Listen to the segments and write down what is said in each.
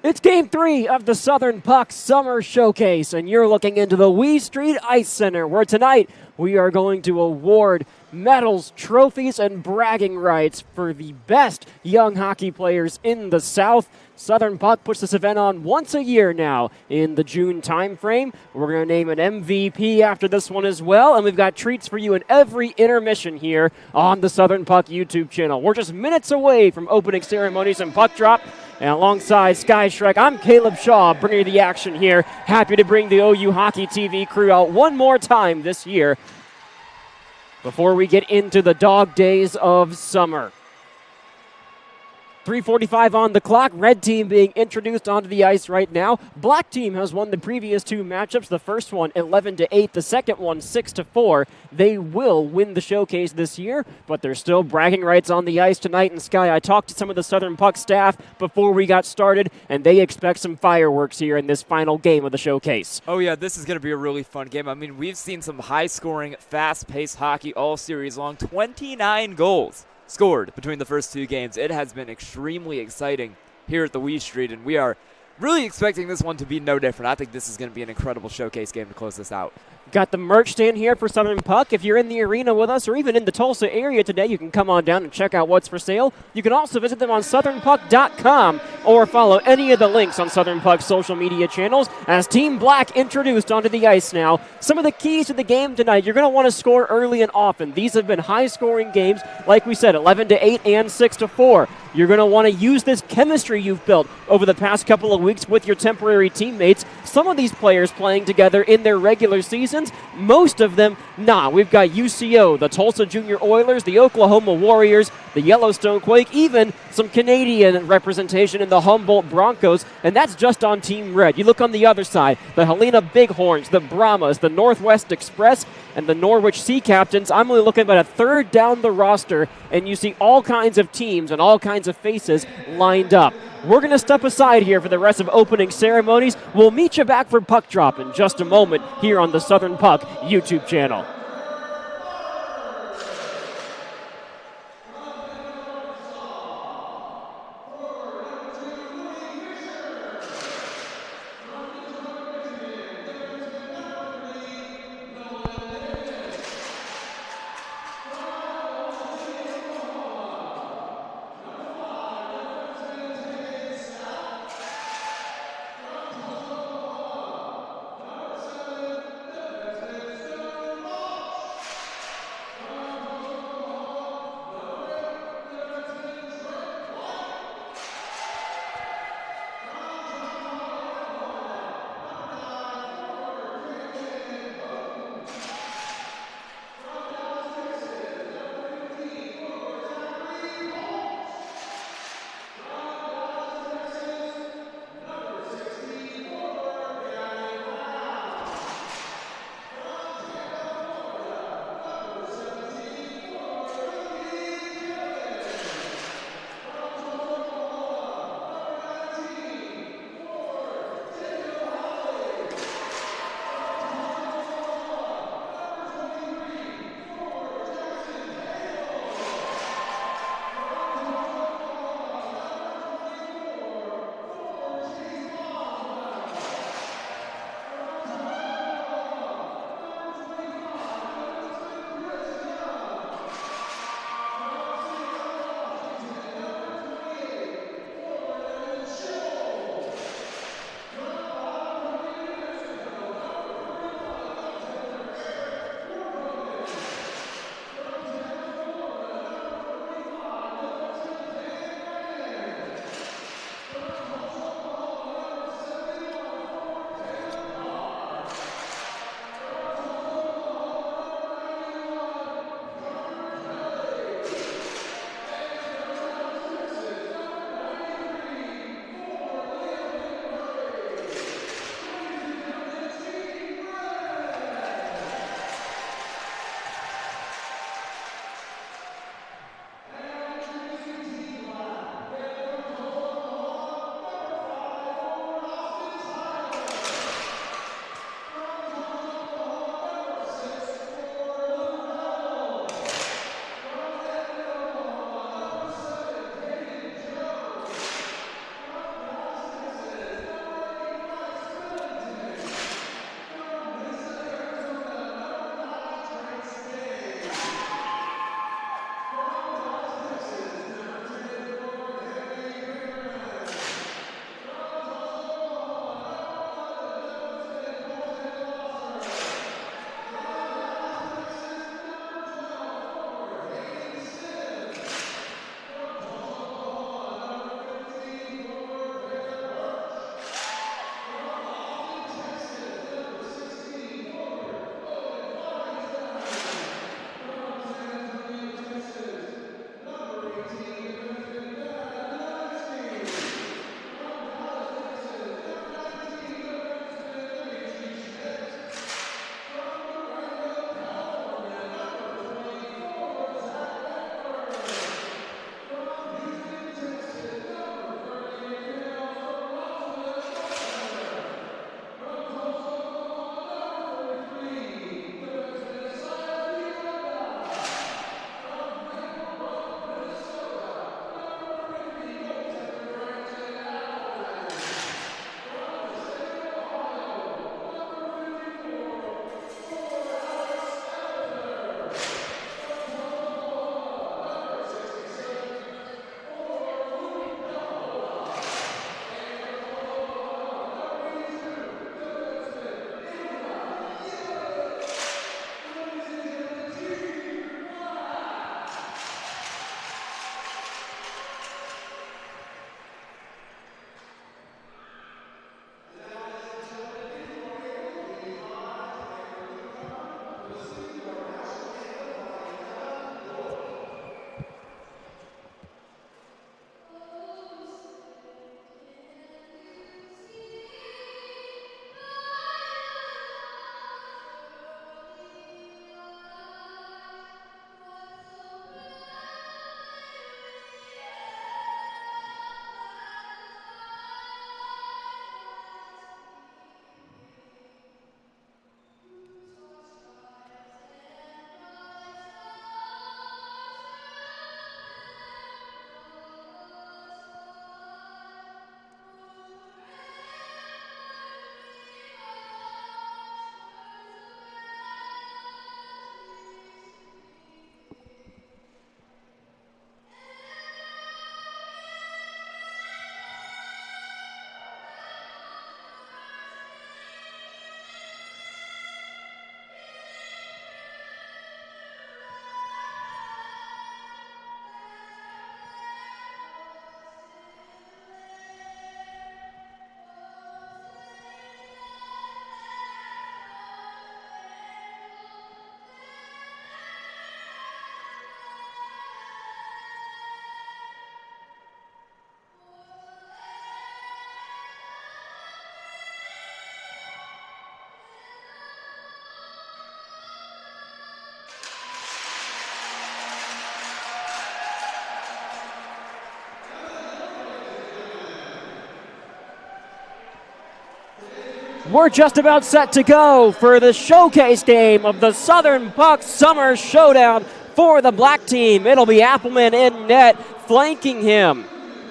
It's Game 3 of the Southern Puck Summer Showcase, and you're looking into the Wee Street Ice Center, where tonight we are going to award medals, trophies, and bragging rights for the best young hockey players in the South. Southern Puck puts this event on once a year now in the June time frame. We're going to name an MVP after this one as well, and we've got treats for you in every intermission here on the Southern Puck YouTube channel. We're just minutes away from opening ceremonies and puck drop. And alongside Sky Shrek, I'm Caleb Shaw, bringing you the action here. Happy to bring the OU Hockey TV crew out one more time this year before we get into the dog days of summer. 3:45 on the clock. Red team being introduced onto the ice right now. Black team has won the previous two matchups. The first one 11-8, the second one 6-4. They will win the showcase this year, but there's still bragging rights on the ice tonight. And Sky, I talked to some of the Southern Puck staff before we got started, and they expect some fireworks here in this final game of the showcase. Oh yeah, this is going to be a really fun game. I mean, we've seen some high-scoring, fast-paced hockey all series long. 29 goals scored between the first two games. It has been extremely exciting here at the Wee Street, and we are really expecting this one to be no different. I think this is going to be an incredible showcase game to close this out. Got the merch stand here for Southern Puck. If you're in the arena with us or even in the Tulsa area today, you can come on down and check out what's for sale. You can also visit them on southernpuck.com or follow any of the links on Southern Puck's social media channels as Team Black introduced onto the ice now. Some of the keys to the game tonight, you're going to want to score early and often. These have been high-scoring games, like we said, 11-8 and 6-4. You're going to want to use this chemistry you've built over the past couple of weeks with your temporary teammates. Some of these players playing together in their regular seasons, most of them not. We've got UCO, the Tulsa Junior Oilers, the Oklahoma Warriors, the Yellowstone Quake, even some Canadian representation in the Humboldt Broncos, and that's just on Team Red. You look on the other side, the Helena Bighorns, the Brahmas, the Northwest Express, and the Norwich Sea Captains. I'm only looking about a third down the roster, and you see all kinds of teams and all kinds of faces lined up. We're going to step aside here for the rest of opening ceremonies. We'll meet you back for puck drop in just a moment here on the Southern Puck YouTube channel. We're just about set to go for the showcase game of the Southern Puck Summer Showdown for the black team. It'll be Appleman in net. Flanking him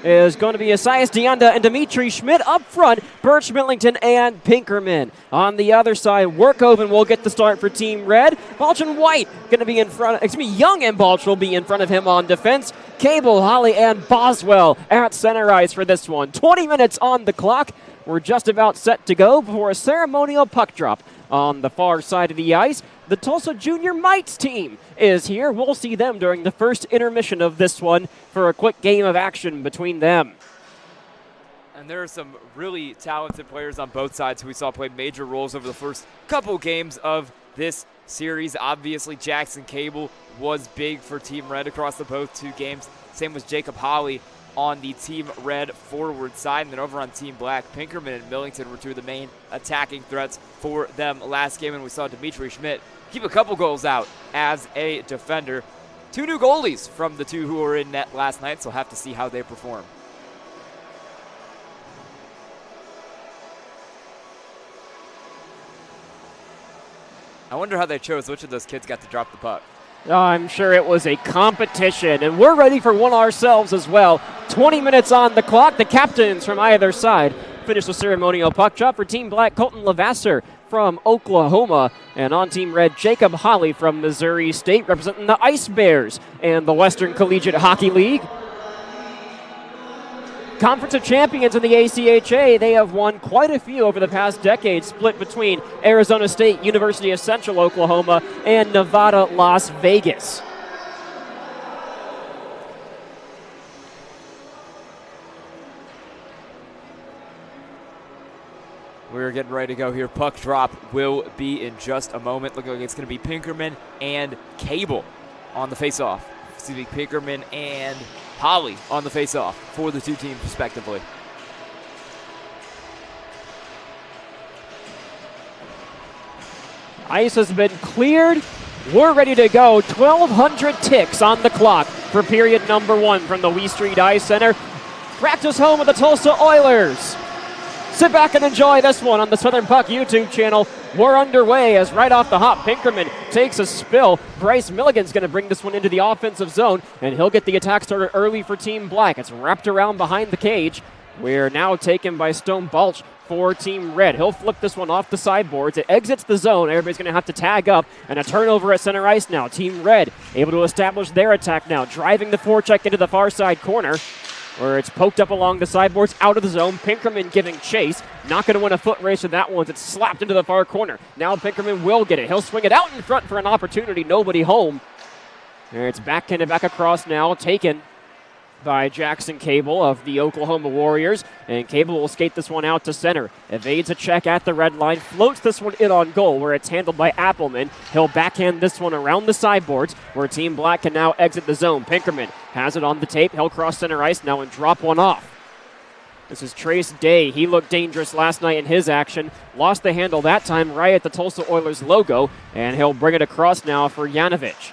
is going to be Asias Deonda and Dimitri Schmidt up front, Birch Millington and Pinkerman. On the other side, Workoven will get the start for Team Red. Balch and White going to be in front, Young and Balch will be in front of him on defense. Cable, Holly, and Boswell at center ice for this one. 20 minutes on the clock. We're just about set to go before a ceremonial puck drop on the far side of the ice. The Tulsa Junior Mites team is here. We'll see them during the first intermission of this one for a quick game of action between them. And there are some really talented players on both sides who we saw play major roles over the first couple games of this series. Obviously, Jackson Cable was big for Team Red across the both two games. Same was Jacob Holly on the Team Red forward side. And then over on Team Black, Pinkerman and Millington were two of the main attacking threats for them last game. And we saw Dimitri Schmidt keep a couple goals out as a defender. Two new goalies from the two who were in net last night, so we'll have to see how they perform. I wonder how they chose which of those kids got to drop the puck. I'm sure it was a competition, and we're ready for one ourselves as well. 20 minutes on the clock. The captains from either side finish the ceremonial puck drop. For Team Black, Colton Lavasser from Oklahoma, and on Team Red, Jacob Holly from Missouri State, representing the Ice Bears and the Western Collegiate Hockey League. Conference of Champions in the ACHA, they have won quite a few over the past decade, split between Arizona State, University of Central Oklahoma, and Nevada, Las Vegas. We're getting ready to go here. Puck drop will be in just a moment. Looking like it's going to be Pinkerman and Cable on the faceoff. Excuse me, Pinkerman and Holly on the faceoff for the two teams respectively. Ice has been cleared. We're ready to go. 1,200 ticks on the clock for period number one from the Wee Street Ice Center. Practice home of the Tulsa Oilers. Sit back and enjoy this one on the Southern Puck YouTube channel. We're underway as right off the hop, Pinkerman takes a spill. Bryce Milligan's going to bring this one into the offensive zone, and he'll get the attack started early for Team Black. It's wrapped around behind the cage. We're now taken by Stone Balch for Team Red. He'll flip this one off the sideboards. It exits the zone. Everybody's going to have to tag up, and a turnover at center ice now. Team Red able to establish their attack now, driving the forecheck into the far side corner, where it's poked up along the sideboards, out of the zone. Pinkerman giving chase. Not going to win a foot race with that one. It's slapped into the far corner. Now Pinkerman will get it. He'll swing it out in front for an opportunity. Nobody home. There it's backhanded back across now. Taken by Jackson Cable of the Oklahoma Warriors. And Cable will skate this one out to center. Evades a check at the red line. Floats this one in on goal where it's handled by Appleman. He'll backhand this one around the sideboards where Team Black can now exit the zone. Pinkerman has it on the tape. He'll cross center ice now and drop one off. This is Trace Day. He looked dangerous last night in his action. Lost the handle that time right at the Tulsa Oilers logo. And he'll bring it across now for Yanovich.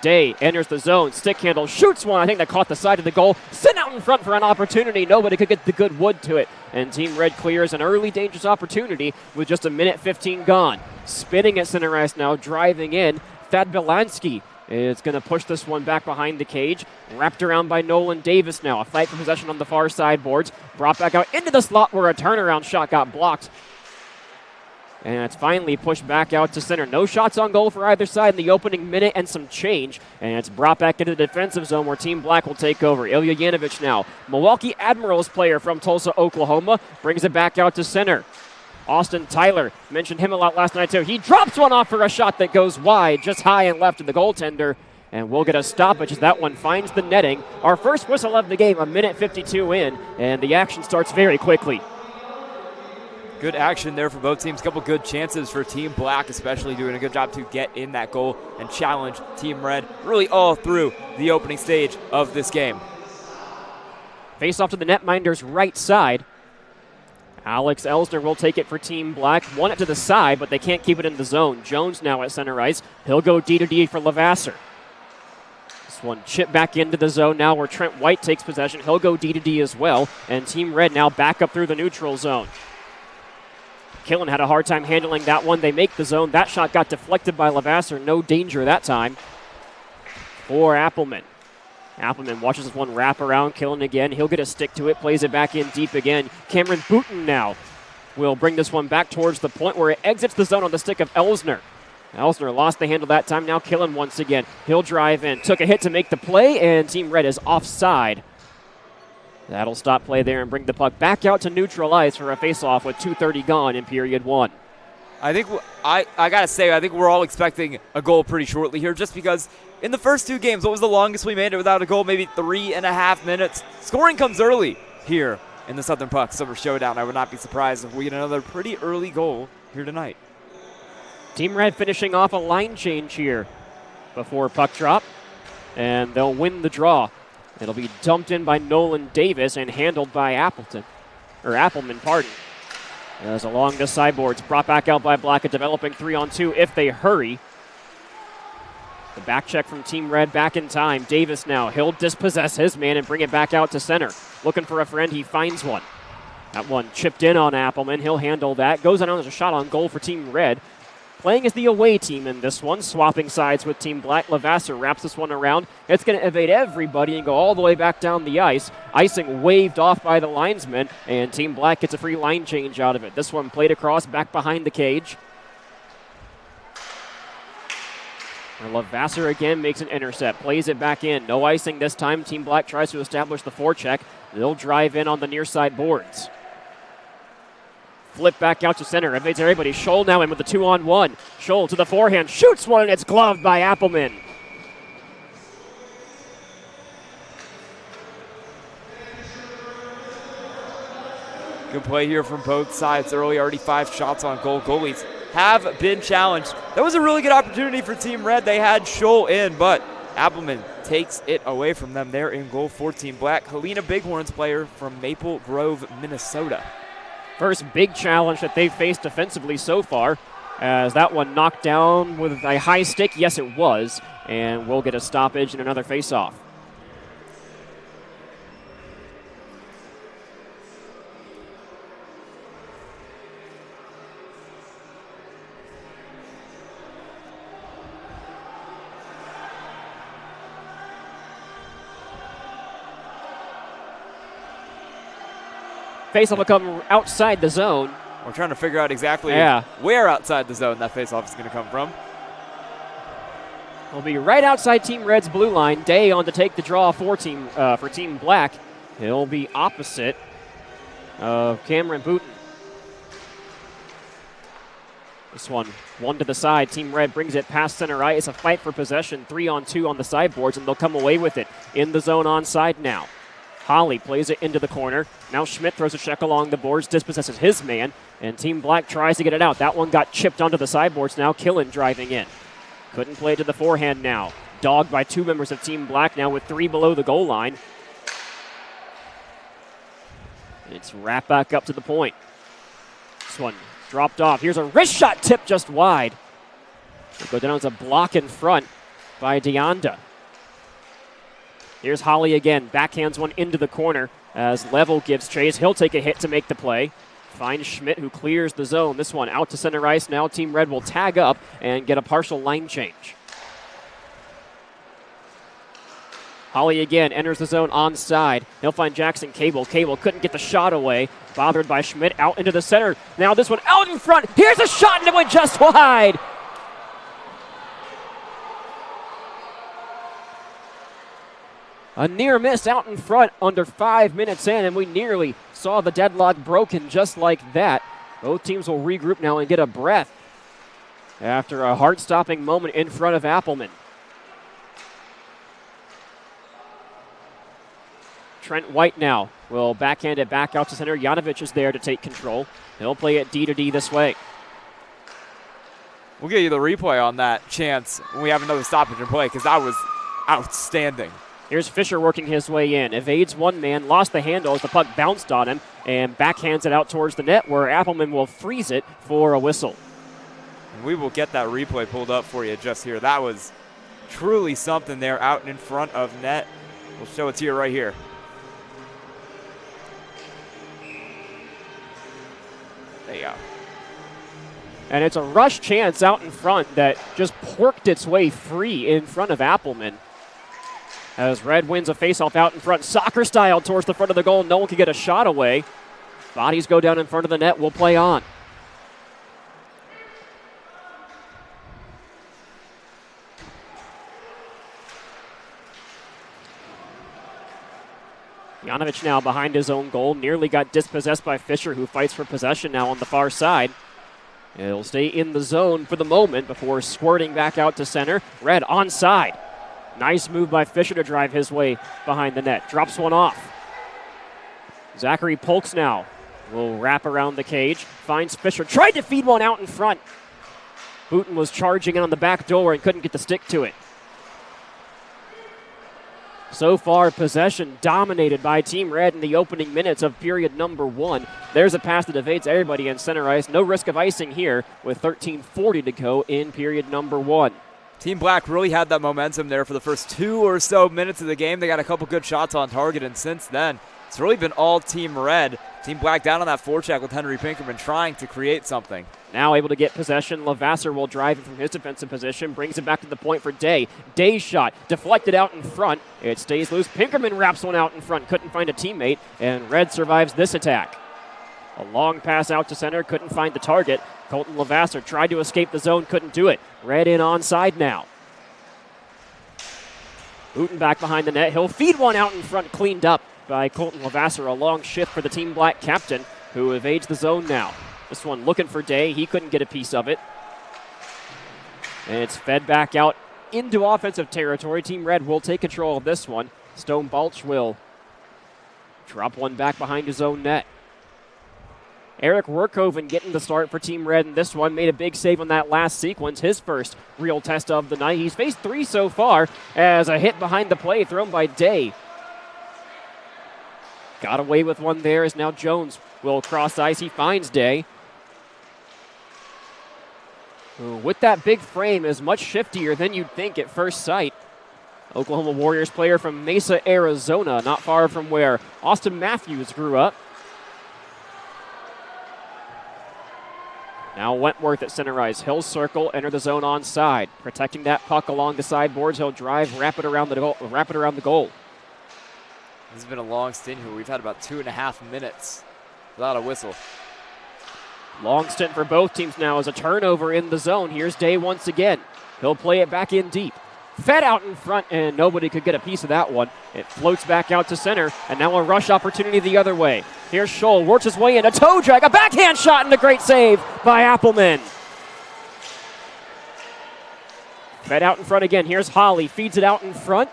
Day enters the zone, stick handle, shoots one. I think that caught the side of the goal. Sent out in front for an opportunity. Nobody could get the good wood to it. And Team Red clears an early dangerous opportunity with just a minute 15 gone. Spinning at center ice now, driving in. Thad Belansky is going to push this one back behind the cage. Wrapped around by Nolan Davis now. A fight for possession on the far sideboards. Brought back out into the slot where a turnaround shot got blocked. And it's finally pushed back out to center. No shots on goal for either side in the opening minute and some change. And it's brought back into the defensive zone where Team Black will take over. Ilya Yanovich now. Milwaukee Admirals player from Tulsa, Oklahoma. Brings it back out to center. Austin Tyler, mentioned him a lot last night too. He drops one off for a shot that goes wide, just high and left of the goaltender. And we'll get a stoppage as that one finds the netting. Our first whistle of the game, a minute 52 in. And the action starts very quickly. Good action there for both teams. A couple good chances for Team Black, especially doing a good job to get in that goal and challenge Team Red really all through the opening stage of this game. Face off to the netminder's right side. Alex Elsner will take it for Team Black. Won it to the side, but they can't keep it in the zone. Jones now at center ice. He'll go D-to-D for Lavasser. This one chipped back into the zone now where Trent White takes possession. He'll go D-to-D as well. And Team Red now back up through the neutral zone. Killen had a hard time handling that one. They make the zone. That shot got deflected by Levasseur. No danger that time for Appelman. Appelman watches this one wrap around. Killen again. He'll get a stick to it. Plays it back in deep again. Cameron Booten now will bring this one back towards the point where it exits the zone on the stick of Elsner. Elsner lost the handle that time. Now Killen once again. He'll drive in. Took a hit to make the play, and Team Red is offside. That'll stop play there and bring the puck back out to neutral ice for a face-off with 2:30 gone in period one. I think I gotta say, I think we're all expecting a goal pretty shortly here, just because in the first two games, what was the longest we made it without a goal? Maybe 3.5 minutes. Scoring comes early here in the Southern Puck Summer Showdown. I would not be surprised if we get another pretty early goal here tonight. Team Red finishing off a line change here before puck drop, and they'll win the draw. It'll be dumped in by Nolan Davis and handled by Appelman, pardon. As along the sideboards, brought back out by Blackett, developing 3-on-2 if they hurry. The back check from Team Red back in time. Davis now, he'll dispossess his man and bring it back out to center. Looking for a friend, he finds one. That one chipped in on Appelman, he'll handle that. Goes on as a shot on goal for Team Red. Playing as the away team in this one, swapping sides with Team Black. Levasseur wraps this one around. It's going to evade everybody and go all the way back down the ice. Icing waved off by the linesman, and Team Black gets a free line change out of it. This one played across, back behind the cage. And Levasseur again makes an intercept, plays it back in. No icing this time. Team Black tries to establish the forecheck. They'll drive in on the near side boards. Flip back out to center, evades everybody. Scholl now in with the 2-on-1. Scholl to the forehand, shoots one, and it's gloved by Appelman. Good play here from both sides early, already 5 shots on goal. Goalies have been challenged. That was a really good opportunity for Team Red. They had Scholl in, but Appelman takes it away from them there in goal for Team Black. Helena Bighorns player from Maple Grove, Minnesota. First big challenge that they've faced defensively so far, as that one knocked down with a high stick. Yes, it was, and we'll get a stoppage and another face-off. Faceoff will come outside the zone. We're trying to figure out exactly where outside the zone that faceoff is going to come from. Will be right outside Team Red's blue line. Day on to take the draw for Team Black. He'll be opposite of Cameron Booten. This one to the side. Team Red brings it past center ice. It's a fight for possession. 3-on-2 on the sideboards, and they'll come away with it. In the zone onside now. Holly plays it into the corner. Now Schmidt throws a check along the boards, dispossesses his man, and Team Black tries to get it out. That one got chipped onto the sideboards now. Killen driving in. Couldn't play to the forehand now. Dogged by 2 members of Team Black now with 3 below the goal line. It's wrapped back up to the point. This one dropped off. Here's a wrist shot tip just wide. It'll go down as a block in front by Deonda. Here's Holly again. Backhands one into the corner as Level gives chase. He'll take a hit to make the play. Finds Schmidt, who clears the zone. This one out to center ice. Now Team Red will tag up and get a partial line change. Holly again enters the zone onside. He'll find Jackson Cable. Cable couldn't get the shot away. Bothered by Schmidt out into the center. Now this one out in front. Here's a shot and it went just wide. A near miss out in front under 5 minutes in, and we nearly saw the deadlock broken just like that. Both teams will regroup now and get a breath after a heart-stopping moment in front of Appelman. Trent White now will backhand it back out to center. Janovic is there to take control. He'll play it D to D this way. We'll get you the replay on that chance when we have another stoppage in play, because that was outstanding. Here's Fisher working his way in. Evades one man, lost the handle as the puck bounced on him, and backhands it out towards the net where Appelman will freeze it for a whistle. And we will get that replay pulled up for you just here. That was truly something there out in front of net. We'll show it to you right here. There you go. And it's a rush chance out in front that just porked its way free in front of Appleman. As Red wins a faceoff out in front, soccer style towards the front of the goal. No one can get a shot away. Bodies go down in front of the net. We'll play on. Janovic now behind his own goal. Nearly got dispossessed by Fisher, who fights for possession now on the far side. He'll stay in the zone for the moment before squirting back out to center. Red onside. Nice move by Fisher to drive his way behind the net. Drops one off. Zachary Polks now will wrap around the cage. Finds Fisher. Tried to feed one out in front. Booten was charging in on the back door and couldn't get the stick to it. So far, possession dominated by Team Red in the opening minutes of period number 1. There's a pass that evades everybody in center ice. No risk of icing here with 13:40 to go in period number 1. Team Black really had that momentum there for the first 2 or so minutes of the game. They got a couple good shots on target, and since then, it's really been all Team Red. Team Black down on that forecheck with Henry Pinkerman trying to create something. Now able to get possession. Lavasser will drive it from his defensive position, brings it back to the point for Day. Day's shot deflected out in front. It stays loose. Pinkerman wraps one out in front. Couldn't find a teammate, and Red survives this attack. A long pass out to center. Couldn't find the target. Colton Lavasser tried to escape the zone. Couldn't do it. Red in onside now. Booten back behind the net. He'll feed one out in front, cleaned up by Colton Lavasser. A long shift for the Team Black captain, who evades the zone now. This one looking for Day. He couldn't get a piece of it. And it's fed back out into offensive territory. Team Red will take control of this one. Stone Balch will drop one back behind his own net. Eric Workhoven getting the start for Team Red in this one. Made a big save on that last sequence. His first real test of the night. He's faced 3 so far as a hit behind the play thrown by Day. Got away with one there as now Jones will cross ice. He finds Day. Who, with that big frame, is much shiftier than you'd think at first sight. Oklahoma Warriors player from Mesa, Arizona, not far from where Austin Matthews grew up. Now Wentworth at center ice. He'll circle, enter the zone onside. Protecting that puck along the sideboards. He'll drive, wrap it around the goal. This has been a long stint here. We've had about 2.5 minutes without a whistle. Long stint for both teams now as a turnover in the zone. Here's Day once again. He'll play it back in deep. Fed out in front, and nobody could get a piece of that one. It floats back out to center, and now a rush opportunity the other way. Here's Scholl, works his way in, a toe drag, a backhand shot, and a great save by Appleman. Fed out in front again. Here's Holly, feeds it out in front,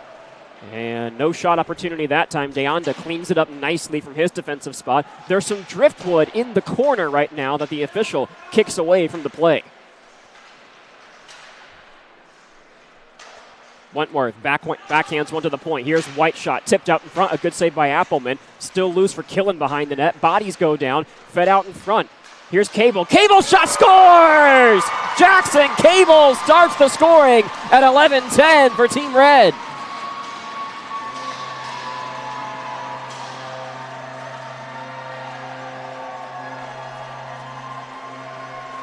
and no shot opportunity that time. Deonda cleans it up nicely from his defensive spot. There's some driftwood in the corner right now that the official kicks away from the play. Wentworth backhands one to the point. Here's White shot, tipped out in front. A good save by Appleman. Still loose for Killen behind the net. Bodies go down. Fed out in front. Here's Cable. Cable shot, scores! Jackson Cable starts the scoring at 11-10 for Team Red.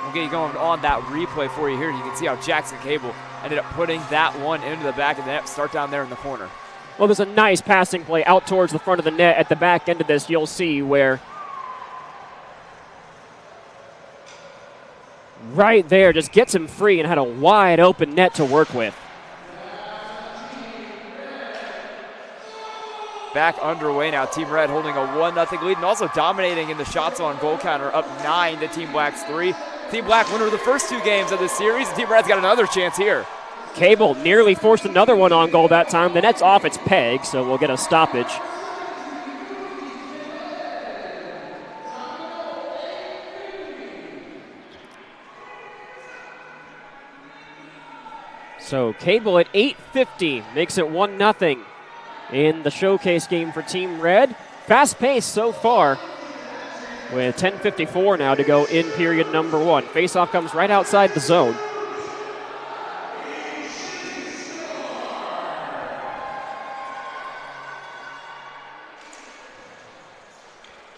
We'll get you going on that replay for you here. You can see how Jackson Cable ended up putting that one into the back of the net. Start down there in the corner. Well, there's a nice passing play out towards the front of the net. At the back end of this, you'll see where right there just gets him free and had a wide open net to work with. Back underway now. Team Red holding a 1-0 lead and also dominating in the shots on goal counter, up 9 to Team Black's 3. Team Black winner of the first 2 games of this series. Team Red's got another chance here. Cable nearly forced another one on goal that time. The net's off its peg, so we'll get a stoppage. So Cable at 8:50 makes it 1-0 in the showcase game for Team Red. Fast pace so far, with 10:54 now to go in period number 1. Faceoff comes right outside the zone.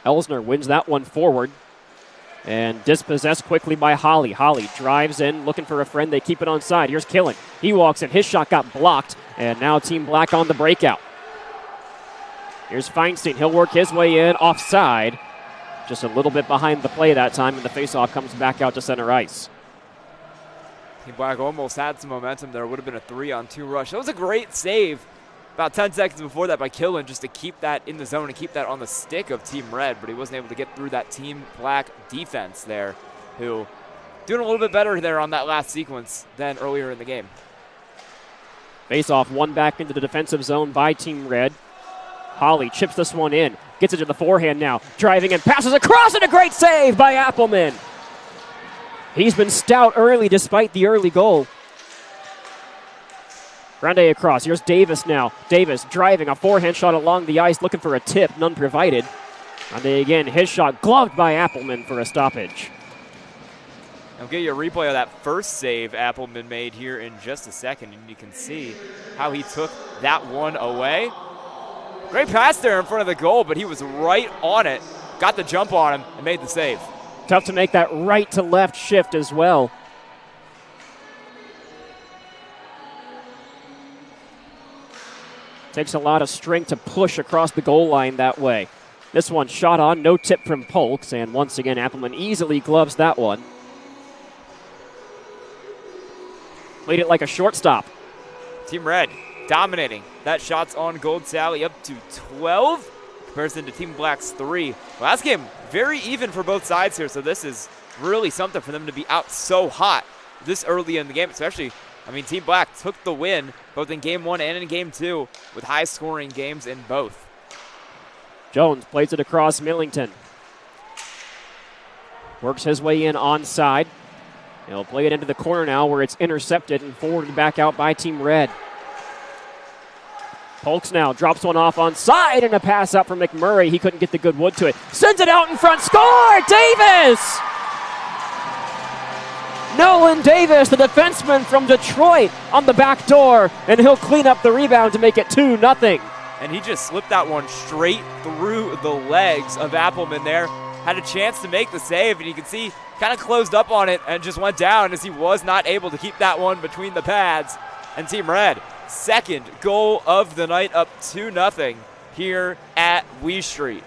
Elsner wins that one forward. And dispossessed quickly by Holly. Holly drives in, looking for a friend. They keep it on side. Here's Killen. He walks in. His shot got blocked. And now Team Black on the breakout. Here's Feinstein. He'll work his way in offside. Just a little bit behind the play that time, and the faceoff comes back out to center ice. Team Black almost had some momentum there. Would have been a 3-on-2 rush. That was a great save about 10 seconds before that by Killen, just to keep that in the zone and keep that on the stick of Team Red, but he wasn't able to get through that Team Black defense there, who doing a little bit better there on that last sequence than earlier in the game. Face-off, one back into the defensive zone by Team Red. Holly chips this one in, gets it to the forehand now, driving and passes across, and a great save by Appelman. He's been stout early despite the early goal. Grande across. Here's Davis now. Davis driving a forehand shot along the ice, looking for a tip, none provided. Grande again, his shot gloved by Appelman for a stoppage. I'll get you a replay of that first save Appelman made here in just a second, and you can see how he took that one away. Great pass there in front of the goal, but he was right on it, got the jump on him, and made the save. Tough to make that right to left shift as well. Takes a lot of strength to push across the goal line that way. This one shot on, no tip from Polks, and once again Appelman easily gloves that one. Played it like a shortstop. Team Red dominating. That shot's on goal tally up to 12 in comparison to Team Black's 3. Last game, very even for both sides here, so this is really something for them to be out so hot this early in the game, especially, I mean, Team Black took the win both in Game 1 and in Game 2 with high-scoring games in both. Jones plays it across Millington. Works his way in onside. He'll play it into the corner now where it's intercepted and forwarded back out by Team Red. Polks now drops one off onside, and a pass out from McMurray. He couldn't get the good wood to it. Sends it out in front. Score! Davis! Nolan Davis, the defenseman from Detroit, on the back door, and he'll clean up the rebound to make it 2-0. And he just slipped that one straight through the legs of Appelman there. Had a chance to make the save, and you can see kind of closed up on it and just went down as he was not able to keep that one between the pads. And Team Red, second goal of the night, up 2-0 here at Wee Street.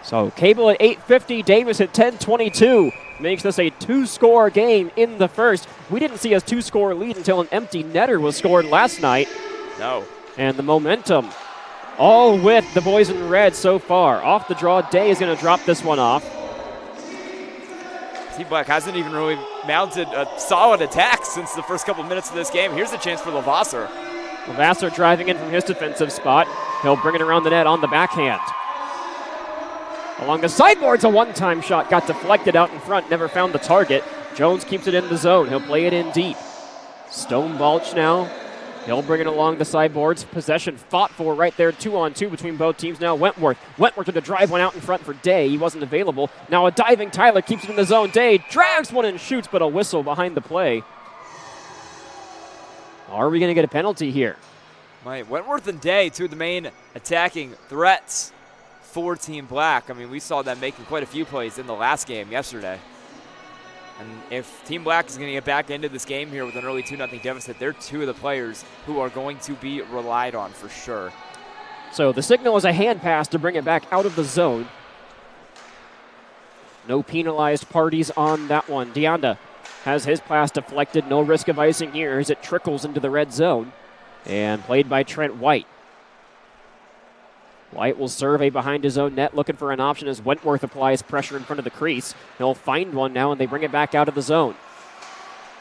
So Cable at 8:50, Davis at 10:22. Makes this a two-score game in the first. We didn't see a two-score lead until an empty netter was scored last night. No. And the momentum all with the boys in red so far. Off the draw, Day is going to drop this one off. Team Black hasn't even really mounted a solid attack since the first couple of minutes of this game. Here's a chance for Levasseur. Levasseur driving in from his defensive spot. He'll bring it around the net on the backhand. Along the sideboards, a one-time shot got deflected out in front, never found the target. Jones keeps it in the zone. He'll play it in deep. Stone Balch now. He'll bring it along the sideboards. Possession fought for right there, 2-on-2 between both teams now. Wentworth with the drive one out in front for Day. He wasn't available. Now a diving Tyler keeps it in the zone. Day drags one and shoots, but a whistle behind the play. Are we going to get a penalty here? Wentworth and Day, two of the main attacking threats for Team Black. I mean, we saw them making quite a few plays in the last game yesterday. And if Team Black is going to get back into this game here with an early 2-0 deficit, they're two of the players who are going to be relied on for sure. So the signal is a hand pass to bring it back out of the zone. No penalized parties on that one. Deonda has his pass deflected. No risk of icing here as it trickles into the red zone. And played by Trent White. White will survey behind his own net, looking for an option as Wentworth applies pressure in front of the crease. He'll find one now, and they bring it back out of the zone.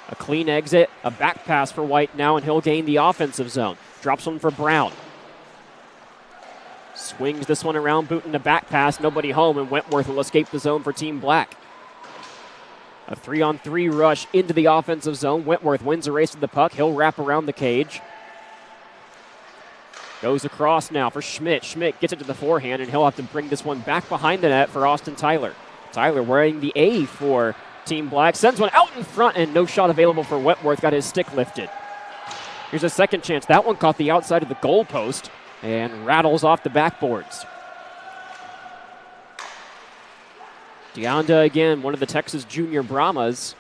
A clean exit, a back pass for White now, and he'll gain the offensive zone. Drops one for Brown. Swings this one around, boot in a back pass, nobody home, and Wentworth will escape the zone for Team Black. A 3-on-3 rush into the offensive zone. Wentworth wins a race to the puck. He'll wrap around the cage. Goes across now for Schmidt. Schmidt gets it to the forehand, and he'll have to bring this one back behind the net for Austin Tyler. Tyler wearing the A for Team Black. Sends one out in front, and no shot available for Wentworth. Got his stick lifted. Here's a second chance. That one caught the outside of the goal post and rattles off the backboards. Deonda again, one of the Texas junior Brahmas.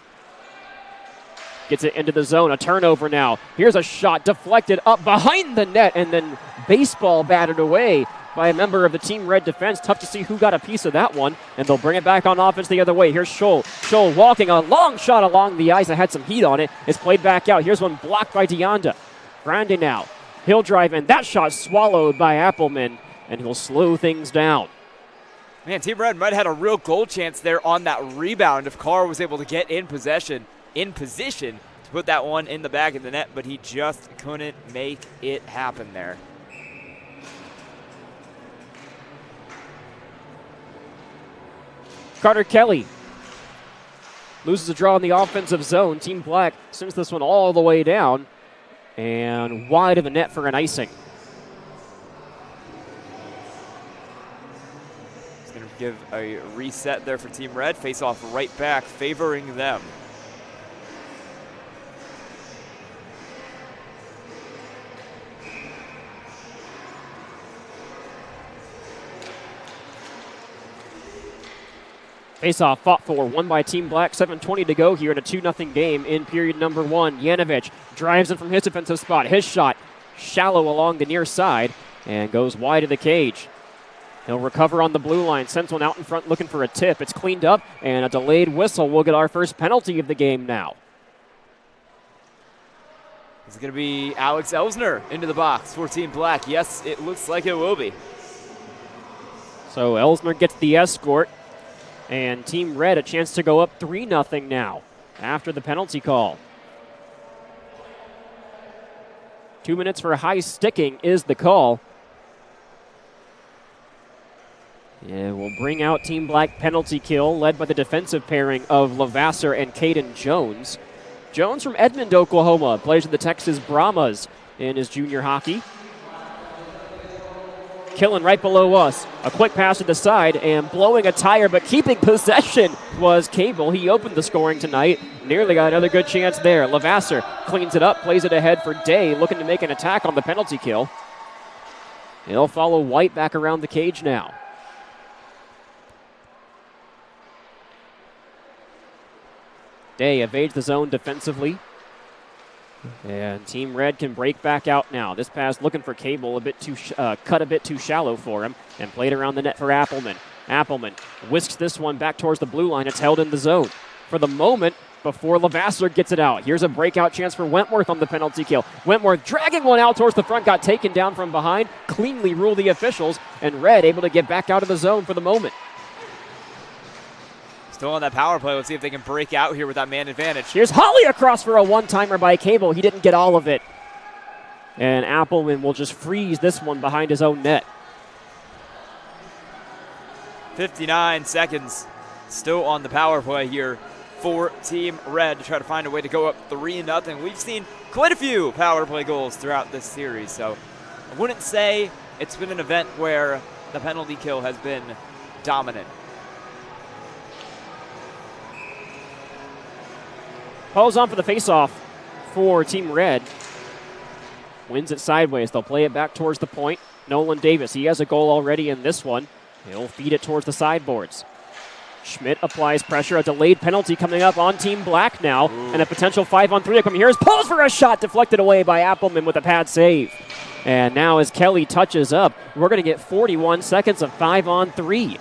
Gets it into the zone. A turnover now. Here's a shot deflected up behind the net and then baseball batted away by a member of the Team Red defense. Tough to see who got a piece of that one. And they'll bring it back on offense the other way. Here's Scholl. Scholl walking a long shot along the ice that had some heat on it. It's played back out. Here's one blocked by Deonda. Grande now. He'll drive in. That shot swallowed by Appelman, and he'll slow things down. Man, Team Red might have had a real goal chance there on that rebound if Carr was able to get in position to put that one in the back of the net, but he just couldn't make it happen there. Carter Kelly loses a draw in the offensive zone. Team Black sends this one all the way down and wide of the net for an icing. It's going to give a reset there for Team Red. Face off right back, favoring them. Face-off fought for, won by Team Black, 7:20 to go here in a 2-0 game in period number 1. Yanovich drives in from his defensive spot. His shot shallow along the near side and goes wide of the cage. He'll recover on the blue line, sends one out in front looking for a tip. It's cleaned up, and a delayed whistle will get our first penalty of the game now. It's going to be Alex Elsner into the box for Team Black. Yes, it looks like it will be. So Elsner gets the escort. And Team Red a chance to go up 3-0 now after the penalty call. 2 minutes for high sticking is the call. And we'll bring out Team Black penalty kill led by the defensive pairing of Levasseur and Caden Jones. Jones from Edmond, Oklahoma, plays with the Texas Brahmas in his junior hockey. Killing right below us. A quick pass to the side and blowing a tire, but keeping possession was Cable. He opened the scoring tonight. Nearly got another good chance there. Levasseur cleans it up, plays it ahead for Day, looking to make an attack on the penalty kill. He'll follow White back around the cage now. Day evades the zone defensively. And Team Red can break back out now. This pass looking for Cable, cut a bit too shallow for him, and played around the net for Appelman. Appelman whisks this one back towards the blue line. It's held in the zone for the moment before Levasseur gets it out. Here's a breakout chance for Wentworth on the penalty kill. Wentworth dragging one out towards the front, got taken down from behind, cleanly ruled the officials, and Red able to get back out of the zone for the moment. Still on that power play. Let's see if they can break out here with that man advantage. Here's Holly across for a one-timer by Cable. He didn't get all of it. And Appelman will just freeze this one behind his own net. 59 seconds still on the power play here for Team Red to try to find a way to go up 3-0. We've seen quite a few power play goals throughout this series, so I wouldn't say it's been an event where the penalty kill has been dominant. Paul's on for the faceoff for Team Red. Wins it sideways. They'll play it back towards the point. Nolan Davis, he has a goal already in this one. He'll feed it towards the sideboards. Schmidt applies pressure. A delayed penalty coming up on Team Black now. Ooh. And a potential 5-on-3 coming here. Pulls for a shot deflected away by Appelman with a pad save. And now as Kelly touches up, we're going to get 41 seconds of 5-on-3.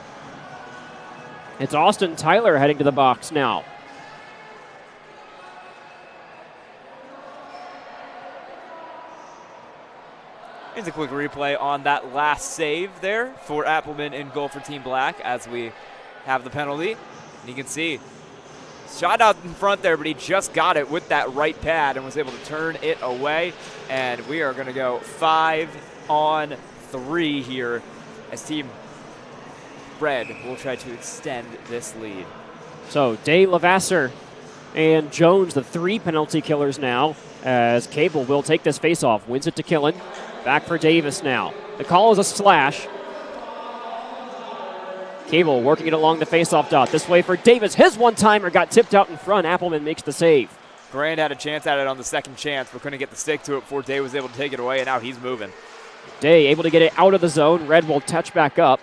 It's Austin Tyler heading to the box now. Here's a quick replay on that last save there for Appelman in goal for Team Black as we have the penalty. And you can see, shot out in front there, but he just got it with that right pad and was able to turn it away. And we are going to go 5-on-3 here as Team Red will try to extend this lead. So Day, Levasseur, and Jones, the 3 penalty killers now, as Cable will take this faceoff, wins it to Killen. Back for Davis now. The call is a slash. Cable working it along the faceoff dot. This way for Davis. His one-timer got tipped out in front. Appelman makes the save. Grand had a chance at it on the second chance, but couldn't get the stick to it before Day was able to take it away, and now he's moving. Day able to get it out of the zone. Red will touch back up.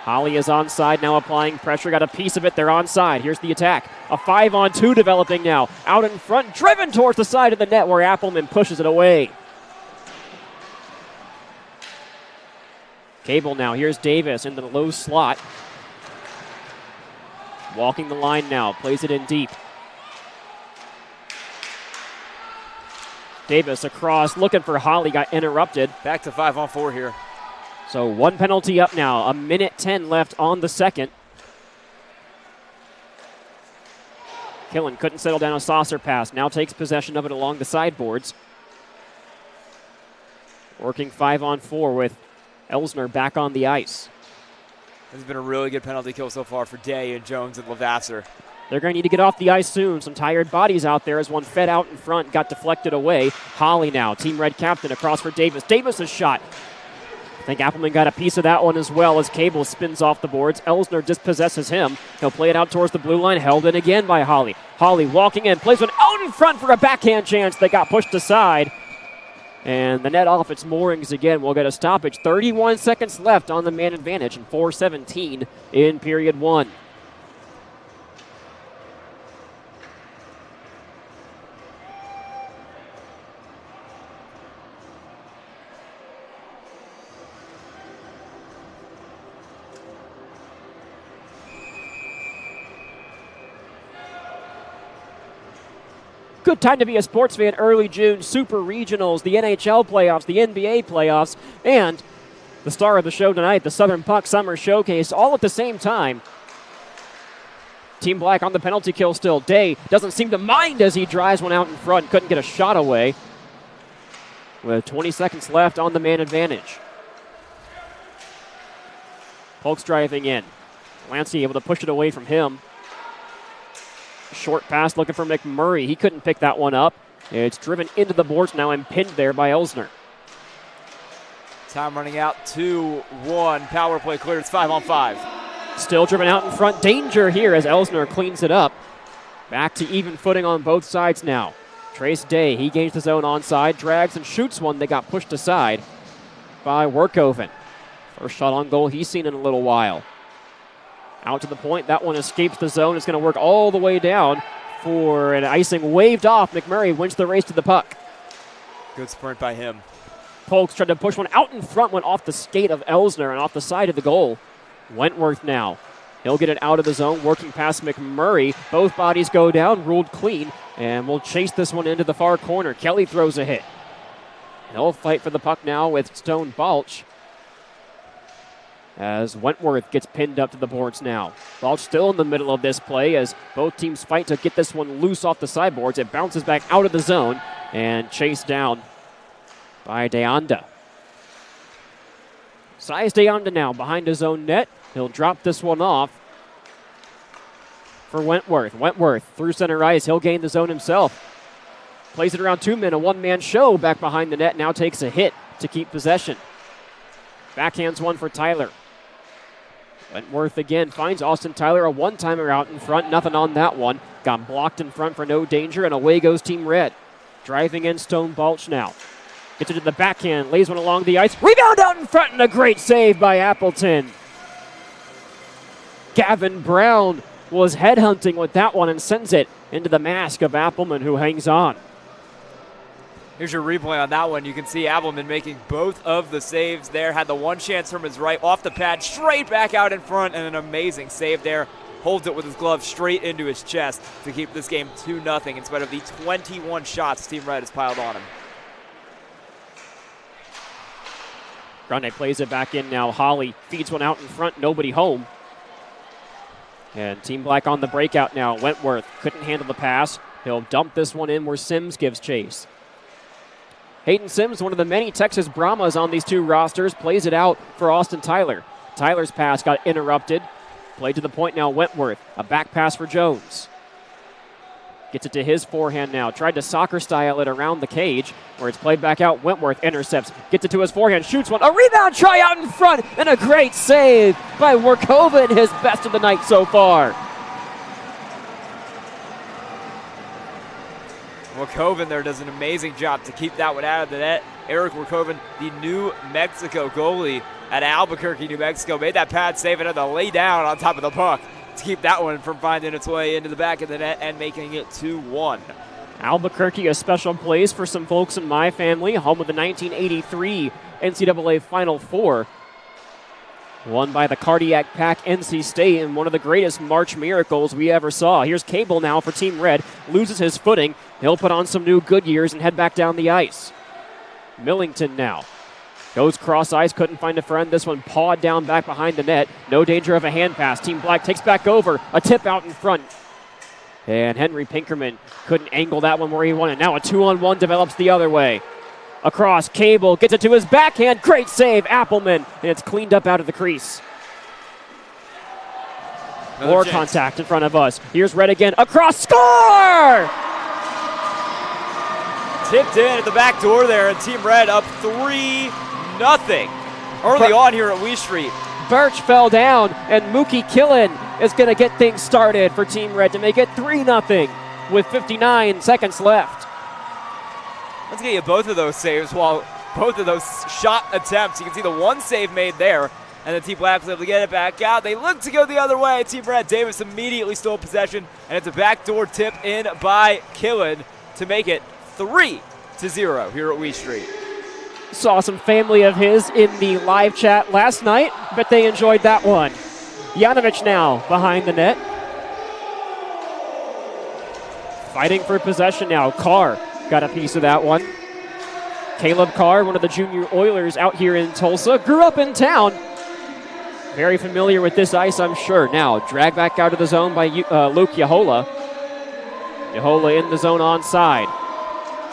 Holly is onside now, applying pressure. Got a piece of it. They're onside. Here's the attack. A 5-on-2 developing now. Out in front, driven towards the side of the net where Appleman pushes it away. Cable now. Here's Davis into the low slot. Walking the line now. Plays it in deep. Davis across, looking for Holly. Got interrupted. Back to 5-on-4 here. So 1 penalty up now. 1:10 left on the second. Killen couldn't settle down a saucer pass. Now takes possession of it along the sideboards. Working 5-on-4 with Elsner back on the ice. This has been a really good penalty kill so far for Day and Jones and Lavasser. They're going to need to get off the ice soon. Some tired bodies out there as one fed out in front, got deflected away. Holly now, Team Red captain, across for Davis. Davis' shot. I think Appleman got a piece of that one as well as Cable spins off the boards. Elsner dispossesses him. He'll play it out towards the blue line, held in again by Holly. Holly walking in, plays one out in front for a backhand chance. They got pushed aside. And the net off its moorings again. We'll get a stoppage. 31 seconds left on the man advantage and 4:17 in period one. Good time to be a sports fan. Early June, Super Regionals, the NHL playoffs, the NBA playoffs, and the star of the show tonight, the Southern Puck Summer Showcase, all at the same time. Team Black on the penalty kill still. Day doesn't seem to mind as he drives one out in front. Couldn't get a shot away. With 20 seconds left on the man advantage. Polk's driving in. Lancey able to push it away from him. Short pass looking for McMurray. He couldn't pick that one up. It's driven into the boards now and pinned there by Elsner. Time running out, 2-1. Power play cleared. It's 5-on-5. Still driven out in front. Danger here as Elsner cleans it up. Back to even footing on both sides now. Trace Day, he gains the zone onside, drags and shoots one that got pushed aside by Workhoven. First shot on goal he's seen in a little while. Out to the point, that one escapes the zone. It's going to work all the way down for an icing waved off. McMurray wins the race to the puck. Good sprint by him. Polks tried to push one out in front, went off the skate of Elsner and off the side of the goal. Wentworth now. He'll get it out of the zone, working past McMurray. Both bodies go down, ruled clean, and we'll chase this one into the far corner. Kelly throws a hit. He'll fight for the puck now with Stone Balch, as Wentworth gets pinned up to the boards now. Balch still in the middle of this play as both teams fight to get this one loose off the sideboards. It bounces back out of the zone and chased down by Deonda. Size Deonda now behind his own net. He'll drop this one off for Wentworth. Wentworth through center ice. He'll gain the zone himself. Plays it around 2 men. A one-man show back behind the net. Now takes a hit to keep possession. Backhands one for Tyler. Wentworth again finds Austin Tyler, a one-timer out in front. Nothing on that one. Got blocked in front for no danger, and away goes Team Red. Driving in Stone Balch now. Gets it to the backhand, lays one along the ice. Rebound out in front, and a great save by Appleton. Gavin Brown was headhunting with that one and sends it into the mask of Appleman, who hangs on. Here's your replay on that one. You can see Appleman making both of the saves there. Had the one chance from his right off the pad, straight back out in front, and an amazing save there. Holds it with his glove straight into his chest to keep this game 2-0 in spite of the 21 shots Team Red has piled on him. Grande plays it back in now. Holly feeds one out in front, nobody home. And Team Black on the breakout now. Wentworth couldn't handle the pass. He'll dump this one in where Sims gives chase. Hayden Sims, one of the many Texas Brahmas on these two rosters, plays it out for Austin Tyler. Tyler's pass got interrupted. Played to the point now, Wentworth. A back pass for Jones. Gets it to his forehand now. Tried to soccer style it around the cage, where it's played back out. Wentworth intercepts. Gets it to his forehand. Shoots one. A rebound try out in front. And a great save by Workhoven. His best of the night so far. Workhoven there does an amazing job to keep that one out of the net. Eric Workhoven, the New Mexico goalie, at Albuquerque, New Mexico. Made that pad save and had to lay down on top of the puck to keep that one from finding its way into the back of the net and making it 2-1. Albuquerque, a special place for some folks in my family, home of the 1983 NCAA Final Four. Won by the Cardiac Pack NC State and one of the greatest March miracles we ever saw. Here's Cable now for Team Red. Loses his footing. He'll put on some new Goodyears and head back down the ice. Millington now. Goes cross ice, couldn't find a friend. This one pawed down back behind the net. No danger of a hand pass. Team Black takes back over. A tip out in front. And Henry Pinkerman couldn't angle that one where he wanted. Now a 2-on-1 develops the other way. Across, Cable gets it to his backhand. Great save, Appelman. And it's cleaned up out of the crease. More contact in front of us. Here's Red again. Across, score! Tipped in at the back door there, and Team Red up 3-0 early on here at Wee Street. Birch fell down, and Mookie Killen is going to get things started for Team Red to make it 3-0 with 59 seconds left. Let's get you both of those saves while both of those shot attempts. You can see the one save made there, and then Team Black was able to get it back out. They look to go the other way. Team Red, Davis immediately stole possession, and it's a backdoor tip in by Killen to make it 3-0 here at Wee Street. Saw some family of his in the live chat last night, but they enjoyed that one. Yanovich now behind the net. Fighting for possession now. Carr got a piece of that one. Caleb Carr, one of the junior Oilers out here in Tulsa, grew up in town. Very familiar with this ice, I'm sure. Now, drag back out of the zone by Luke Yahola. Yahola in the zone onside.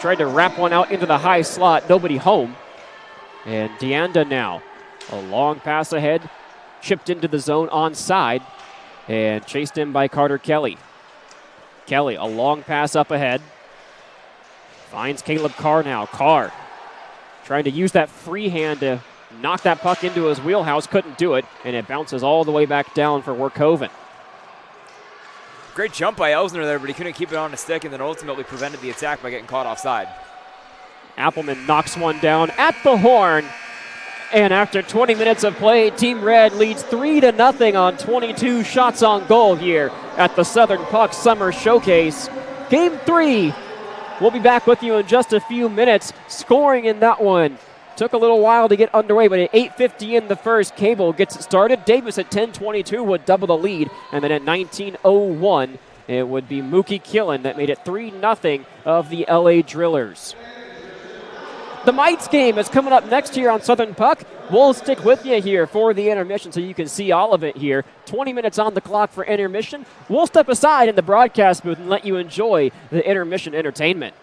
Tried to wrap one out into the high slot. Nobody home. And Deanda now. A long pass ahead. Chipped into the zone onside. And chased in by Carter Kelly. Kelly, a long pass up ahead. Finds Caleb Carr now. Carr trying to use that free hand to knock that puck into his wheelhouse. Couldn't do it. And it bounces all the way back down for Werkhoven. Great jump by Elsner there, but he couldn't keep it on his stick and then ultimately prevented the attack by getting caught offside. Appelman knocks one down at the horn. And after 20 minutes of play, Team Red leads 3-0 on 22 shots on goal here at the Southern Puck Summer Showcase. Game 3. We'll be back with you in just a few minutes. Scoring in that one took a little while to get underway, but at 8:50 in the first, Cable gets it started. Davis at 10:22 would double the lead, and then at 19:01, it would be Mookie Killen that made it 3-0 of the LA Drillers. The Mites game is coming up next here on Southern Puck. We'll stick with you here for the intermission so you can see all of it here. 20 minutes on the clock for intermission. We'll step aside in the broadcast booth and let you enjoy the intermission entertainment.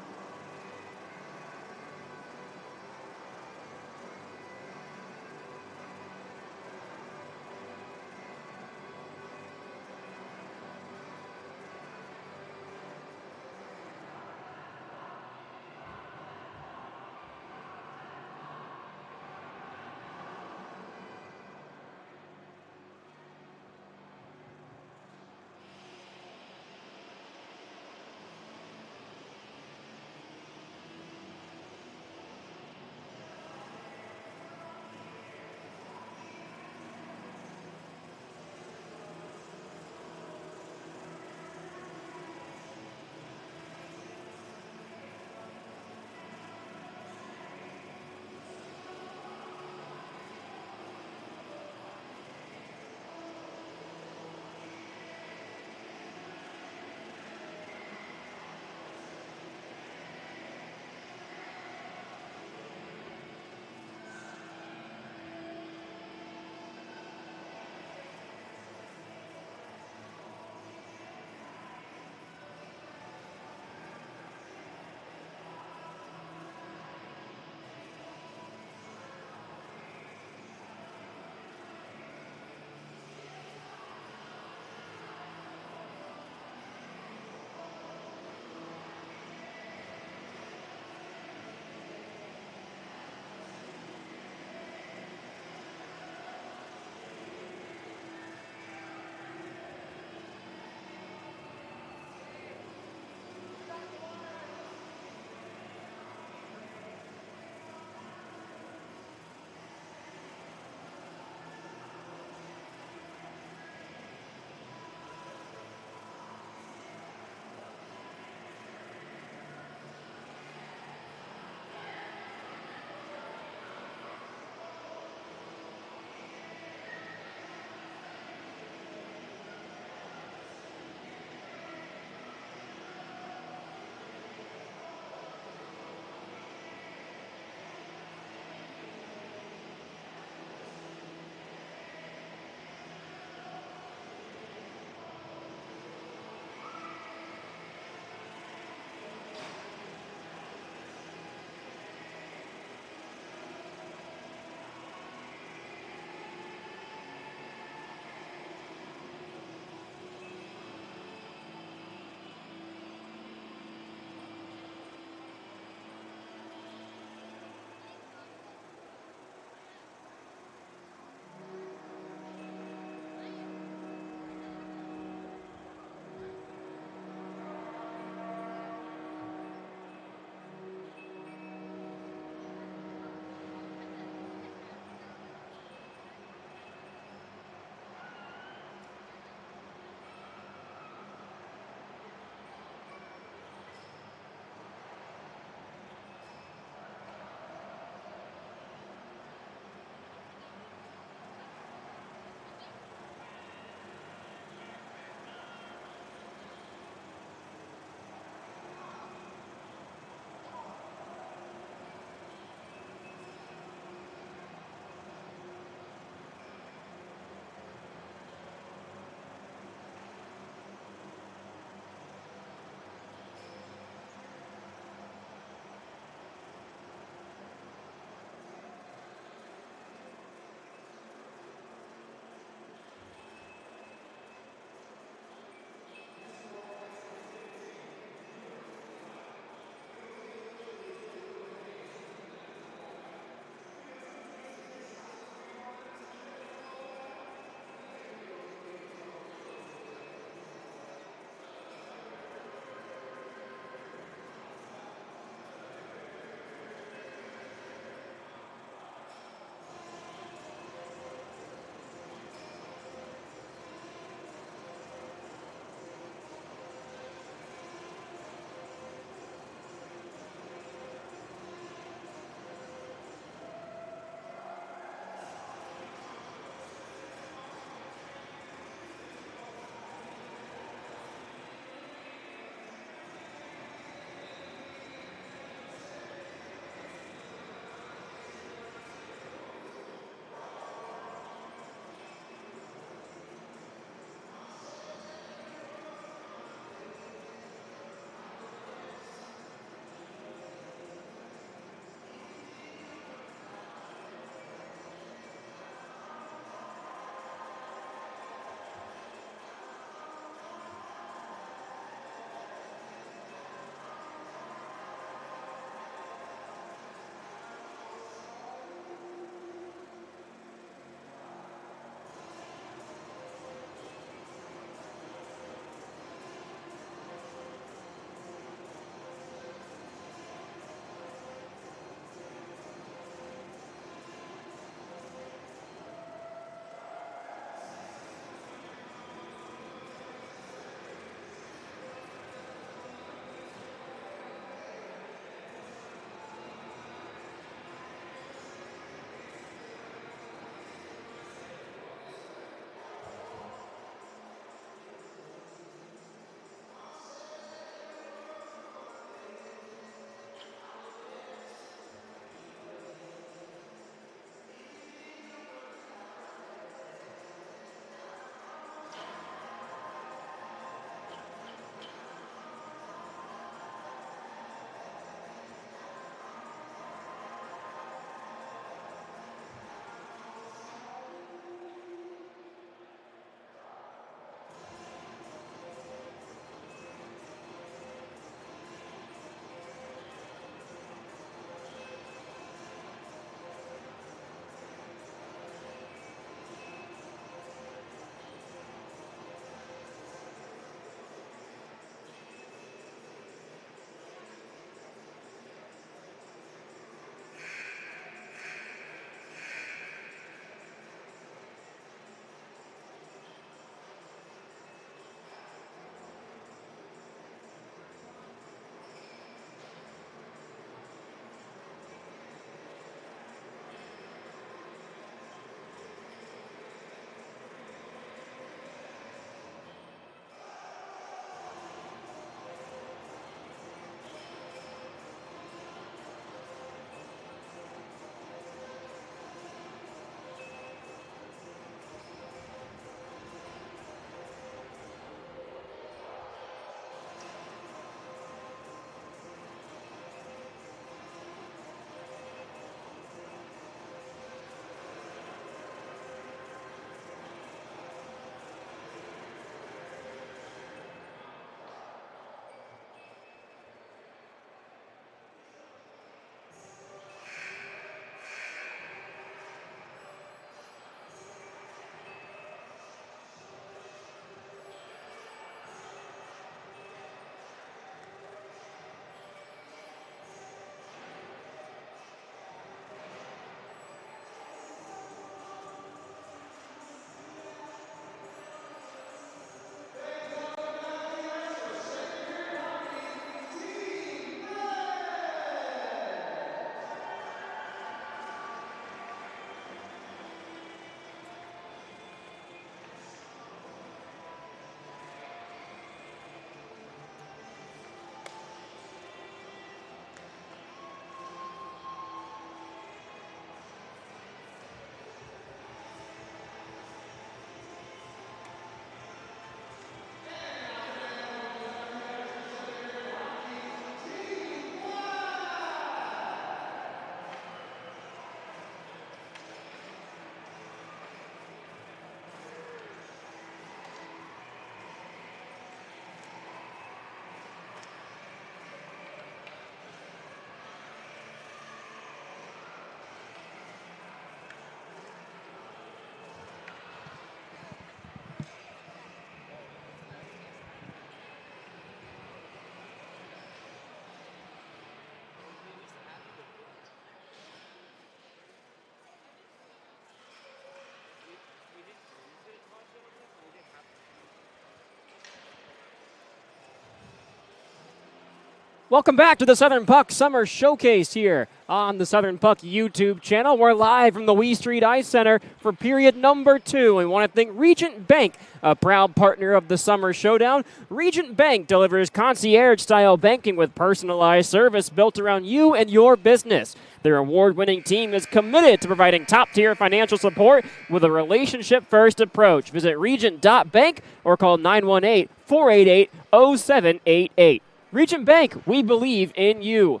Welcome back to the Southern Puck Summer Showcase here on the Southern Puck YouTube channel. We're live from the Wee Street Ice Center for period number 2. We want to thank Regent Bank, a proud partner of the Summer Showdown. Regent Bank delivers concierge-style banking with personalized service built around you and your business. Their award-winning team is committed to providing top-tier financial support with a relationship-first approach. Visit regent.bank or call 918-488-0788. Regent Bank, we believe in you.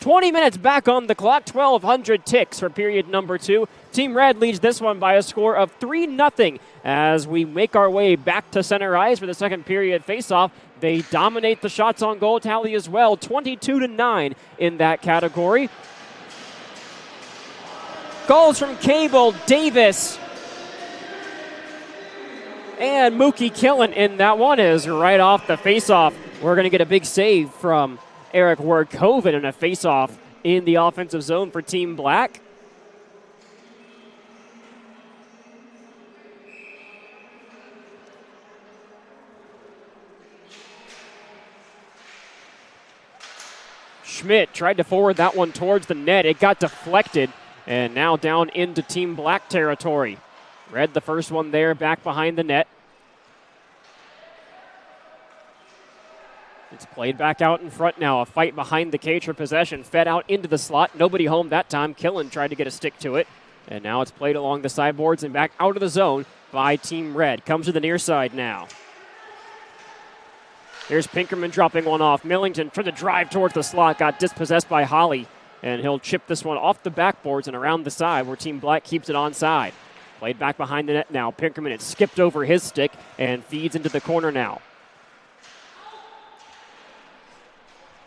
20 minutes back on the clock, 1,200 ticks for period number 2. Team Red leads this one by a score of 3-0 as we make our way back to center ice for the second period faceoff. They dominate the shots on goal tally as well, 22-9 in that category. Goals from Cable, Davis, and Mookie Killen in that one is right off the faceoff. We're going to get a big save from Eric Wardkoven in a faceoff in the offensive zone for Team Black. Schmidt tried to forward that one towards the net. It got deflected, and now down into Team Black territory. Red the first one there, back behind the net. It's played back out in front now. A fight behind the cage for possession. Fed out into the slot. Nobody home that time. Killen tried to get a stick to it. And now it's played along the sideboards and back out of the zone by Team Red. Comes to the near side now. Here's Pinkerman dropping one off. Millington tried to drive towards the slot. Got dispossessed by Holly. And he'll chip this one off the backboards and around the side where Team Black keeps it onside. Played back behind the net now. Pinkerman, it skipped over his stick and feeds into the corner now.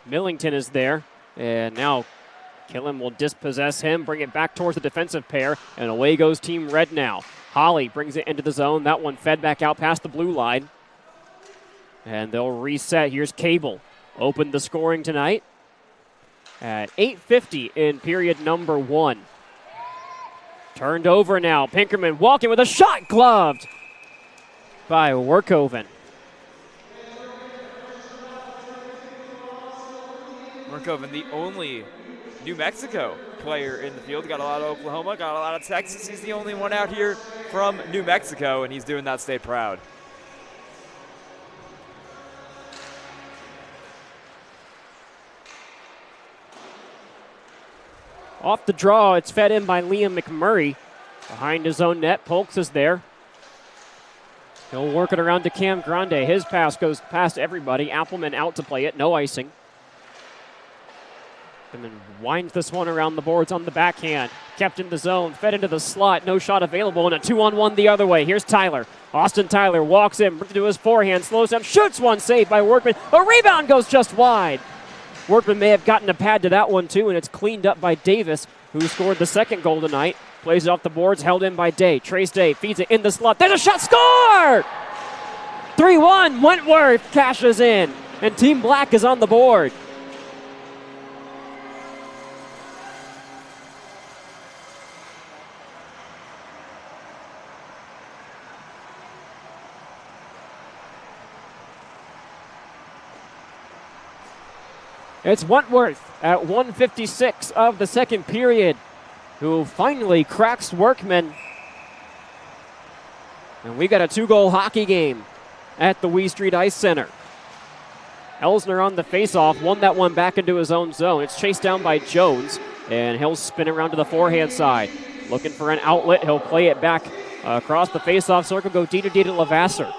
Millington is there, and now Killen will dispossess him, bring it back towards the defensive pair, and away goes Team Red now. Holly brings it into the zone. That one fed back out past the blue line. And they'll reset. Here's Cable. Opened the scoring tonight at 8:50 in period number 1. Turned over now. Pinkerman walking with a shot, gloved by Wardkoven. Wardkoven, the only New Mexico player in the field. Got a lot of Oklahoma, got a lot of Texas. He's the only one out here from New Mexico, and he's doing that state proud. Off the draw, it's fed in by Liam McMurray. Behind his own net, Polks is there. He'll work it around to Cam Grande. His pass goes past everybody. Appleman out to play it, no icing. And then winds this one around the boards on the backhand. Kept in the zone, fed into the slot. No shot available, and a 2-on-1 the other way. Here's Tyler. Austin Tyler walks in, brings it to his forehand, slows down, shoots one, saved by Workman. A rebound goes just wide. Workman may have gotten a pad to that one too, and it's cleaned up by Davis, who scored the second goal tonight. Plays it off the boards, held in by Day. Trace Day feeds it in the slot. There's a shot, score! 3-1, Wentworth cashes in, and Team Black is on the board. It's Wentworth at 1:56 of the second period, who finally cracks Workman. And we got a 2-goal hockey game at the Wee Street Ice Center. Elsner on the faceoff, won that one back into his own zone. It's chased down by Jones, and he'll spin around to the forehand side. Looking for an outlet, he'll play it back across the faceoff circle, go D to Lavasser.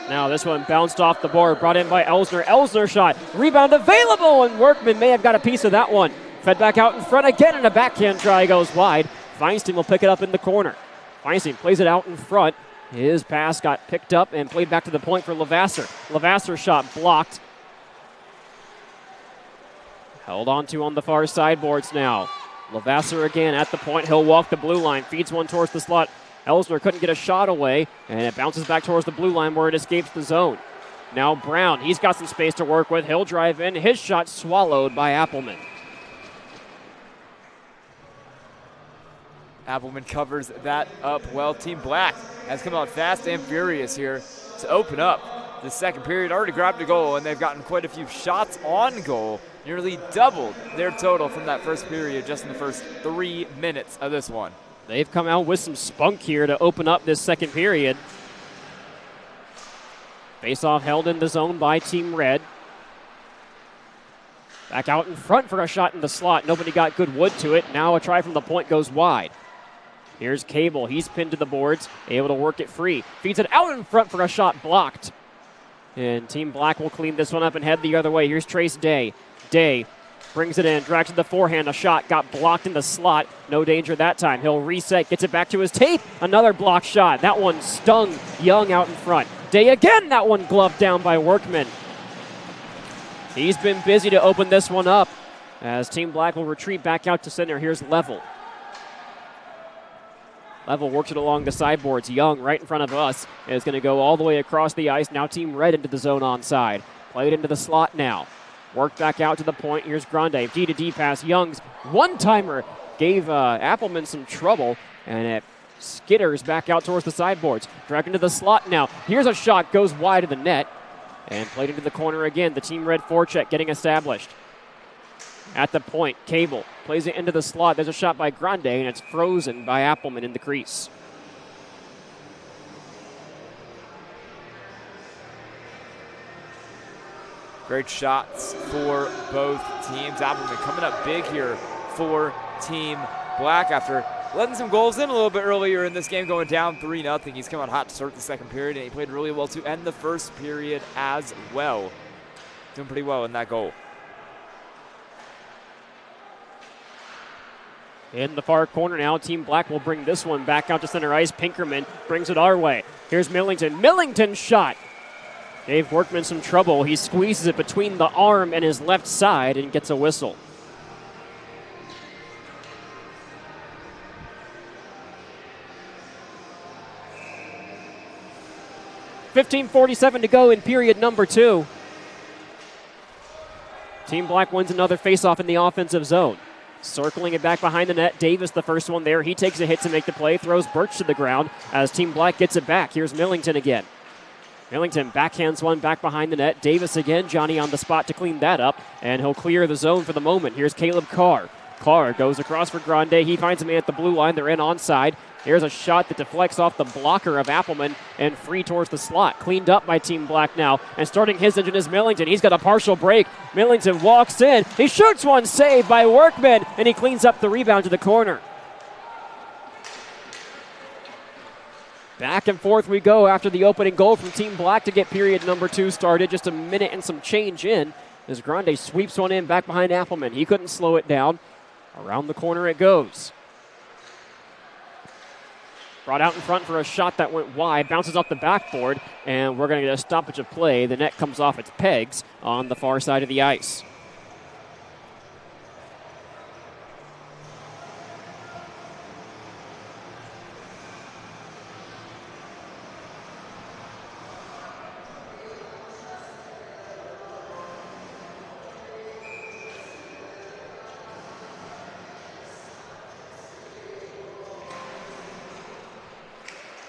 Now this one bounced off the board, brought in by Elsner. Elsner shot, rebound available, and Workman may have got a piece of that one. Fed back out in front again, and a backhand try goes wide. Feinstein will pick it up in the corner. Feinstein plays it out in front. His pass got picked up and played back to the point for Lavasser. Lavasser shot blocked. Held on to on the far sideboards now. Lavasser again at the point. He'll walk the blue line, feeds one towards the slot. Elsner couldn't get a shot away, and it bounces back towards the blue line where it escapes the zone. Now Brown, he's got some space to work with. He'll drive in. His shot swallowed by Appleman. Appleman covers that up well. Team Black has come out fast and furious here to open up the second period, already grabbed a goal, and they've gotten quite a few shots on goal, nearly doubled their total from that first period just in the first 3 minutes of this one. They've come out with some spunk here to open up this second period. Face-off held in the zone by Team Red. Back out in front for a shot in the slot. Nobody got good wood to it. Now a try from the point goes wide. Here's Cable. He's pinned to the boards, able to work it free. Feeds it out in front for a shot blocked. And Team Black will clean this one up and head the other way. Here's Trace Day. Day brings it in, drags to the forehand. A shot got blocked in the slot. No danger that time. He'll reset, gets it back to his tape. Another block shot. That one stung Young out in front. Day again, that one gloved down by Workman. He's been busy to open this one up as Team Black will retreat back out to center. Here's Level. Level works it along the sideboards. Young right in front of us is going to go all the way across the ice. Now Team Red into the zone onside. Played into the slot now. Worked back out to the point. Here's Grande. D-to-D pass. Young's one-timer gave Appelman some trouble, and it skitters back out towards the sideboards. Dragged into the slot now. Here's a shot. Goes wide of the net. And played into the corner again. The Team Red forecheck getting established. At the point, Cable plays it into the slot. There's a shot by Grande, and it's frozen by Appelman in the crease. Great shots for both teams. Appelman coming up big here for Team Black after letting some goals in a little bit earlier in this game, going down 3-0. He's come out hot to start the second period, and he played really well to end the first period as well. Doing pretty well in that goal. In the far corner now, Team Black will bring this one back out to center ice. Pinkerman brings it our way. Here's Millington. Millington's shot gave Workman some trouble. He squeezes it between the arm and his left side and gets a whistle. .47 to go in period number 2. Team Black wins another faceoff in the offensive zone. Circling it back behind the net. Davis, the first one there. He takes a hit to make the play, throws Birch to the ground as Team Black gets it back. Here's Millington again. Millington backhands one back behind the net. Davis again, Johnny on the spot to clean that up, and he'll clear the zone for the moment. Here's Caleb Carr. Carr goes across for Grande. He finds a man at the blue line. They're in onside. Here's a shot that deflects off the blocker of Appelman and free towards the slot. Cleaned up by Team Black now. And starting his engine is Millington. He's got a partial break. Millington walks in. He shoots one, saved by Workman, and he cleans up the rebound to the corner. Back and forth we go after the opening goal from Team Black to get period number 2 started. Just a minute and some change in as Grande sweeps one in back behind Appelman. He couldn't slow it down. Around the corner it goes. Brought out in front for a shot that went wide, bounces off the backboard, and we're going to get a stoppage of play. The net comes off its pegs on the far side of the ice.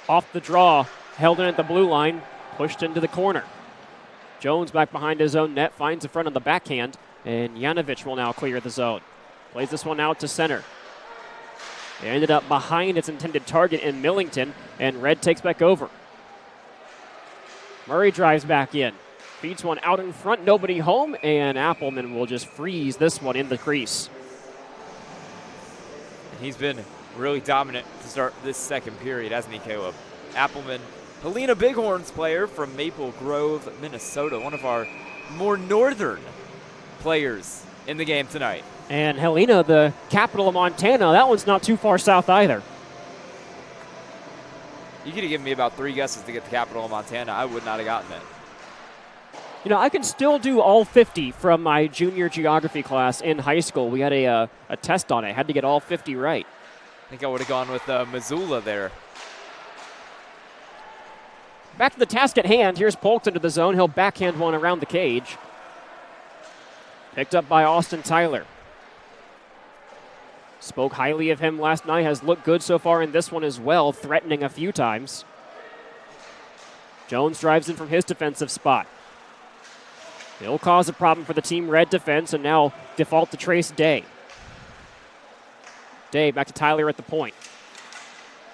Off the draw, held in at the blue line, pushed into the corner. Jones back behind his own net, finds the front of the backhand, and Yanovich will now clear the zone. Plays this one out to center. It ended up behind its intended target in Millington, and Red takes back over. Murray drives back in. Feeds one out in front, nobody home, and Appelman will just freeze this one in the crease. He's been really dominant to start this second period, hasn't he, Caleb? Appelman, Helena Bighorns player from Maple Grove, Minnesota, one of our more northern players in the game tonight. And Helena, the capital of Montana, that one's not too far south either. You could have given me about 3 guesses to get the capital of Montana. I would not have gotten it. You know, I can still do all 50 from my junior geography class in high school. We had a test on it. I had to get all 50 right. I think I would have gone with Missoula there. Back to the task at hand. Here's Polk into the zone. He'll backhand one around the cage. Picked up by Austin Tyler. Spoke highly of him last night. Has looked good so far in this one as well, threatening a few times. Jones drives in from his defensive spot. He'll cause a problem for the Team Red defense and now default to Trace Day. Day back to Tyler at the point.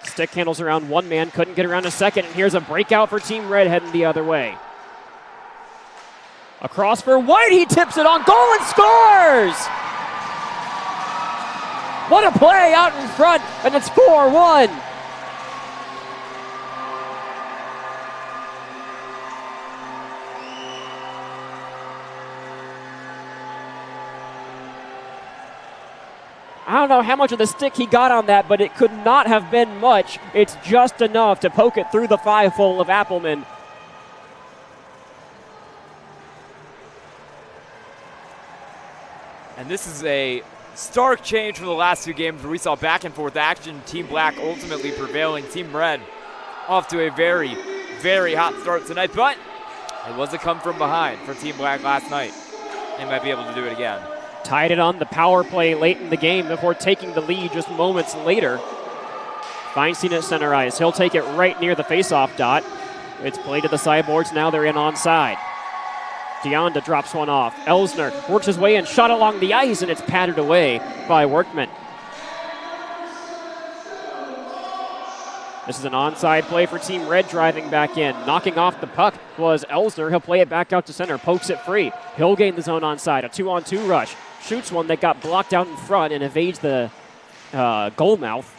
Stick handles around one man, couldn't get around a second, and here's a breakout for Team Red heading the other way. Across for White, he tips it on goal and scores! What a play out in front, and it's 4-1. I don't know how much of the stick he got on that, but it could not have been much. It's just enough to poke it through the 5-hole of Appelman. And this is a stark change from the last two games where we saw back and forth action. Team Black ultimately prevailing. Team Red off to a very, very hot start tonight, but it was a come from behind for Team Black last night. They might be able to do it again. Tied it on the power play late in the game before taking the lead just moments later. Feinstein at center ice. He'll take it right near the faceoff dot. It's played to the sideboards. Now they're in onside. Deonda drops one off. Elsner works his way in, shot along the ice, and it's patted away by Workman. This is an onside play for Team Red driving back in. Knocking off the puck was Elsner. He'll play it back out to center, pokes it free. He'll gain the zone onside. A 2-on-2 rush. Shoots one that got blocked out in front and evades the goal mouth.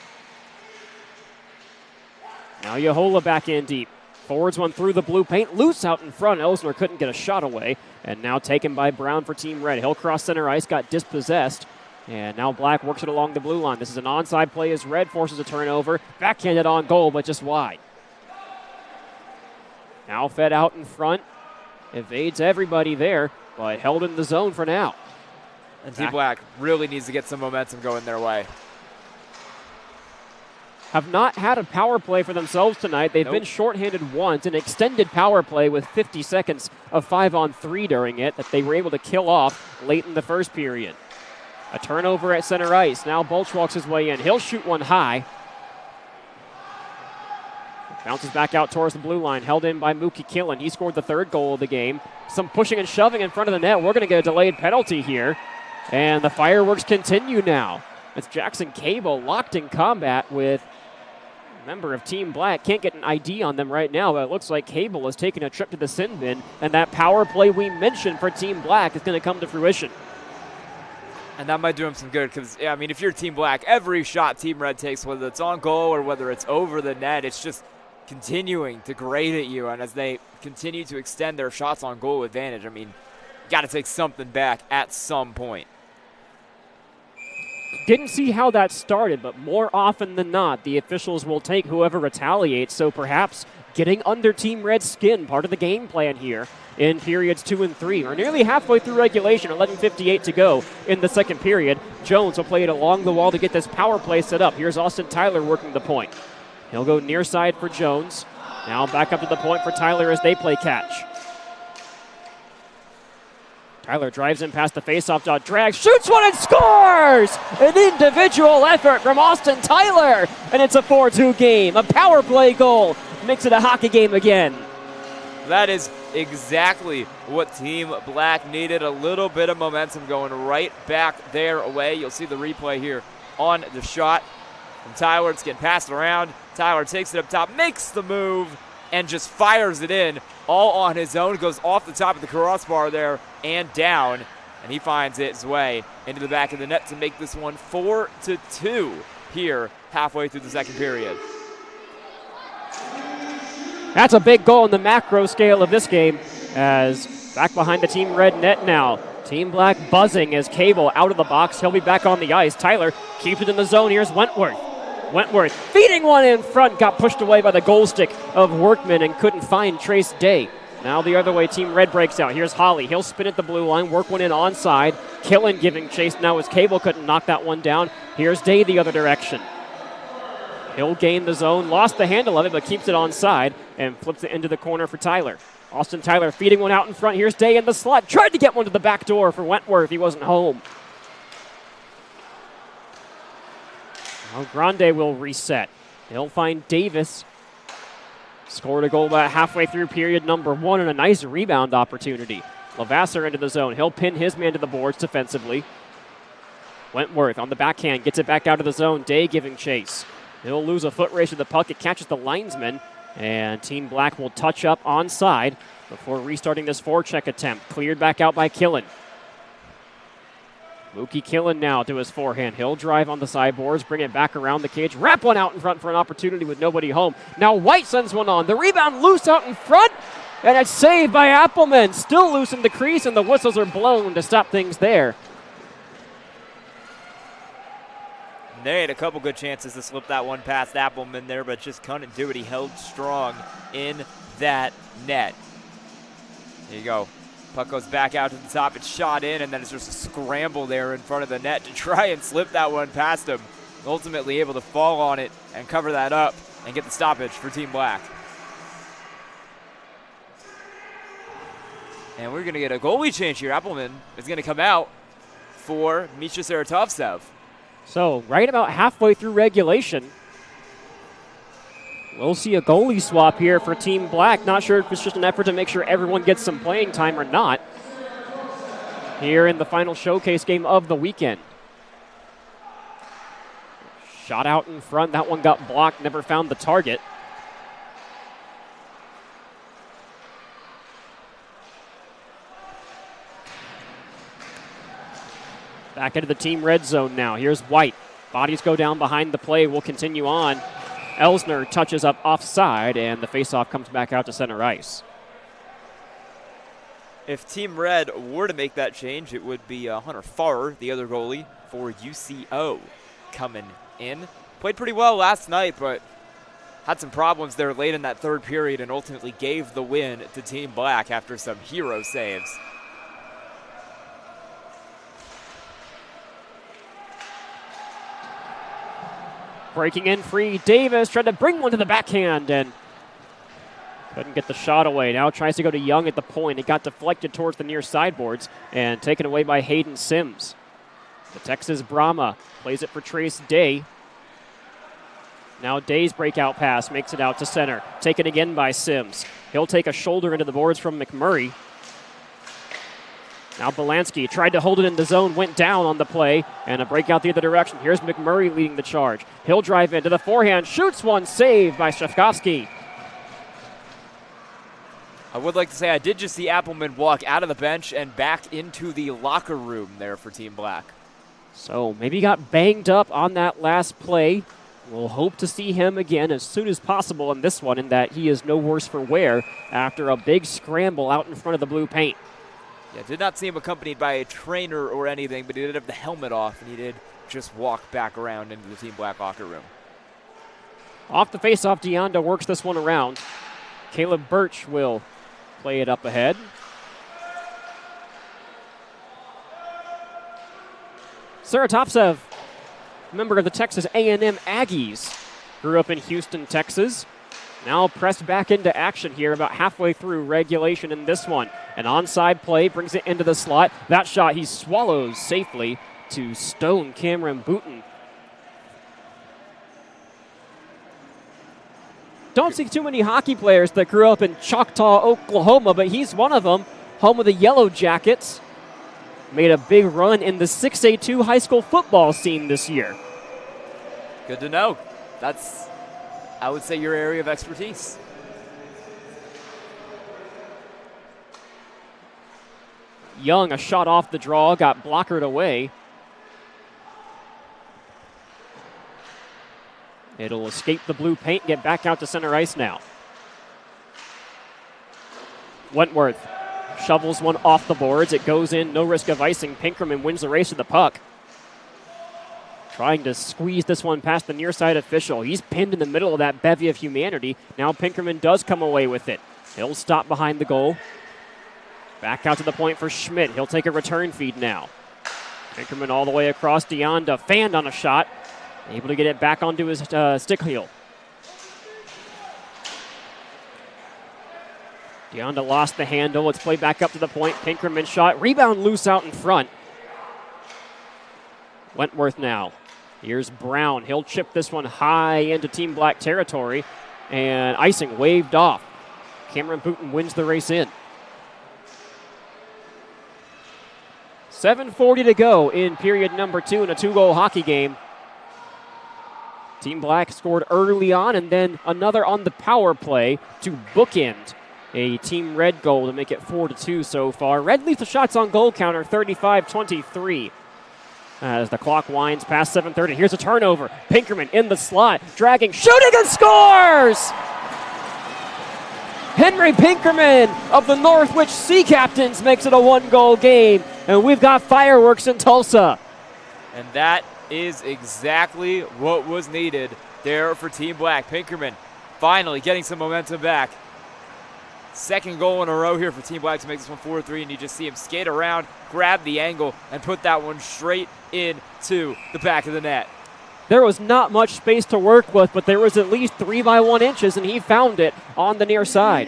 Now Yahola back in deep. Forwards one through the blue paint. Loose out in front. Elsner couldn't get a shot away. And now taken by Brown for Team Red. He'll cross center ice, got dispossessed. And now Black works it along the blue line. This is an onside play as Red forces a turnover. Backhanded on goal, but just wide. Now fed out in front. Evades everybody there, but held in the zone for now. And Team Black really needs to get some momentum going their way. Have not had a power play for themselves tonight. They've been shorthanded once, an extended power play with 50 seconds of 5-on-3 during it that they were able to kill off late in the first period. A turnover at center ice. Now Bolch walks his way in. He'll shoot one high. Bounces back out towards the blue line. Held in by Mookie Killen. He scored the third goal of the game. Some pushing and shoving in front of the net. We're going to get a delayed penalty here. And the fireworks continue now. It's Jackson Cable locked in combat with a member of Team Black. Can't get an ID on them right now, but it looks like Cable is taking a trip to the sin bin. And that power play we mentioned for Team Black is going to come to fruition. And that might do him some good because, I mean, if you're Team Black, every shot Team Red takes, whether it's on goal or whether it's over the net, it's just continuing to grate at you. And as they continue to extend their shots on goal advantage, I mean, got to take something back at some point. Didn't see how that started, but more often than not, the officials will take whoever retaliates, so perhaps getting under Team Red's skin, part of the game plan here in periods 2 and 3. We're nearly halfway through regulation, 11:58 to go in the second period. Jones will play it along the wall to get this power play set up. Here's Austin Tyler working the point. He'll go near side for Jones. Now back up to the point for Tyler as they play catch. Tyler drives in past the faceoff dot, drags, shoots one and scores! An individual effort from Austin Tyler, and it's a 4-2 game. A power play goal makes it a hockey game again. That is exactly what Team Black needed. A little bit of momentum going right back their way. You'll see the replay here on the shot from Tyler. It's getting passed around. Tyler takes it up top, makes the move, and just fires it in all on his own. Goes off the top of the crossbar there and down, and he finds his way into the back of the net to make this one 4-2 here halfway through the second period. That's a big goal in the macro scale of this game, as back behind the Team Red net now. Team Black buzzing as Cable out of the box. He'll be back on the ice. Tyler keeps it in the zone. Here's Wentworth. Wentworth feeding one in front, got pushed away by the goal stick of Workman and couldn't find Trace Day. Now the other way, Team Red breaks out. Here's Holly. He'll spin at the blue line, work one in onside. Killen giving chase now as Cable couldn't knock that one down. Here's Day the other direction. He'll gain the zone, lost the handle of it, but keeps it onside and flips it into the corner for Tyler. Austin Tyler feeding one out in front. Here's Day in the slot. Tried to get one to the back door for Wentworth. He wasn't home. Now Grande will reset. He'll find Davis. Scored a goal about halfway through period number 1 and a nice rebound opportunity. Lavasser into the zone. He'll pin his man to the boards defensively. Wentworth on the backhand gets it back out of the zone. Day giving chase. He'll lose a foot race to the puck. It catches the linesman, and Team Black will touch up onside before restarting this forecheck attempt. Cleared back out by Killen. Mookie Killen now to his forehand. He'll drive on the sideboards, bring it back around the cage, wrap one out in front for an opportunity with nobody home. Now White sends one on. The rebound loose out in front, and it's saved by Appelman. Still loose in the crease, and the whistles are blown to stop things there. They had a couple good chances to slip that one past Appelman there, but just couldn't do it. He held strong in that net. There you go. Puck goes back out to the top. It's shot in, and then it's just a scramble there in front of the net to try and slip that one past him. Ultimately able to fall on it and cover that up and get the stoppage for Team Black. And we're going to get a goalie change here. Appelman is going to come out for Misha Saratovtsev. So right about halfway through regulation, we'll see a goalie swap here for Team Black. Not sure if it's just an effort to make sure everyone gets some playing time or not here in the final showcase game of the weekend. Shot out in front. That one got blocked, never found the target. Back into the team red zone now. Here's White. Bodies go down behind the play. Will continue on. Elsner touches up offside, and the faceoff comes back out to center ice. If Team Red were to make that change, it would be Hunter Farrer, the other goalie for UCO, coming in. Played pretty well last night, but had some problems there late in that third period and ultimately gave the win to Team Black after some hero saves. Breaking in free, Davis tried to bring one to the backhand and couldn't get the shot away. Now tries to go to Young at the point. It got deflected towards the near sideboards and taken away by Hayden Sims. The Texas Brahma plays it for Trace Day. Now Day's breakout pass makes it out to center. Taken again by Sims. He'll take a shoulder into the boards from McMurray. Now Belansky tried to hold it in the zone, went down on the play, and a breakout the other direction. Here's McMurray leading the charge. He'll drive into the forehand, shoots one, saved by Shevkovsky. I would like to say I did just see Appelman walk out of the bench and back into the locker room there for Team Black. So maybe he got banged up on that last play. We'll hope to see him again as soon as possible in this one, in that he is no worse for wear after a big scramble out in front of the blue paint. Yeah, did not see him accompanied by a trainer or anything, but he did have the helmet off, and he did just walk back around into the Team Black locker room. Off the faceoff, Deonda works this one around. Caleb Birch will play it up ahead. Saratovtsev, member of the Texas A&M Aggies, grew up in Houston, Texas. Now pressed back into action here about halfway through regulation in this one. An onside play brings it into the slot. That shot he swallows safely to stone Cameron Booten. Don't see too many hockey players that grew up in Choctaw, Oklahoma, but he's one of them. Home of the Yellow Jackets. Made a big run in the 6A2 high school football scene this year. Good to know. That's, I would say, your area of expertise. Young, a shot off the draw, got blockered away. It'll escape the blue paint, get back out to center ice now. Wentworth shovels one off the boards. It goes in, no risk of icing. Pinkerman wins the race to the puck. Trying to squeeze this one past the near side official. He's pinned in the middle of that bevy of humanity. Now Pinkerman does come away with it. He'll stop behind the goal. Back out to the point for Schmidt. He'll take a return feed now. Pinkerman all the way across. Deonda fanned on a shot. Able to get it back onto his stick heel. Deonda lost the handle. It's played back up to the point. Pinkerman shot. Rebound loose out in front. Wentworth now. Here's Brown. He'll chip this one high into Team Black territory. and icing waved off. Cameron Booten wins the race in. 7:40 to go in period number 2 in a 2-goal hockey game. Team Black scored early on and then another on the power play to bookend a Team Red goal to make it 4-2 so far. Red leads the shots on goal counter 35-23. As the clock winds past 7:30, here's a turnover. Pinkerman in the slot, dragging, shooting, and scores! Henry Pinkerman of the Northwich Sea Captains makes it a 1-goal game, and we've got fireworks in Tulsa. And that is exactly what was needed there for Team Black. Pinkerman finally getting some momentum back. Second goal in a row here for Team Black to make this one 4-3, and you just see him skate around, grab the angle, and put that one straight into the back of the net. There was not much space to work with, but there was at least 3 by 1 inches, and he found it on the near side.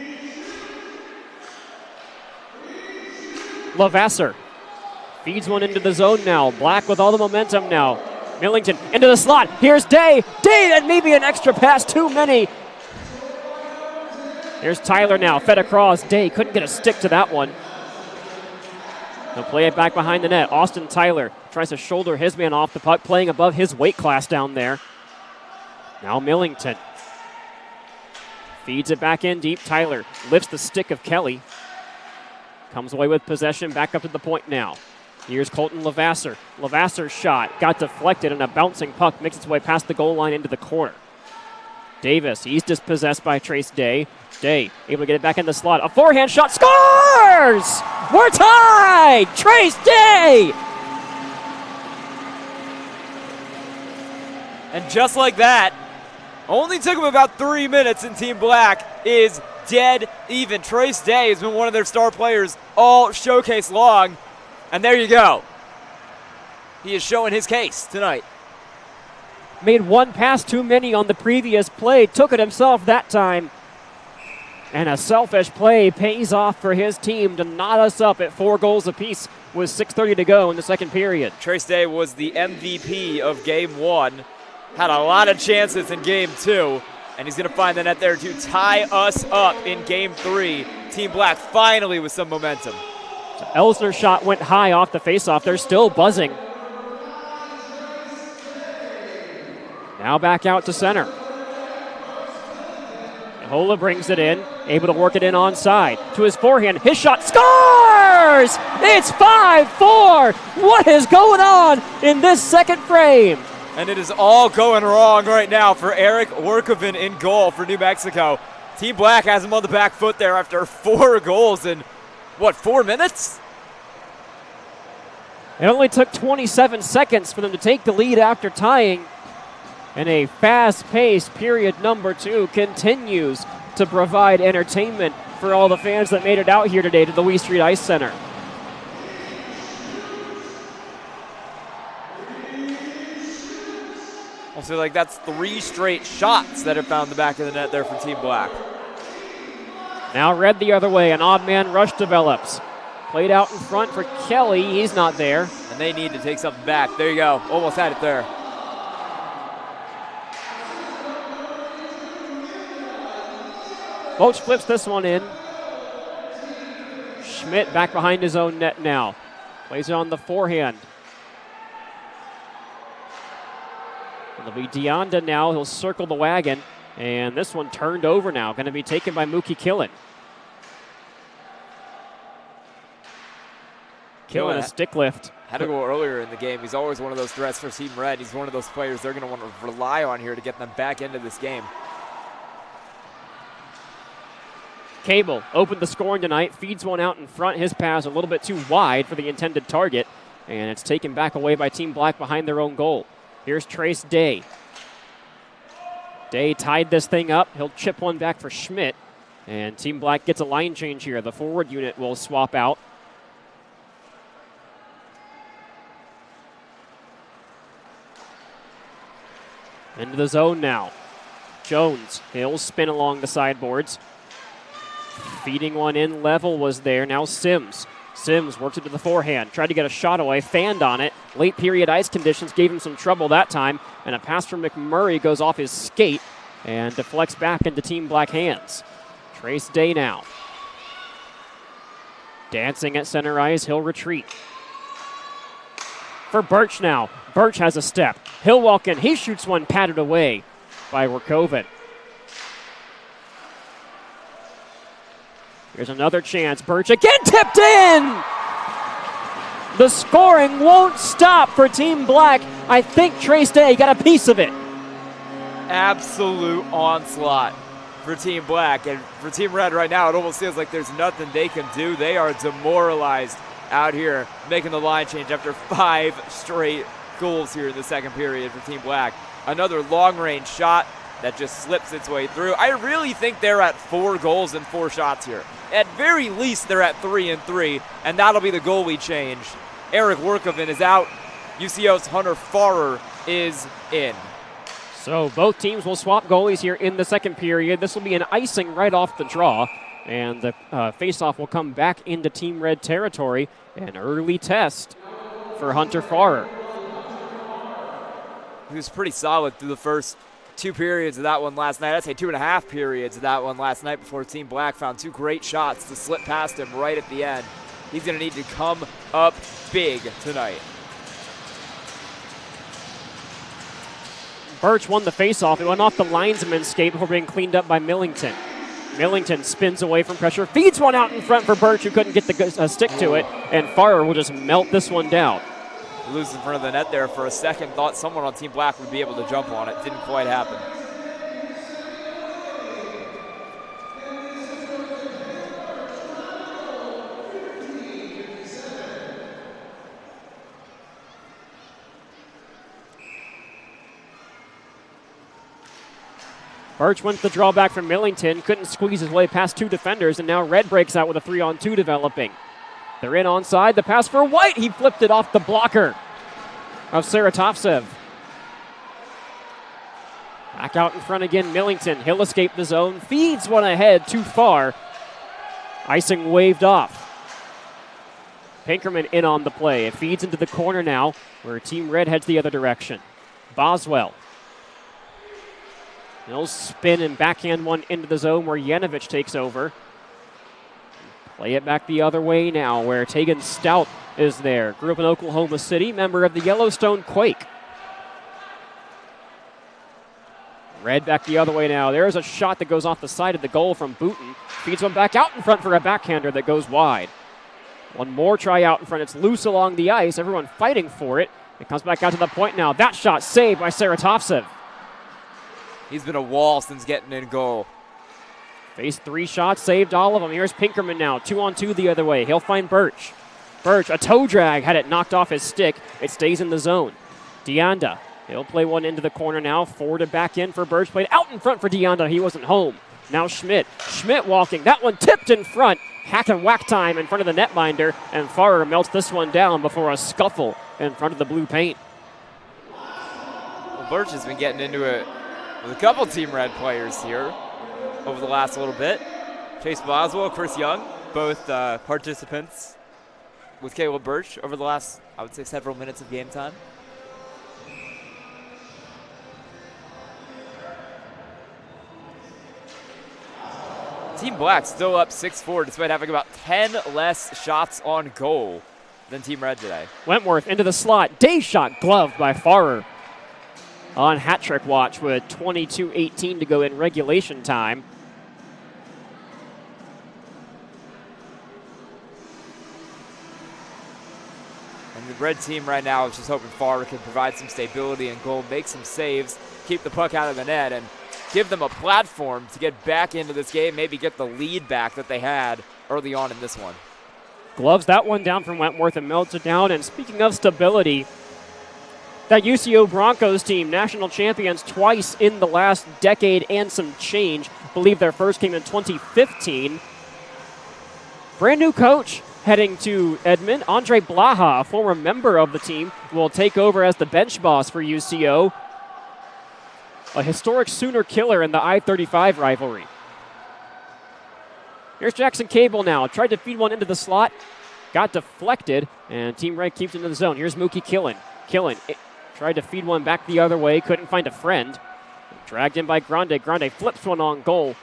Lavasser feeds one into the zone now. Black with all the momentum now. Millington into the slot. Here's Day. Day, and maybe an extra pass, too many. Here's Tyler now, fed across. Day couldn't get a stick to that one. He'll play it back behind the net. Austin Tyler tries to shoulder his man off the puck, playing above his weight class down there. Now Millington feeds it back in deep. Tyler lifts the stick of Kelly. Comes away with possession, back up to the point now. Here's Colton Lavasser. Lavasser's shot got deflected, and a bouncing puck makes its way past the goal line into the corner. Davis, he's dispossessed by Trace Day. Day able to get it back in the slot. A forehand shot, scores! We're tied! Trace Day! And just like that, only took him about 3 minutes, and Team Black is dead even. Trace Day has been one of their star players all showcase long, and there you go. He is showing his case tonight. Made one pass too many on the previous play, took it himself that time. And a selfish play pays off for his team to knot us up at 4 goals apiece with 6:30 to go in the second period. Trace Day was the MVP of Game 1, had a lot of chances in Game 2, and he's going to find the net there to tie us up in Game 3. Team Black finally with some momentum. So Elsner's shot went high off the faceoff. They're still buzzing. Now back out to center. Hola brings it in, able to work it in onside. To his forehand, his shot scores! It's 5-4! What is going on in this second frame? And it is all going wrong right now for Eric Workoven in goal for New Mexico. Team Black has him on the back foot there after 4 goals in, 4 minutes? It only took 27 seconds for them to take the lead after tying. And a fast-paced period number 2 continues to provide entertainment for all the fans that made it out here today to the Wee Street Ice Center. Also, that's 3 straight shots that have found the back of the net there for Team Black. Now Red the other way, an odd man rush develops. Played out in front for Kelly, he's not there. And they need to take something back. There you go, almost had it there. Boach flips this one in. Schmidt back behind his own net now. Plays it on the forehand. It'll be Deonda now. He'll circle the wagon. And this one turned over now. Going to be taken by Mookie Killen. Killen a stick lift. Had to go earlier in the game. He's always one of those threats for Team Red. He's one of those players they're going to want to rely on here to get them back into this game. Cable opened the scoring tonight, feeds one out in front. His pass a little bit too wide for the intended target, and it's taken back away by Team Black behind their own goal. Here's Trace Day. Day tied this thing up. He'll chip one back for Schmidt, and Team Black gets a line change here. The forward unit will swap out. Into the zone now. Jones, he'll spin along the sideboards. Feeding one in, level was there. Now Sims. Sims worked it to the forehand. Tried to get a shot away, fanned on it. Late period ice conditions gave him some trouble that time. And a pass from McMurray goes off his skate. and deflects back into Team Black hands. Trace Day now. Dancing at center ice, he'll retreat. For Birch now. Birch has a step. He'll walk in. He shoots one patted away by Rakoven. Here's another chance. Birch again tipped in! The scoring won't stop for Team Black. I think Trace Day got a piece of it. Absolute onslaught for Team Black. And for Team Red right now, it almost feels like there's nothing they can do. They are demoralized out here, making the line change after 5 straight goals here in the second period for Team Black. Another long-range shot that just slips its way through. I really think they're at 4 goals and 4 shots here. At very least, they're at 3 and 3, and that'll be the goalie change. Eric Workoven is out. UCO's Hunter Farrer is in. So both teams will swap goalies here in the second period. This will be an icing right off the draw, and the faceoff will come back into Team Red territory. An early test for Hunter Farrer. He was pretty solid through the first 2 periods of that one last night. I'd say 2.5 periods of that one last night before Team Black found 2 great shots to slip past him right at the end. He's going to need to come up big tonight. Birch won the faceoff. It went off the linesman's skate before being cleaned up by Millington. Millington spins away from pressure, feeds one out in front for Birch, who couldn't get the stick to it, and Farrer will just melt this one down. Lose in front of the net there for a second. Thought someone on Team Black would be able to jump on it. Didn't quite happen. Birch went the drawback from Millington, couldn't squeeze his way past 2 defenders, and now Red breaks out with a 3-on-2 developing. They're in onside. The pass for White. He flipped it off the blocker of Saratovtsev. Back out in front again, Millington. He'll escape the zone. Feeds one ahead too far. Icing waved off. Pinkerman in on the play. It feeds into the corner now, where Team Red heads the other direction. Boswell. He'll spin and backhand one into the zone where Yanovich takes over. Play it back the other way now, where Tegan Stout is there. Grew up in Oklahoma City, member of the Yellowstone Quake. Red back the other way now. There's a shot that goes off the side of the goal from Booten. Feeds one back out in front for a backhander that goes wide. One more try out in front. It's loose along the ice. Everyone fighting for it. It comes back out to the point now. That shot saved by Saratovtsev. He's been a wall since getting in goal. Faced 3 shots, saved all of them. Here's Pinkerman now, 2-on-2 the other way. He'll find Birch. Birch, a toe drag, had it knocked off his stick. It stays in the zone. Deonda, he'll play one into the corner now. Forward and back in for Birch. Played out in front for Deonda. He wasn't home. Now Schmidt. Schmidt walking. That one tipped in front. Hack and whack time in front of the netminder. And Farrer melts this one down before a scuffle in front of the blue paint. Well, Birch has been getting into it with a couple Team Red players here over the last little bit. Chase Boswell, Chris Young, both participants with Caleb Birch over the last, I would say, several minutes of game time. Team Black still up 6-4 despite having about 10 less shots on goal than Team Red today. Wentworth into the slot. Day shot gloved by Farrer on hat trick watch with 22:18 to go in regulation time. And the red team right now is just hoping Farrer can provide some stability in goal, make some saves, keep the puck out of the net, and give them a platform to get back into this game, maybe get the lead back that they had early on in this one. Gloves that one down from Wentworth and melts it down. And speaking of stability, that UCO Broncos team, national champions twice in the last decade and some change. I believe their first came in 2015. Brand new coach heading to Edmond. Andre Blaha, a former member of the team, will take over as the bench boss for UCO. A historic Sooner killer in the I-35 rivalry. Here's Jackson Cable now. Tried to feed one into the slot. Got deflected, and Team Red keeps it into the zone. Here's Mookie Killen. Killen tried to feed one back the other way. Couldn't find a friend. Dragged in by Grande. Grande flips one on goal.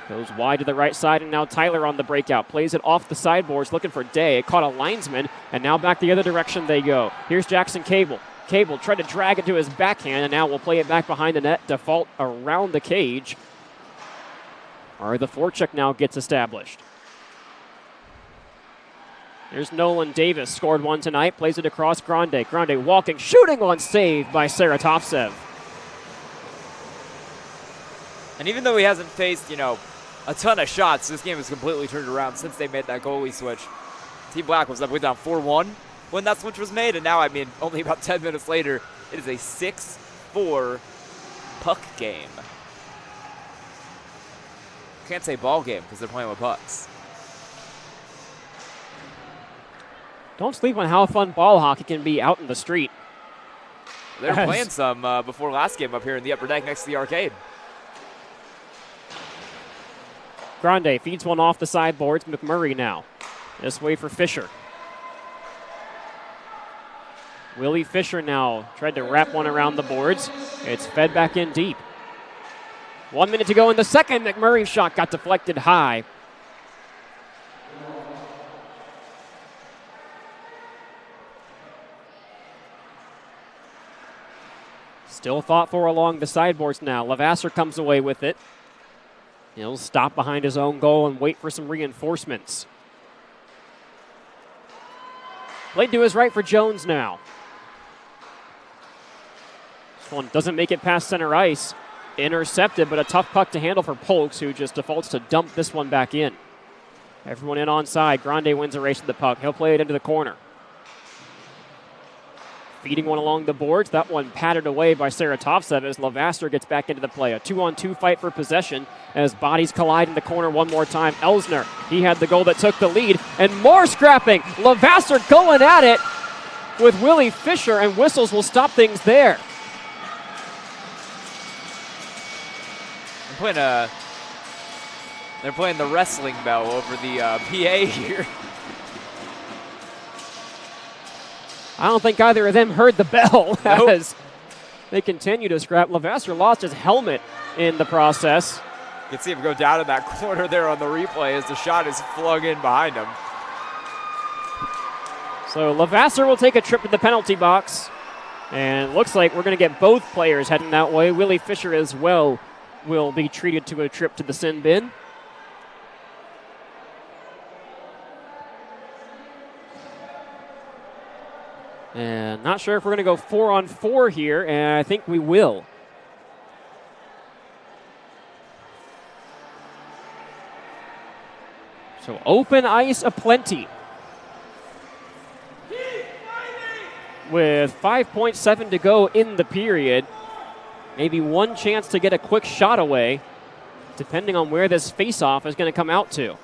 Goes wide to the right side, and now Tyler on the breakout. Plays it off the sideboards, looking for Day. It caught a linesman, and now back the other direction they go. Here's Jackson Cable. Cable tried to drag it to his backhand, and now we'll play it back behind the net. Default around the cage. Or the forecheck now gets established. There's Nolan Davis, scored one tonight. Plays it across Grande. Grande walking, shooting one, saved by Saratovtsev. And even though he hasn't faced, a ton of shots, this game has completely turned around since they made that goalie switch. Team Black was up down 4-1 when that switch was made, and now, only about 10 minutes later, it is a 6-4 puck game. Can't say ball game because they're playing with pucks. Don't sleep on how fun ball hockey can be out in the street. They were playing some before last game up here in the upper deck next to the arcade. Grande feeds one off the sideboards. McMurray now. This way for Fisher. Willie Fisher now tried to wrap one around the boards. It's fed back in deep. 1 minute to go in the second. McMurray's shot got deflected high. Still fought for along the sideboards now. Lavasser comes away with it. He'll stop behind his own goal and wait for some reinforcements. Played to his right for Jones now. This one doesn't make it past center ice. Intercepted, but a tough puck to handle for Polks, who just defaults to dump this one back in. Everyone in onside. Grande wins a race to the puck. He'll play it into the corner. Feeding one along the boards. That one patted away by Saratovtsev as Lavasser gets back into the play. A 2-on-2 fight for possession as bodies collide in the corner one more time. Elsner, he had the goal that took the lead. And more scrapping. Lavasser going at it with Willie Fisher, and whistles will stop things there. They're playing the wrestling bell over the PA here. I don't think either of them heard the bell Nope. as they continue to scrap. Lavasser lost his helmet in the process. You can see him go down in that corner there on the replay as the shot is flung in behind him. So Lavasser will take a trip to the penalty box. And it looks like we're going to get both players heading that way. Willie Fisher as well will be treated to a trip to the sin bin. And not sure if we're going to go 4-on-4 here, and I think we will. So open ice aplenty. With 5.7 to go in the period. Maybe one chance to get a quick shot away, depending on where this face-off is going to come out to.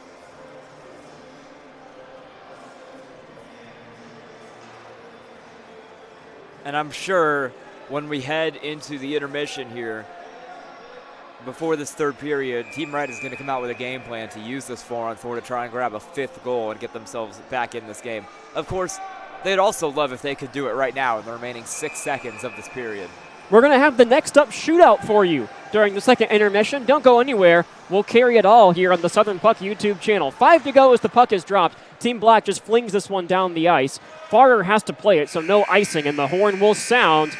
And I'm sure when we head into the intermission here, before this third period, Team Red is going to come out with a game plan to use this 4-on-4 to try and grab a fifth goal and get themselves back in this game. Of course, they'd also love if they could do it right now in the remaining 6 seconds of this period. We're going to have the next up shootout for you during the second intermission. Don't go anywhere. We'll carry it all here on the Southern Puck YouTube channel. 5 to go as the puck is dropped. Team Black just flings this one down the ice. Farrer has to play it, so no icing, and the horn will sound.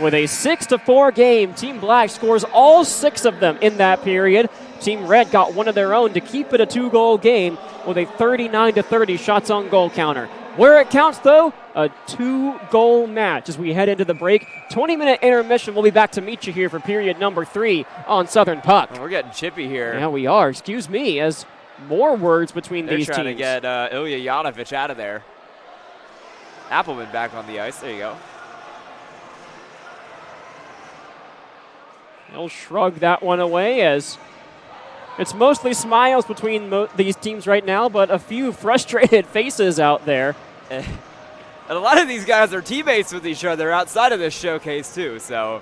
With a 6-4 game, Team Black scores all 6 of them in that period. Team Red got one of their own to keep it a 2-goal game with a 39-30 shots on goal counter. Where it counts, though, a 2-goal match as we head into the break. 20-minute intermission. We'll be back to meet you here for period number 3 on Southern Puck. We're getting chippy here. Yeah, we are. Excuse me, as more words between these teams. They're trying to get Ilya Yanovich out of there. Appleman back on the ice. There you go. He'll shrug that one away as it's mostly smiles between these teams right now, but a few frustrated faces out there. And a lot of these guys are teammates with each other outside of this showcase too, so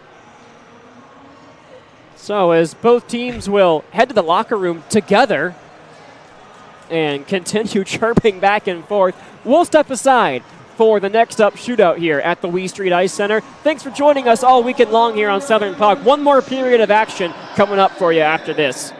as both teams will head to the locker room together and continue chirping back and forth, we'll step aside for the next up shootout here at the Wee Street Ice Center. Thanks for joining us all weekend long here on Southern Puck. One more period of action coming up for you after this.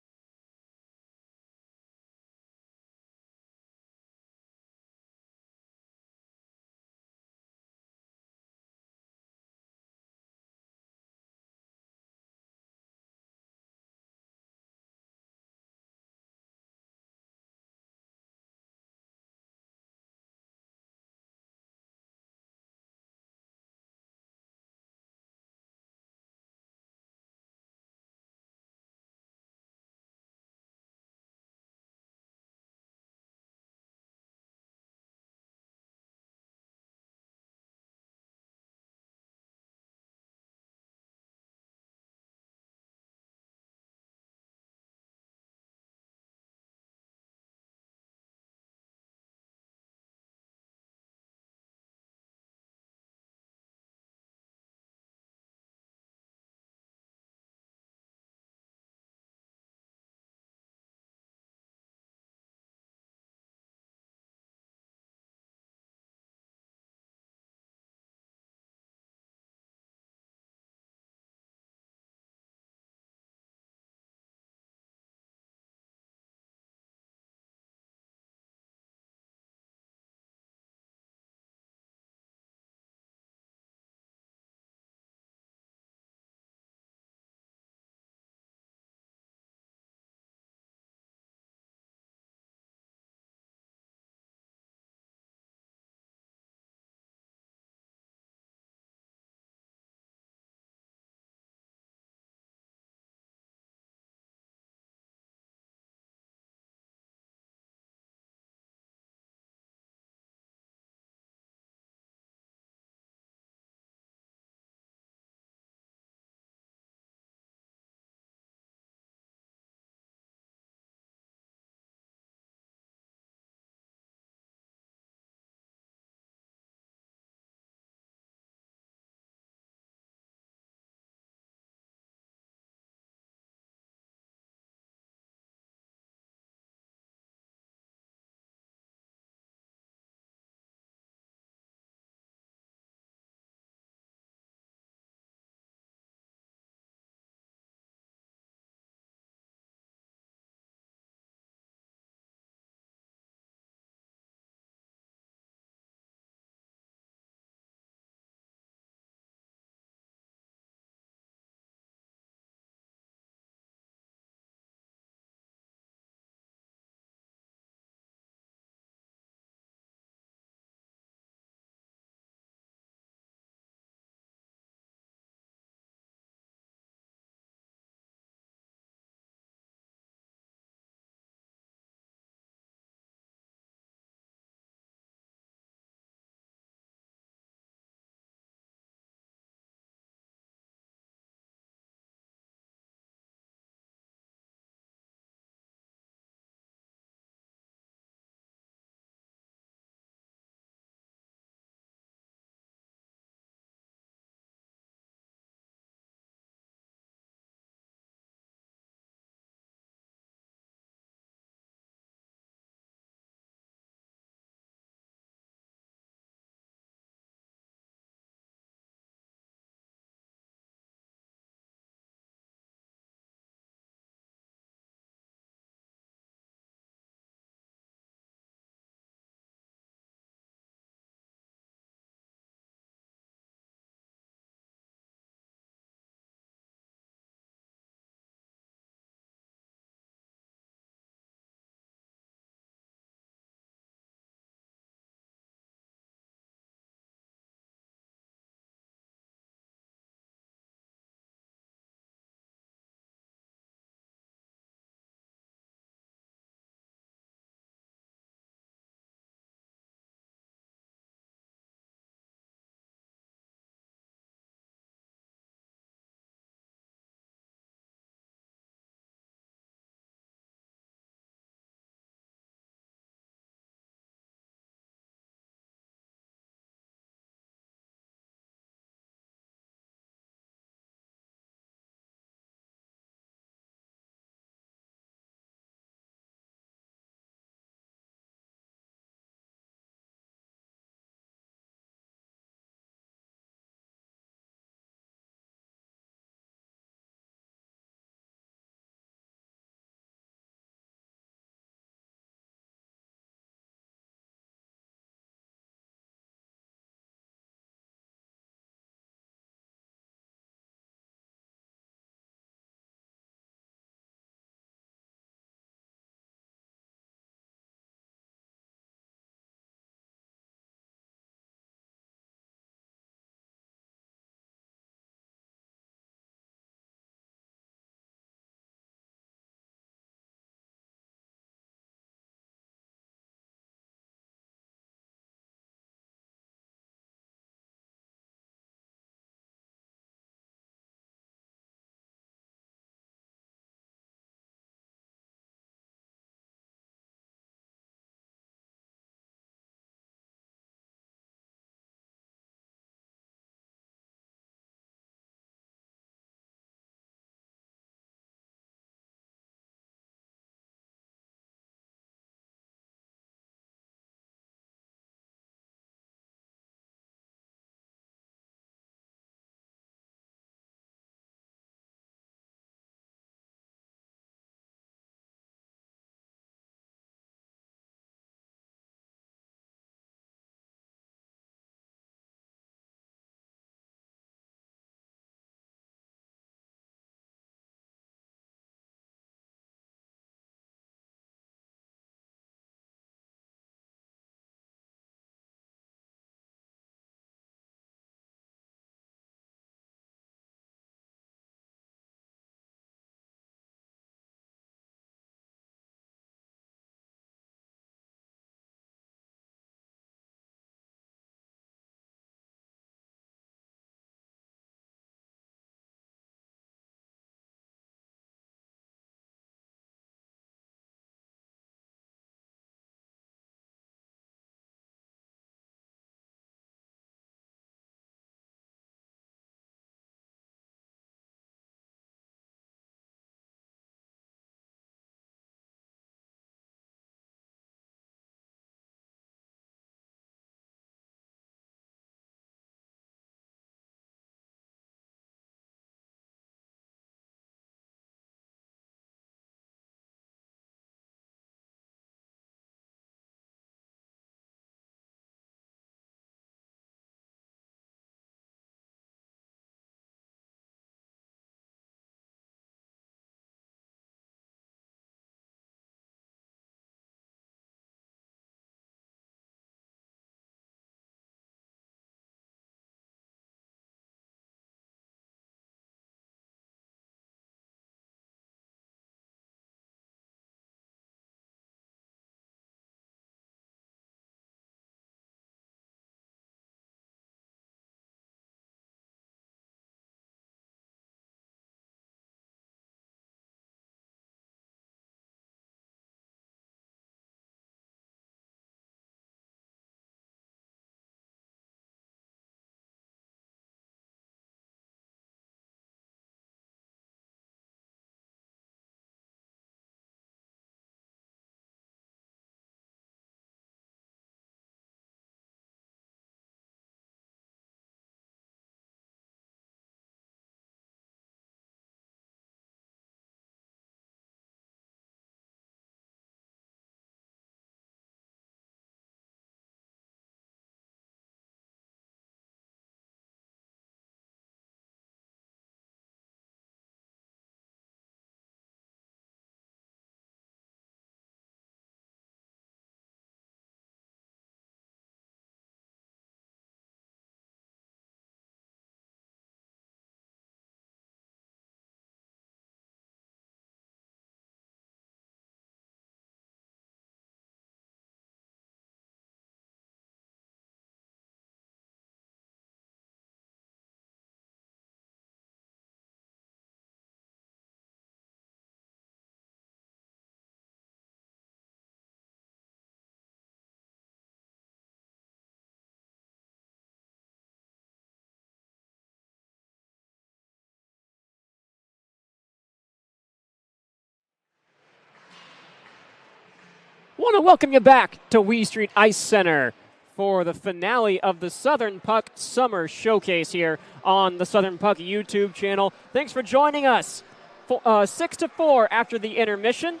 Want to welcome you back to Wee Street Ice Center for the finale of the Southern Puck Summer Showcase here on the Southern Puck YouTube channel. Thanks for joining us. 6-4 after the intermission.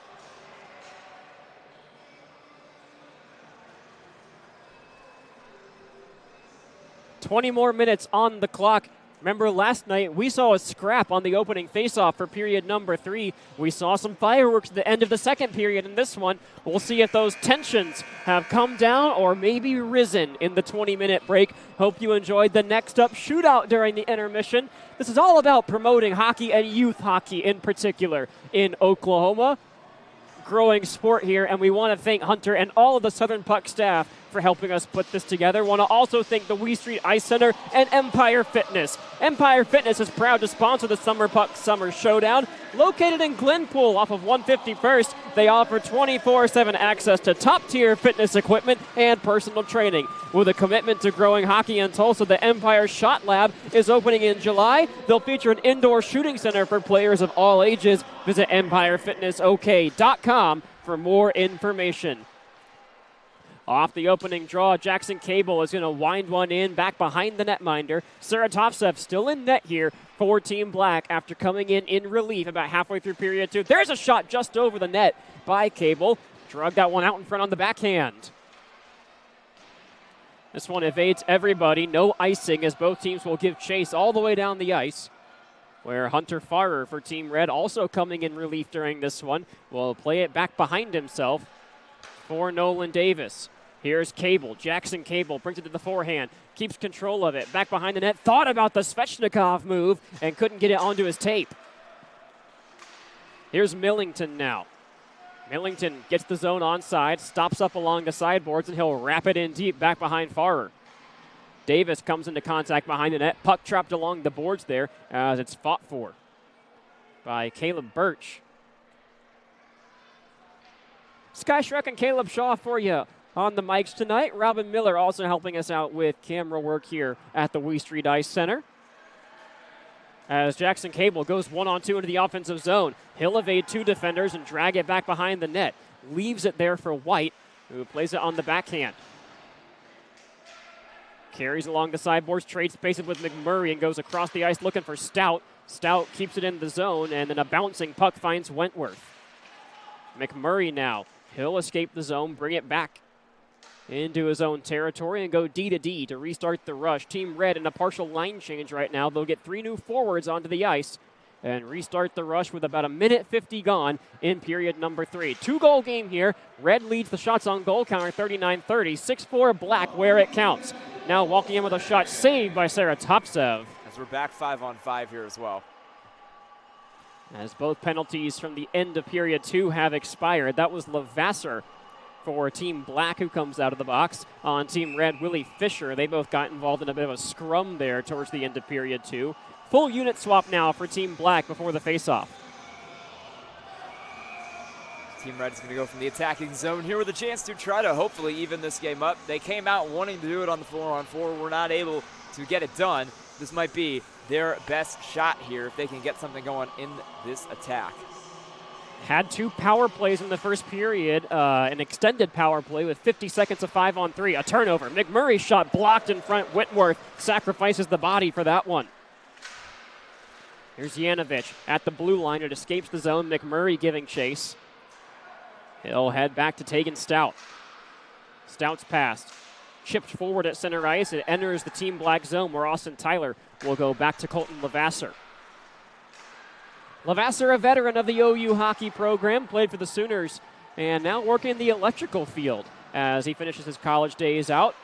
$20 more minutes on the clock. Remember last night we saw a scrap on the opening faceoff for period number 3. We saw some fireworks at the end of the second period in this one. We'll see if those tensions have come down or maybe risen in the 20-minute break. Hope you enjoyed the next up shootout during the intermission. This is all about promoting hockey and youth hockey in particular in Oklahoma. Growing sport here, and we want to thank Hunter and all of the Southern Puck staff for helping us put this together. Want to also thank the Wee Street Ice Center and Empire Fitness. Empire Fitness is proud to sponsor the Summer Puck Summer Showdown. Located in Glenpool off of 151st, they offer 24/7 access to top-tier fitness equipment and personal training. With a commitment to growing hockey in Tulsa, the Empire Shot Lab is opening in July. They'll feature an indoor shooting center for players of all ages. Visit EmpireFitnessOK.com for more information. Off the opening draw, Jackson Cable is going to wind one in back behind the netminder. Saratovtsev still in net here for Team Black after coming in relief about halfway through period 2. There's a shot just over the net by Cable. Drug that one out in front on the backhand. This one evades everybody. No icing as both teams will give chase all the way down the ice. Where Hunter Farrer for Team Red also coming in relief during this one. Will play it back behind himself for Nolan Davis. Here's Cable. Jackson Cable brings it to the forehand. Keeps control of it. Back behind the net. Thought about the Svechnikov move and couldn't get it onto his tape. Here's Millington now. Millington gets the zone onside. Stops up along the sideboards and he'll wrap it in deep back behind Farrer. Davis comes into contact behind the net. Puck trapped along the boards there as it's fought for by Caleb Birch. Sky Shrek and Caleb Shaw for you on the mics tonight. Robin Miller also helping us out with camera work here at the Wee Street Ice Center. As Jackson Cable goes 1-on-2 into the offensive zone. He'll evade 2 defenders and drag it back behind the net. Leaves it there for White, who plays it on the backhand. Carries along the sideboards, trades spaces with McMurray and goes across the ice looking for Stout. Stout keeps it in the zone, and then a bouncing puck finds Wentworth. McMurray now. He'll escape the zone, bring it back into his own territory and go D-to-D to restart the rush. Team Red in a partial line change right now. They'll get 3 new forwards onto the ice and restart the rush with about 1:50 gone in period number 3. 2-goal game here. Red leads the shots on goal counter 39-30. 6-4 Black where it counts. Now walking in with a shot saved by Saratovtsev. As we're back 5-on-5 here as well. As both penalties from the end of period 2 have expired. That was Levasseur for Team Black who comes out of the box. On Team Red, Willie Fisher. They both got involved in a bit of a scrum there towards the end of period 2. Full unit swap now for Team Black before the faceoff. Team Red is going to go from the attacking zone here with a chance to try to hopefully even this game up. They came out wanting to do it on the 4-on-4. We're not able to get it done. This might be their best shot here if they can get something going in this attack. Had 2 power plays in the first period, an extended power play with 50 seconds of 5-on-3. A turnover. McMurray's shot blocked in front. Whitworth sacrifices the body for that one. Here's Yanovich at the blue line. It escapes the zone. McMurray giving chase. He'll head back to Tegan Stout. Stout's passed. Chipped forward at center ice. It enters the Team Black zone where Austin Tyler will go back to Colton Levasseur. Levasseur, a veteran of the OU hockey program, played for the Sooners and now working the electrical field as he finishes his college days out.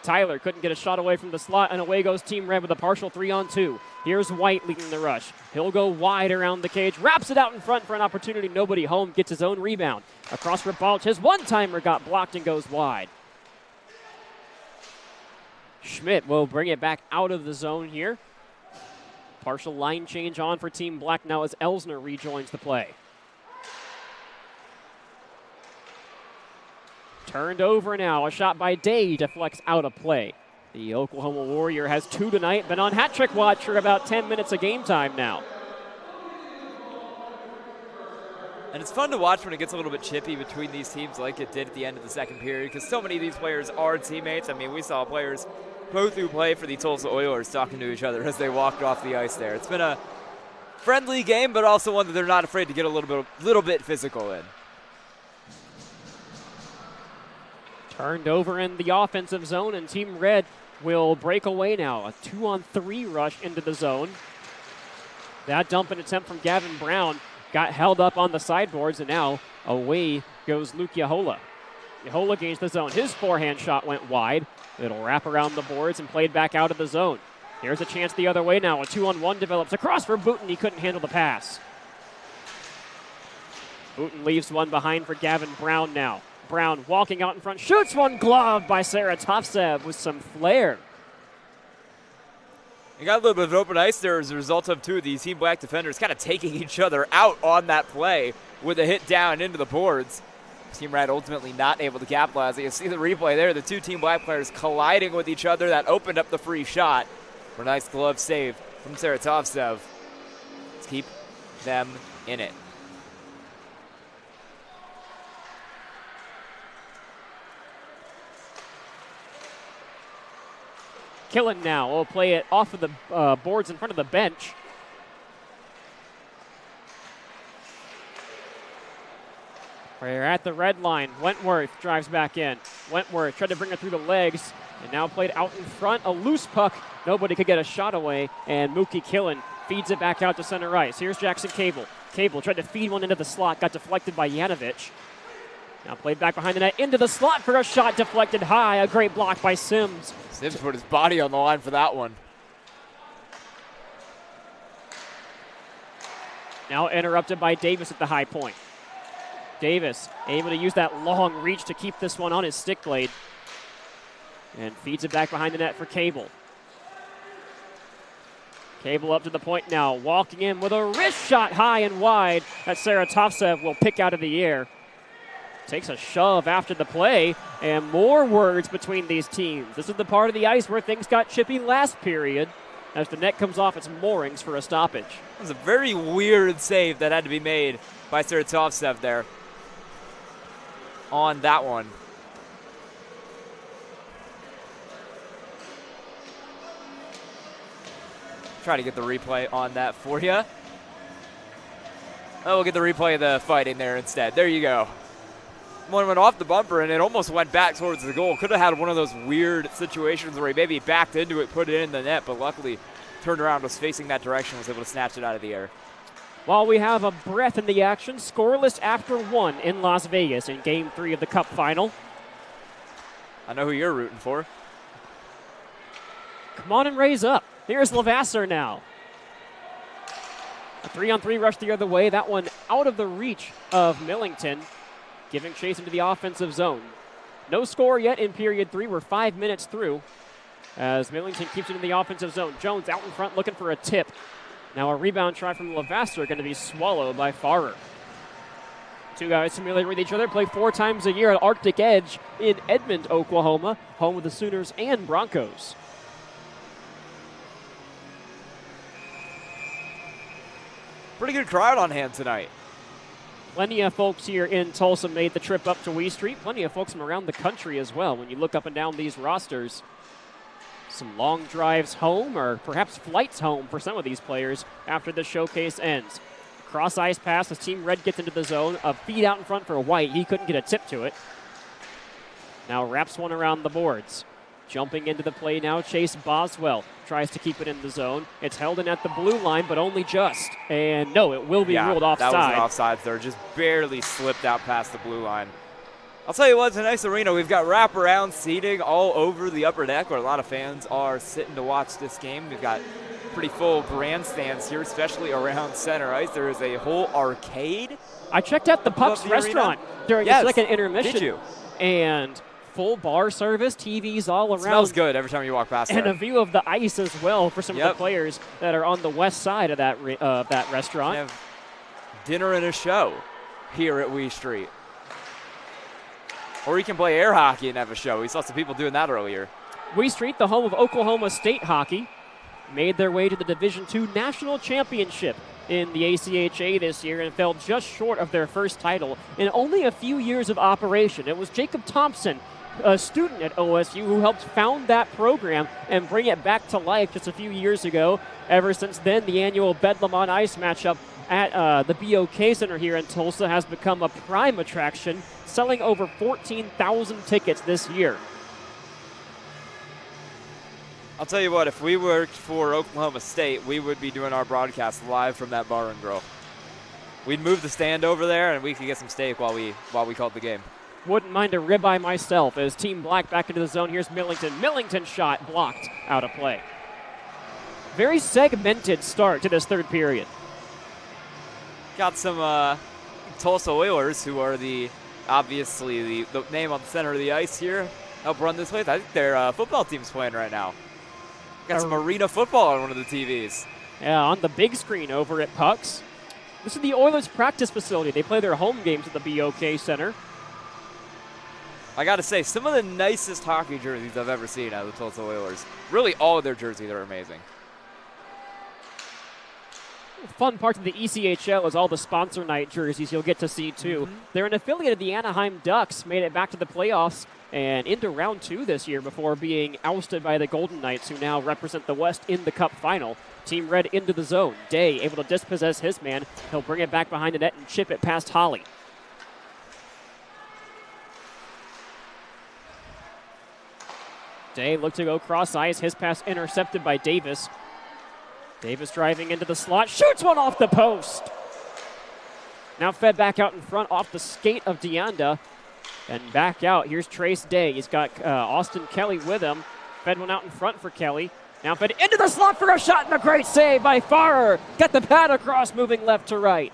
Tyler couldn't get a shot away from the slot, and away goes Team Red with a partial 3-on-2. Here's White leading the rush. He'll go wide around the cage, wraps it out in front for an opportunity. Nobody home, gets his own rebound. Across for Balch, his one-timer got blocked and goes wide. Schmidt will bring it back out of the zone here. Partial line change on for Team Black now as Elsner rejoins the play. Turned over now. A shot by Day deflects out of play. The Oklahoma Warrior has 2 tonight. Been on hat trick watch for about 10 minutes of game time now. And it's fun to watch when it gets a little bit chippy between these teams like it did at the end of the second period, because so many of these players are teammates. I mean, we saw players both who play for the Tulsa Oilers talking to each other as they walked off the ice there. It's been a friendly game, but also one that they're not afraid to get a little bit physical in. Turned over in the offensive zone, and Team Red will break away now. A 2-on-3 rush into the zone. That dump and attempt from Gavin Brown got held up on the sideboards, and now away goes Luke Yahola. Yahola gains the zone. His forehand shot went wide. It'll wrap around the boards and played back out of the zone. Here's a chance the other way now. A 2-on-1 develops across for Booten. He couldn't handle the pass. Booten leaves one behind for Gavin Brown now. Brown walking out in front, shoots one, glove by Sarah Tofsev with some flair. You got a little bit of open ice there as a result of two of these Team Black defenders kind of taking each other out on that play with a hit down into the boards. Team Red ultimately not able to capitalize. You can see the replay there. The two Team Black players colliding with each other. That opened up the free shot. For a nice glove save from Sarah Tofsev. Let's keep them in it. Killen now will play it off of the boards in front of the bench. We're at the red line. Wentworth drives back in. Wentworth tried to bring it through the legs and now played out in front. A loose puck. Nobody could get a shot away, and Mookie Killen feeds it back out to center ice. Here's Jackson Cable. Cable tried to feed one into the slot, got deflected by Yanovich. Now played back behind the net into the slot for a shot deflected high. A great block by Sims. Sims put his body on the line for that one. Now interrupted by Davis at the high point. Davis able to use that long reach to keep this one on his stick blade. And feeds it back behind the net for Cable. Cable up to the point now, walking in with a wrist shot high and wide that Sarah Tofsev will pick out of the air. Takes a shove after the play, and more words between these teams. This is the part of the ice where things got chippy last period as the net comes off its moorings for a stoppage. It was a very weird save that had to be made by Sarah Tofsev there on that one. Try to get the replay on that for you. Oh, we'll get the replay of the fight in there instead. There you go. One went off the bumper and it almost went back towards the goal. Could have had one of those weird situations where he maybe backed into it, put it in the net, but luckily turned around, was facing that direction, was able to snatch it out of the air. While we have a breath in the action, scoreless after one in Las Vegas in Game 3 of the Cup Final. I know who you're rooting for. Come on and raise up. Here's Levasseur now. A 3-on-3 rush the other way. That one out of the reach of Millington, giving chase into the offensive zone. No score yet in period 3. We're 5 minutes through as Millington keeps it in the offensive zone. Jones out in front looking for a tip. Now a rebound try from Levasseur going to be swallowed by Farrer. Two guys familiar with each other, play 4 times a year at Arctic Edge in Edmond, Oklahoma, home of the Sooners and Broncos. Pretty good crowd on hand tonight. Plenty of folks here in Tulsa made the trip up to Wee Street. Plenty of folks from around the country as well. When you look up and down these rosters, some long drives home or perhaps flights home for some of these players after the showcase ends. Cross ice pass as Team Red gets into the zone. A feed out in front for White. He couldn't get a tip to it. Now wraps one around the boards. Jumping into the play now, Chase Boswell tries to keep it in the zone. It's held in at the blue line, but only just. And no, it will be ruled offside. That was an offside there. Just barely slipped out past the blue line. I'll tell you what, it's a nice arena. We've got wraparound seating all over the upper deck where a lot of fans are sitting to watch this game. We've got pretty full grandstands here, especially around center ice. There is a whole arcade. I checked out the Puck's restaurant during the second intermission. Did you? And full bar service, TVs all around. Smells good every time you walk past and there. A view of the ice as well for some of the players that are on the west side of that restaurant. We have dinner and a show here at Wee Street. Or you can play air hockey and have a show. We saw some people doing that earlier. Wee Street, the home of Oklahoma State hockey. made their way to the Division II National Championship in the ACHA this year and fell just short of their first title in only a few years of operation. It was Jacob Thompson, a student at OSU, who helped found that program and bring it back to life just a few years ago. Ever since then, the annual Bedlam on Ice matchup at the BOK Center here in Tulsa has become a prime attraction, selling over 14,000 tickets this year. I'll tell you what, if we worked for Oklahoma State, we would be doing our broadcast live from that bar and grill. We'd move the stand over there, and we could get some steak while we called the game. Wouldn't mind a ribeye myself as Team Black back into the zone. Here's Millington. Millington shot blocked out of play. Very segmented start to this third period. Got some Tulsa Oilers, who are obviously the name on the center of the ice here, help run this place. I think their football team's playing right now. Got some arena football on one of the TVs. Yeah, on the big screen over at Pucks. This is the Oilers practice facility. They play their home games at the BOK Center. I got to say, some of the nicest hockey jerseys I've ever seen out of the Tulsa Oilers. Really, all of their jerseys are amazing. Fun part of the ECHL is all the sponsor night jerseys you'll get to see, too. They're an affiliate of the Anaheim Ducks, made it back to the playoffs and into round 2 this year before being ousted by the Golden Knights, who now represent the West in the Cup final. Team Red into the zone. Day able to dispossess his man. He'll bring it back behind the net and chip it past Holly. Day looked to go cross ice. His pass intercepted by Davis. Davis driving into the slot. Shoots one off the post. Now fed back out in front off the skate of Deanda. And back out. Here's Trace Day. He's got Austin Kelly with him. Fed one out in front for Kelly. Now fed into the slot for a shot and a great save by Farrer. Got the pad across, moving left to right.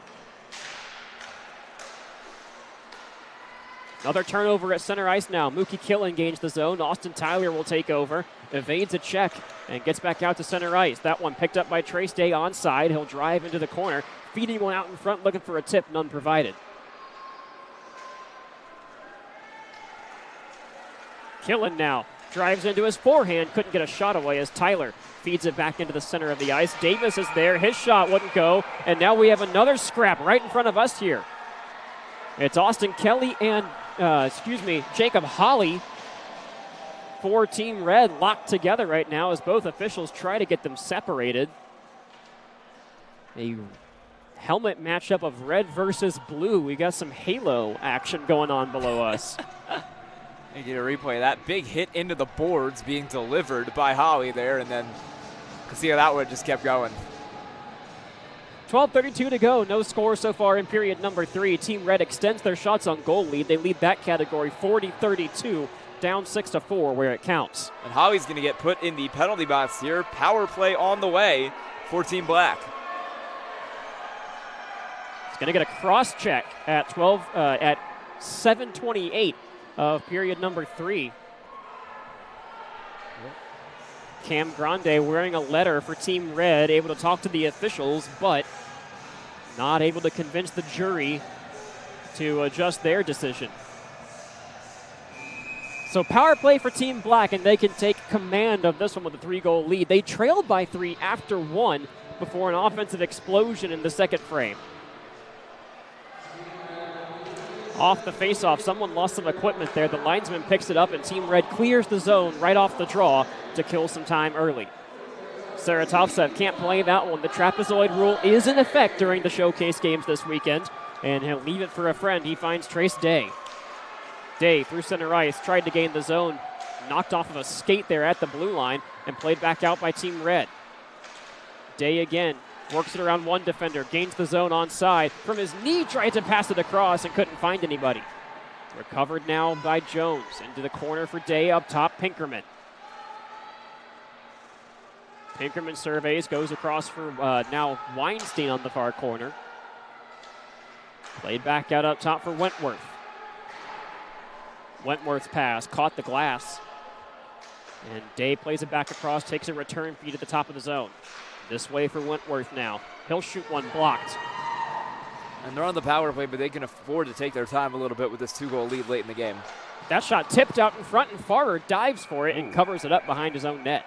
Another turnover at center ice now. Mookie Killen gains the zone. Austin Tyler will take over. Evades a check and gets back out to center ice. That one picked up by Trace Day onside. He'll drive into the corner. Feeding one out in front, looking for a tip. None provided. Killen now drives into his forehand. Couldn't get a shot away as Tyler feeds it back into the center of the ice. Davis is there. His shot wouldn't go. And now we have another scrap right in front of us here. It's Austin Kelly and, Jacob Holly for Team Red locked together right now as both officials try to get them separated. A helmet matchup of red versus blue. We got some Halo action going on below us. You get a replay of that big hit into the boards being delivered by Holly there, and then you can see how that one just kept going. 12:32 to go. No score so far in period number 3. Team Red extends their shots on goal lead. They lead that category 40-32, down 6-4 where it counts. And Holly's going to get put in the penalty box here. Power play on the way for Team Black. He's going to get a cross check at 7:28 of period number 3. Cam Grande wearing a letter for Team Red, able to talk to the officials, but not able to convince the jury to adjust their decision. So power play for Team Black, and they can take command of this one with a 3-goal lead. They trailed by 3 after 1 before an offensive explosion in the second frame. Off the faceoff, someone lost some equipment there. The linesman picks it up, and Team Red clears the zone right off the draw to kill some time early. Saratovtsev can't play that one. The trapezoid rule is in effect during the showcase games this weekend, and he'll leave it for a friend. He finds Trace Day. Day through center ice, tried to gain the zone, knocked off of a skate there at the blue line, and played back out by Team Red. Day again. Works it around one defender, gains the zone onside. From his knee, tried to pass it across and couldn't find anybody. Recovered now by Jones. Into the corner for Day, up top, Pinkerman. Pinkerman surveys, goes across for now Weinstein on the far corner. Played back out up top for Wentworth. Wentworth's pass, caught the glass. And Day plays it back across, takes a return feed at the top of the zone. This way for Wentworth now. He'll shoot one blocked. And they're on the power play, but they can afford to take their time a little bit with this 2-goal lead late in the game. That shot tipped out in front, and Farrer dives for it and covers it up behind his own net.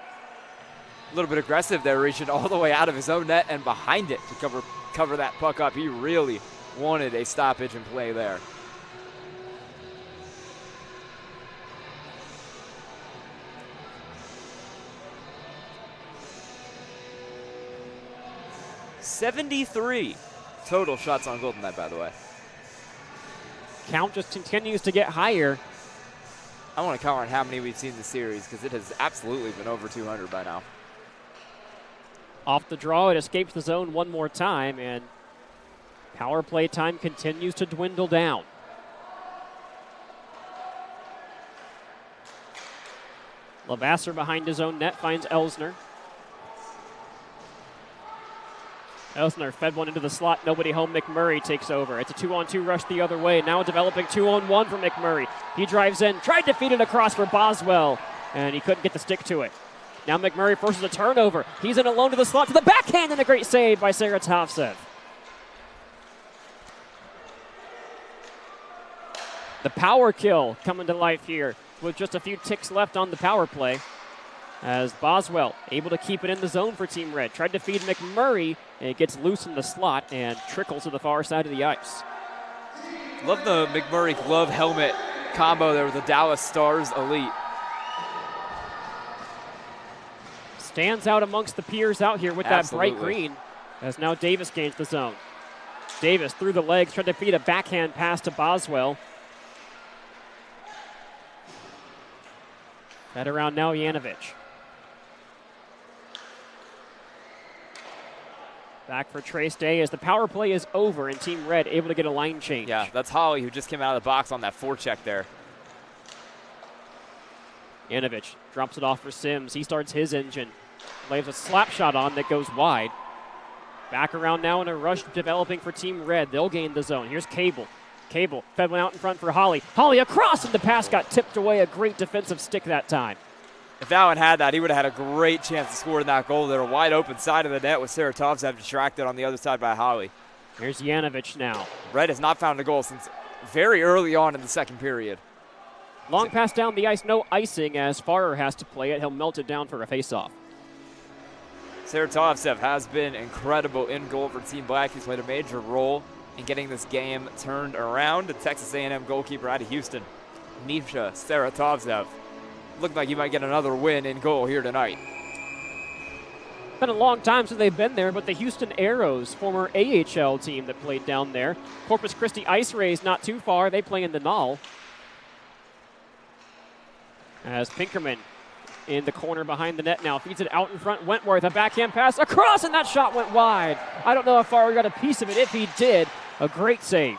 A little bit aggressive there, reaching all the way out of his own net and behind it to cover that puck up. He really wanted a stoppage and play there. .73 total shots on goal tonight, by the way. Count just continues to get higher. I want to count on how many we've seen this series because it has absolutely been over 200 by now. Off the draw, it escapes the zone one more time, and power play time continues to dwindle down. Levasseur behind his own net finds Elsner. Elsner fed one into the slot. Nobody home. McMurray takes over. It's a 2-on-2 rush the other way. Now developing 2-on-1 for McMurray. He drives in, tried to feed it across for Boswell, and he couldn't get the stick to it. Now McMurray forces a turnover. He's in alone to the slot to the backhand, and a great save by Saratovtsev. The power kill coming to life here with just a few ticks left on the power play. As Boswell able to keep it in the zone for Team Red. Tried to feed McMurray, and it gets loose in the slot and trickles to the far side of the ice. Love the McMurray glove helmet combo there with the Dallas Stars Elite. Stands out amongst the peers out here with Absolutely. that bright green, as now Davis gains the zone. Davis through the legs, tried to feed a backhand pass to Boswell. Head around now, Yanovich. Back for Trace Day as the power play is over and Team Red able to get a line change. Yeah, that's Holly who just came out of the box on that forecheck there. Yanovich drops it off for Sims. He starts his engine. Lays a slap shot on that goes wide. Back around now in a rush developing for Team Red. They'll gain the zone. Here's Cable. Cable fed one out in front for Holly. Holly across, and the pass got tipped away. A great defensive stick that time. If Allen had that, he would have had a great chance to score in that goal there. Wide open side of the net with Saratovtsev distracted on the other side by Holly. Here's Yanovich now. Red has not found a goal since very early on in the second period. Long pass down the ice, no icing as Farrer has to play it. He'll melt it down for a faceoff. Saratovtsev has been incredible in goal for Team Black. He's played a major role in getting this game turned around. The Texas A&M goalkeeper out of Houston, Misha Saratovtsev. Looked like he might get another win in goal here tonight. Been a long time since they've been there, but the Houston Aeros, former AHL team that played down there. Corpus Christi Ice Rays not too far. They play in the Null. As Pinkerman in the corner behind the net now. Feeds it out in front. Wentworth, a backhand pass across, and that shot went wide. I don't know if Farrer got a piece of it. If he did, a great save.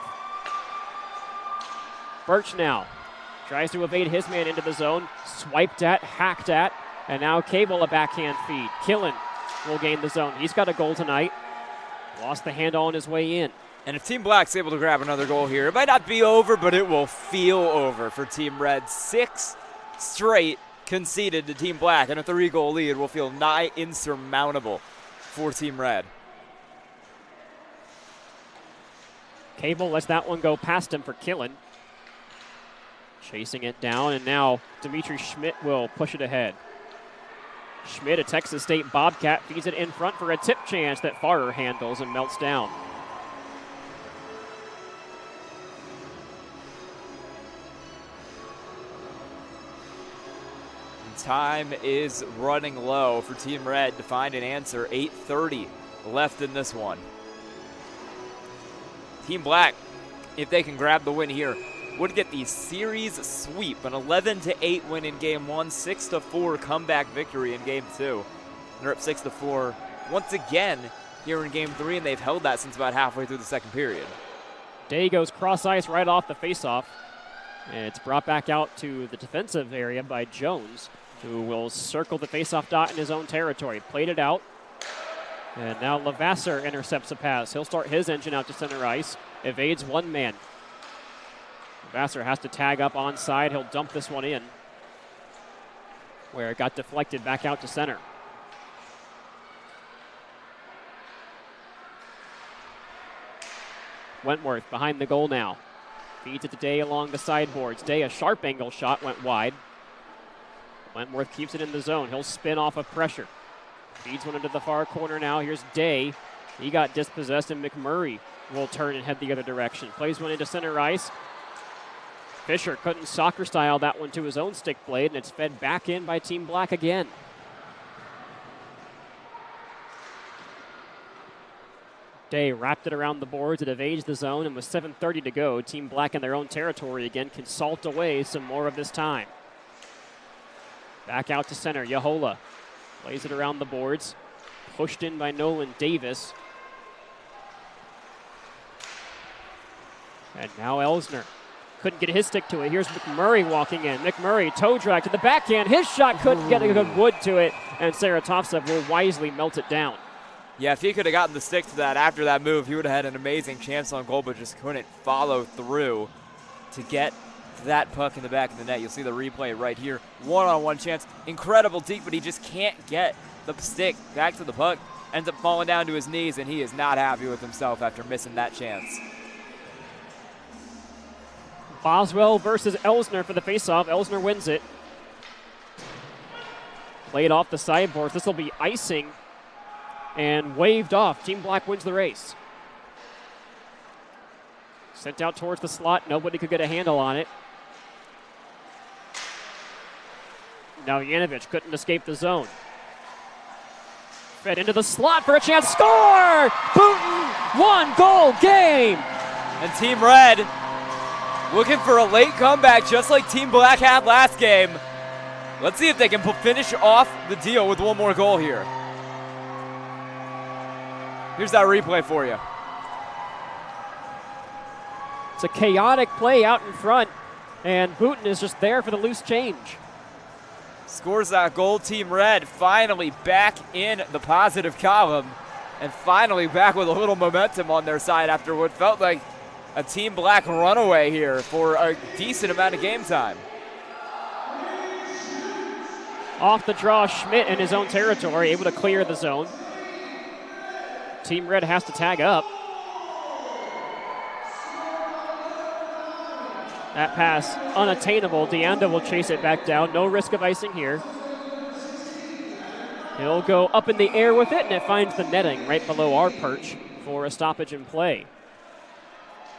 Birch now tries to evade his man into the zone. Swiped at, hacked at, and now Cable a backhand feed. Killen will gain the zone. He's got a goal tonight. Lost the handle on his way in. And if Team Black's able to grab another goal here, it might not be over, but it will feel over for Team Red. 6 straight conceded to Team Black, and a 3-goal lead will feel nigh insurmountable for Team Red. Cable lets that one go past him for Killen. Chasing it down, and now Dimitri Schmidt will push it ahead. Schmidt, a Texas State Bobcat, feeds it in front for a tip chance that Farrer handles and melts down. Time is running low for Team Red to find an answer. 8:30 left in this one. Team Black, if they can grab the win here, would get the series sweep, an 11-8 win in Game 1, 6-4 comeback victory in Game 2. They're up 6-4 once again here in Game 3, and they've held that since about halfway through the second period. Day goes cross ice right off the faceoff. And it's brought back out to the defensive area by Jones, who will circle the faceoff dot in his own territory. Played it out. And now Levasseur intercepts a pass. He'll start his engine out to center ice. Evades one man. Levasseur has to tag up onside. He'll dump this one in, where it got deflected back out to center. Wentworth behind the goal now. Feeds it to Day along the sideboards. Day, a sharp angle shot, went wide. Wentworth keeps it in the zone. He'll spin off of pressure. Feeds one into the far corner now. Here's Day. He got dispossessed, and McMurray will turn and head the other direction. Plays one into center ice. Fisher couldn't soccer style that one to his own stick blade, and it's fed back in by Team Black again. Day wrapped it around the boards. It evades the zone, and with 7:30 to go, Team Black in their own territory again can salt away some more of this time. Back out to center. Yahola lays it around the boards. Pushed in by Nolan Davis. And now Elsner. Couldn't get his stick to it. Here's McMurray walking in. McMurray, toe drag to the backhand. His shot couldn't get a good wood to it, and Saratovtsev will wisely melt it down. Yeah, if he could have gotten the stick to that after that move, he would have had an amazing chance on goal, but just couldn't follow through to get that puck in the back of the net. You'll see the replay right here. One-on-one chance. Incredible deep, but he just can't get the stick back to the puck. Ends up falling down to his knees, and he is not happy with himself after missing that chance. Boswell versus Elsner for the faceoff. Elsner wins it. Played off the sideboards. This will be icing and waved off. Team Black wins the race. Sent out towards the slot. Nobody could get a handle on it. Now Yanovich couldn't escape the zone. Fed into the slot for a chance. Score! Booten, 1-goal game! And Team Red looking for a late comeback just like Team Black had last game. Let's see if they can finish off the deal with one more goal here. Here's that replay for you. It's a chaotic play out in front, and Booten is just there for the loose change. Scores that goal. Team Red finally back in the positive column and finally back with a little momentum on their side after what felt like a Team Black runaway here for a decent amount of game time. Off the draw, Schmidt in his own territory, able to clear the zone. Team Red has to tag up. That pass unattainable. Deanda will chase it back down. No risk of icing here. He'll go up in the air with it, and it finds the netting right below our perch for a stoppage in play.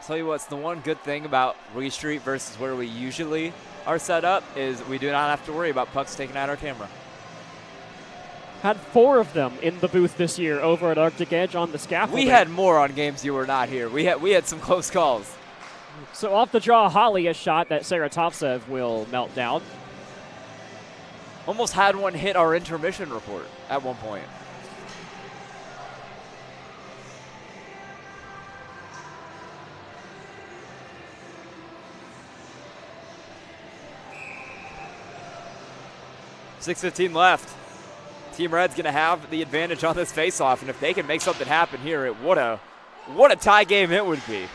Tell you what's the one good thing about Lee Street versus where we usually are set up is we do not have to worry about pucks taking out our camera. Had 4 of them in the booth this year over at Arctic Edge on the scaffolding. We had more on games you were not here. We had some close calls. So off the draw, Holly, a shot that Saratovtsev will melt down. Almost had one hit our intermission report at one point. .6:15 left. Team Red's going to have the advantage on this faceoff, and if they can make something happen here, what a tie game it would be.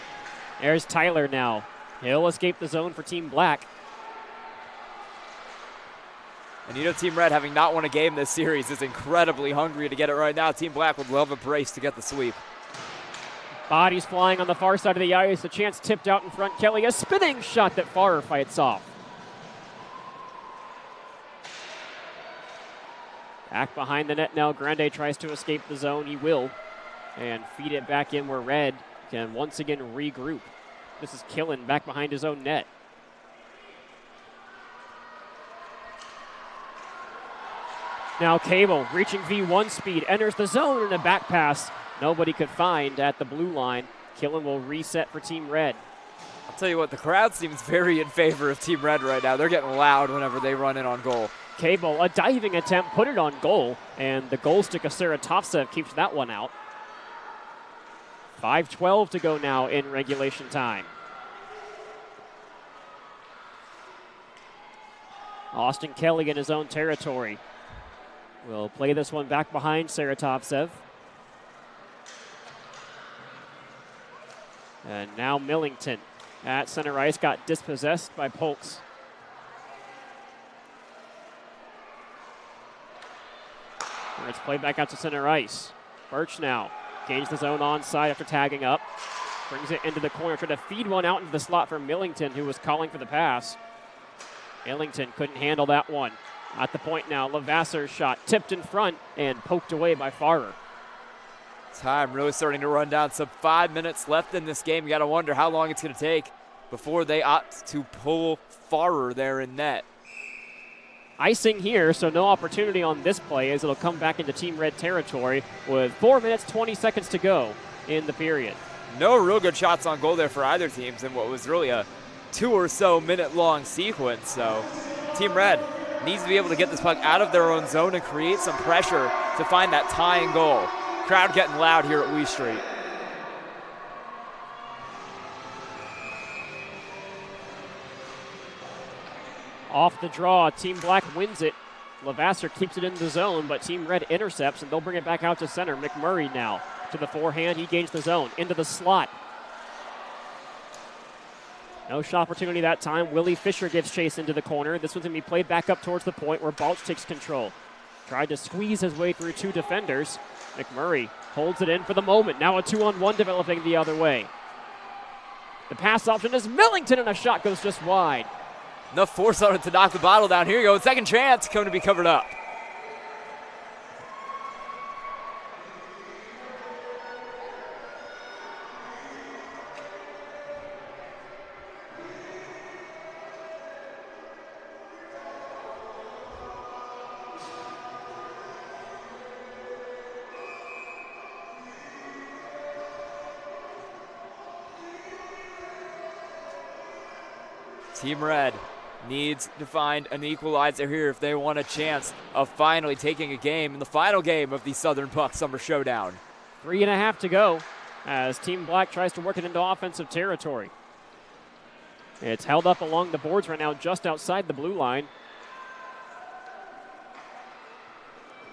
There's Tyler now. He'll escape the zone for Team Black. And you know Team Red, having not won a game this series, is incredibly hungry to get it right now. Team Black would love a brace to get the sweep. Bodies flying on the far side of the ice. A chance tipped out in front. Kelly, a spinning shot that Farrer fights off. Back behind the net now. Grande tries to escape the zone. He will. And feed it back in where Red can once again regroup. This is Killen back behind his own net. Now Cable reaching V1 speed, enters the zone and a back pass. Nobody could find at the blue line. Killen will reset for Team Red. I'll tell you what, the crowd seems very in favor of Team Red right now. They're getting loud whenever they run in on goal. Cable, a diving attempt, put it on goal, and the goal stick of Saratovtsev keeps that one out. 5:12 to go now in regulation time. Austin Kelly in his own territory. Will play this one back behind Saratovtsev. And now Millington at center ice got dispossessed by Polks. And it's played back out to center ice. Birch now gains the zone onside after tagging up. Brings it into the corner, trying to feed one out into the slot for Millington, who was calling for the pass. Millington couldn't handle that one. At the point now, Lavasser's shot tipped in front and poked away by Farrer. Time really starting to run down. So 5 minutes left in this game. You got to wonder how long it's going to take before they opt to pull Farrer there in net. Icing here, so no opportunity on this play as it'll come back into Team Red territory with 4 minutes, 20 seconds to go in the period. No real good shots on goal there for either teams in what was really a 2 or so minute long sequence. So Team Red needs to be able to get this puck out of their own zone and create some pressure to find that tying goal. Crowd getting loud here at Wee Street. Off the draw, Team Black wins it. Lavasser keeps it in the zone, but Team Red intercepts, and they'll bring it back out to center. McMurray now to the forehand. He gains the zone, into the slot. No shot opportunity that time. Willie Fisher gives chase into the corner. This one's going to be played back up towards the point where Balch takes control. Tried to squeeze his way through 2 defenders. McMurray holds it in for the moment. Now a 2-on-1 developing the other way. The pass option is Millington, and a shot goes just wide. Enough force on it to knock the bottle down. Here you go. Second chance going to be covered up. Team Red needs to find an equalizer here if they want a chance of finally taking a game in the final game of the Southern Puck Summer Showdown. 3.5 to go as Team Black tries to work it into offensive territory. It's held up along the boards right now just outside the blue line.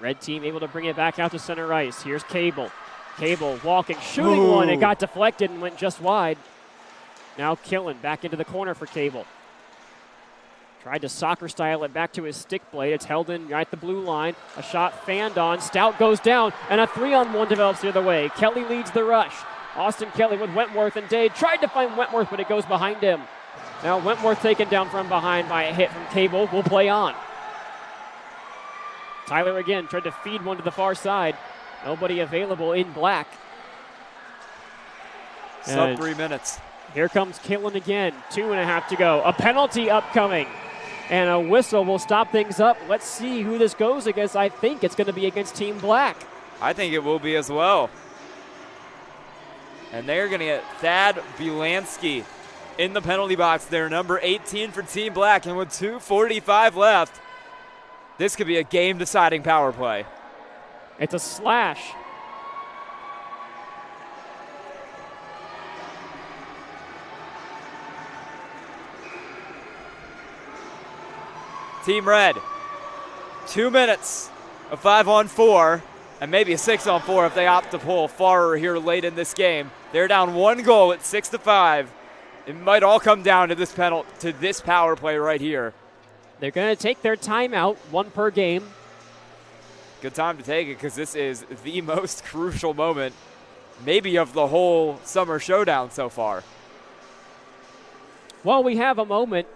Red team able to bring it back out to center ice. Here's Cable. Cable walking, shooting one. It got deflected and went just wide. Now Killen back into the corner for Cable. Tried to soccer style it back to his stick blade. It's held in right at the blue line. A shot fanned on. Stout goes down, and a 3-on-1 develops the other way. Kelly leads the rush. Austin Kelly with Wentworth and Dade. Tried to find Wentworth, but it goes behind him. Now Wentworth taken down from behind by a hit from Cable. Will play on. Tyler again tried to feed one to the far side. Nobody available in Black. Sub 3 minutes. Here comes Killen again. 2.5 to go. A penalty upcoming. And a whistle will stop things up. Let's see who this goes against. I think it's going to be against Team Black. I think it will be as well. And they're going to get Thad Belansky in the penalty box there, number 18 for Team Black. And with 2:45 left, this could be a game-deciding power play. It's a slash. Team Red, 2 minutes of 5-on-4, and maybe a 6-on-4 if they opt to pull Farrer here late in this game. They're down 1 goal at 6-5. It might all come down to this power play right here. They're going to take their timeout, 1 per game. Good time to take it because this is the most crucial moment, maybe of the whole Summer Showdown so far. Well, we have a moment.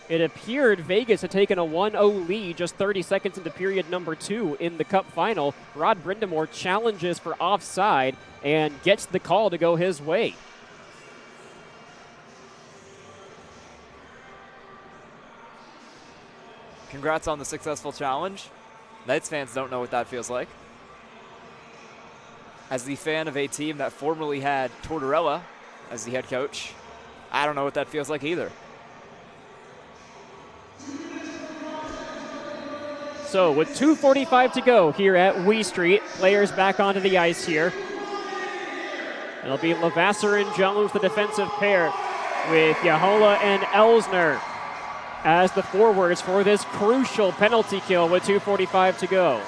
It appeared Vegas had taken a 1-0 lead just 30 seconds into period number 2 in the Cup final. Rod Brindamore challenges for offside and gets the call to go his way. Congrats on the successful challenge. Knights fans don't know what that feels like. As the fan of a team that formerly had Tortorella as the head coach, I don't know what that feels like either. So with 2:45 to go here at Wee Street, players back onto the ice here. It'll be Lavasser and Jones, the defensive pair, with Yahola and Elsner as the forwards for this crucial penalty kill with 2:45 to go.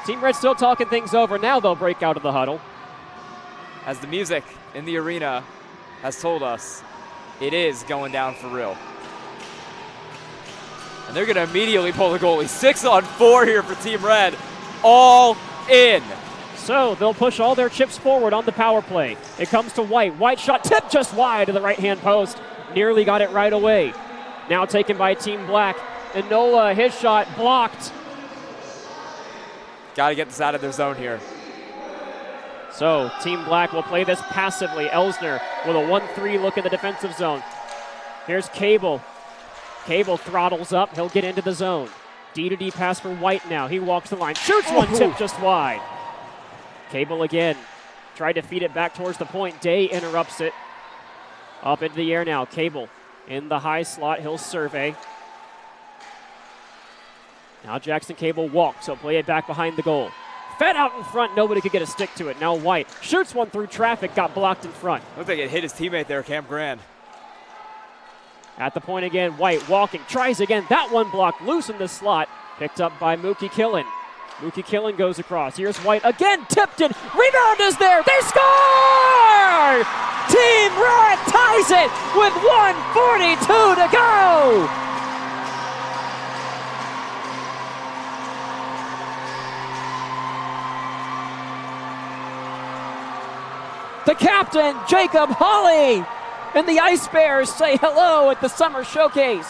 Team Red still talking things over. Now they'll break out of the huddle. As the music in the arena has told us, it is going down for real. And they're going to immediately pull the goalie. 6-on-4 here for Team Red. All in. So they'll push all their chips forward on the power play. It comes to White. White shot tipped just wide to the right-hand post. Nearly got it right away. Now taken by Team Black. And Nola, his shot blocked. Got to get this out of their zone here. So Team Black will play this passively. Elsner with a 1-3 look in the defensive zone. Here's Cable. Cable throttles up. He'll get into the zone. D-to-D pass for White now. He walks the line. Shoots one tip just wide. Cable again. Tried to feed it back towards the point. Day interrupts it. Up into the air now. Cable in the high slot. He'll survey. Now Jackson Cable walks. He'll play it back behind the goal. Fed out in front. Nobody could get a stick to it. Now White shoots one through traffic. Got blocked in front. Looked like it hit his teammate there, Cam Grand. At the point again, White walking. Tries again. That one blocked loose in the slot. Picked up by Mookie Killen. Mookie Killen goes across. Here's White again. Tipped it. Rebound is there. They score! Team Red ties it with 1:42 to go. The captain, Jacob Hawley, and the Ice Bears say hello at the Summer Showcase.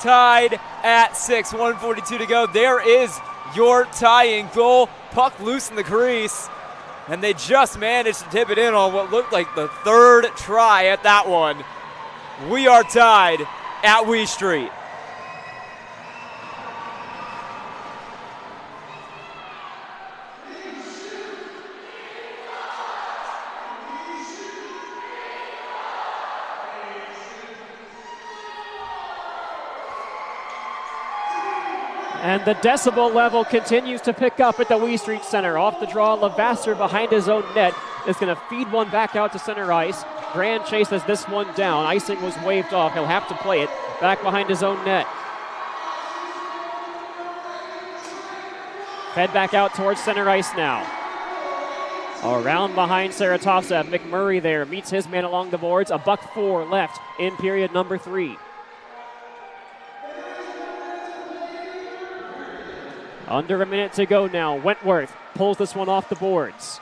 Tied at 6, 1:42 to go. There is your tying goal. Puck loose in the crease, and they just managed to tip it in on what looked like the third try at that one. We are tied at Wee Street. And the decibel level continues to pick up at the Wee Street Center. Off the draw, Levasseur behind his own net is going to feed one back out to center ice. Grand chases this one down. Icing was waved off. He'll have to play it back behind his own net. Fed back out towards center ice now. Around behind Saratovsev. McMurray there meets his man along the boards. $1:04 left in period number 3. Under a minute to go now. Wentworth pulls this one off the boards.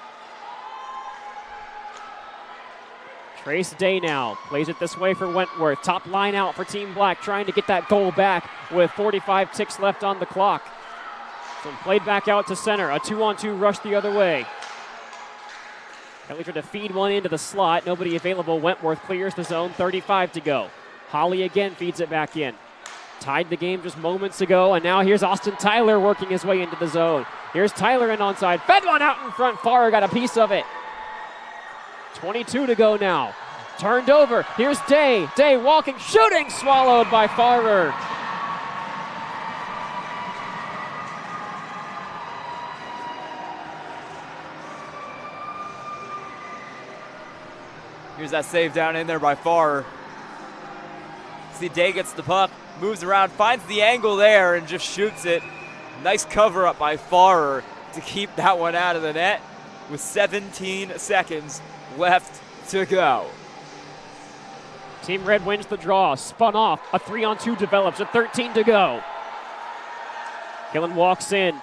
Trace Day now plays it this way for Wentworth. Top line out for Team Black, trying to get that goal back with 45 ticks left on the clock. So played back out to center. A 2-on-2 rush the other way. Kelly tried to feed one into the slot. Nobody available. Wentworth clears the zone. 35 to go. Holly again feeds it back in. Tied the game just moments ago, and now here's Austin Tyler working his way into the zone. Here's Tyler in onside. Fed one out in front. Farrer got a piece of it. 22 to go now. Turned over. Here's Day. Day walking, shooting, swallowed by Farrer. Here's that save down in there by Farrer. See, Day gets the puck, moves around, finds the angle there, and just shoots it. Nice cover up by Farrer to keep that one out of the net with 17 seconds left to go. Team Red wins the draw, spun off. A 3-on-2 develops, a 13 to go. Gillen walks in.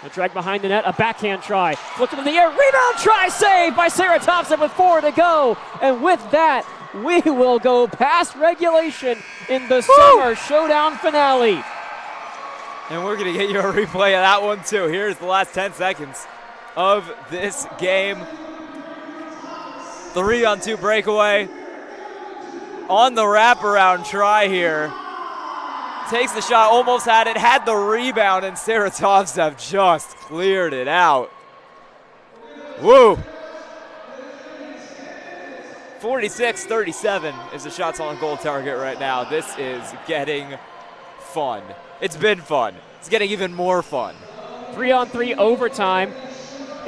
A drag behind the net, a backhand try. Flipped in the air, rebound try, saved by Saratovsev with 4 to go. And with that, we will go past regulation in the Summer Showdown finale. And we're going to get you a replay of that one too. Here's the last 10 seconds of this game. 3-on-2 breakaway. On the wraparound try here. Takes the shot, almost had it, had the rebound, and Saratovsev just cleared it out. Woo! 46-37 is the shots on goal target right now. This is getting fun. It's been fun. It's getting even more fun. 3-on-3 overtime,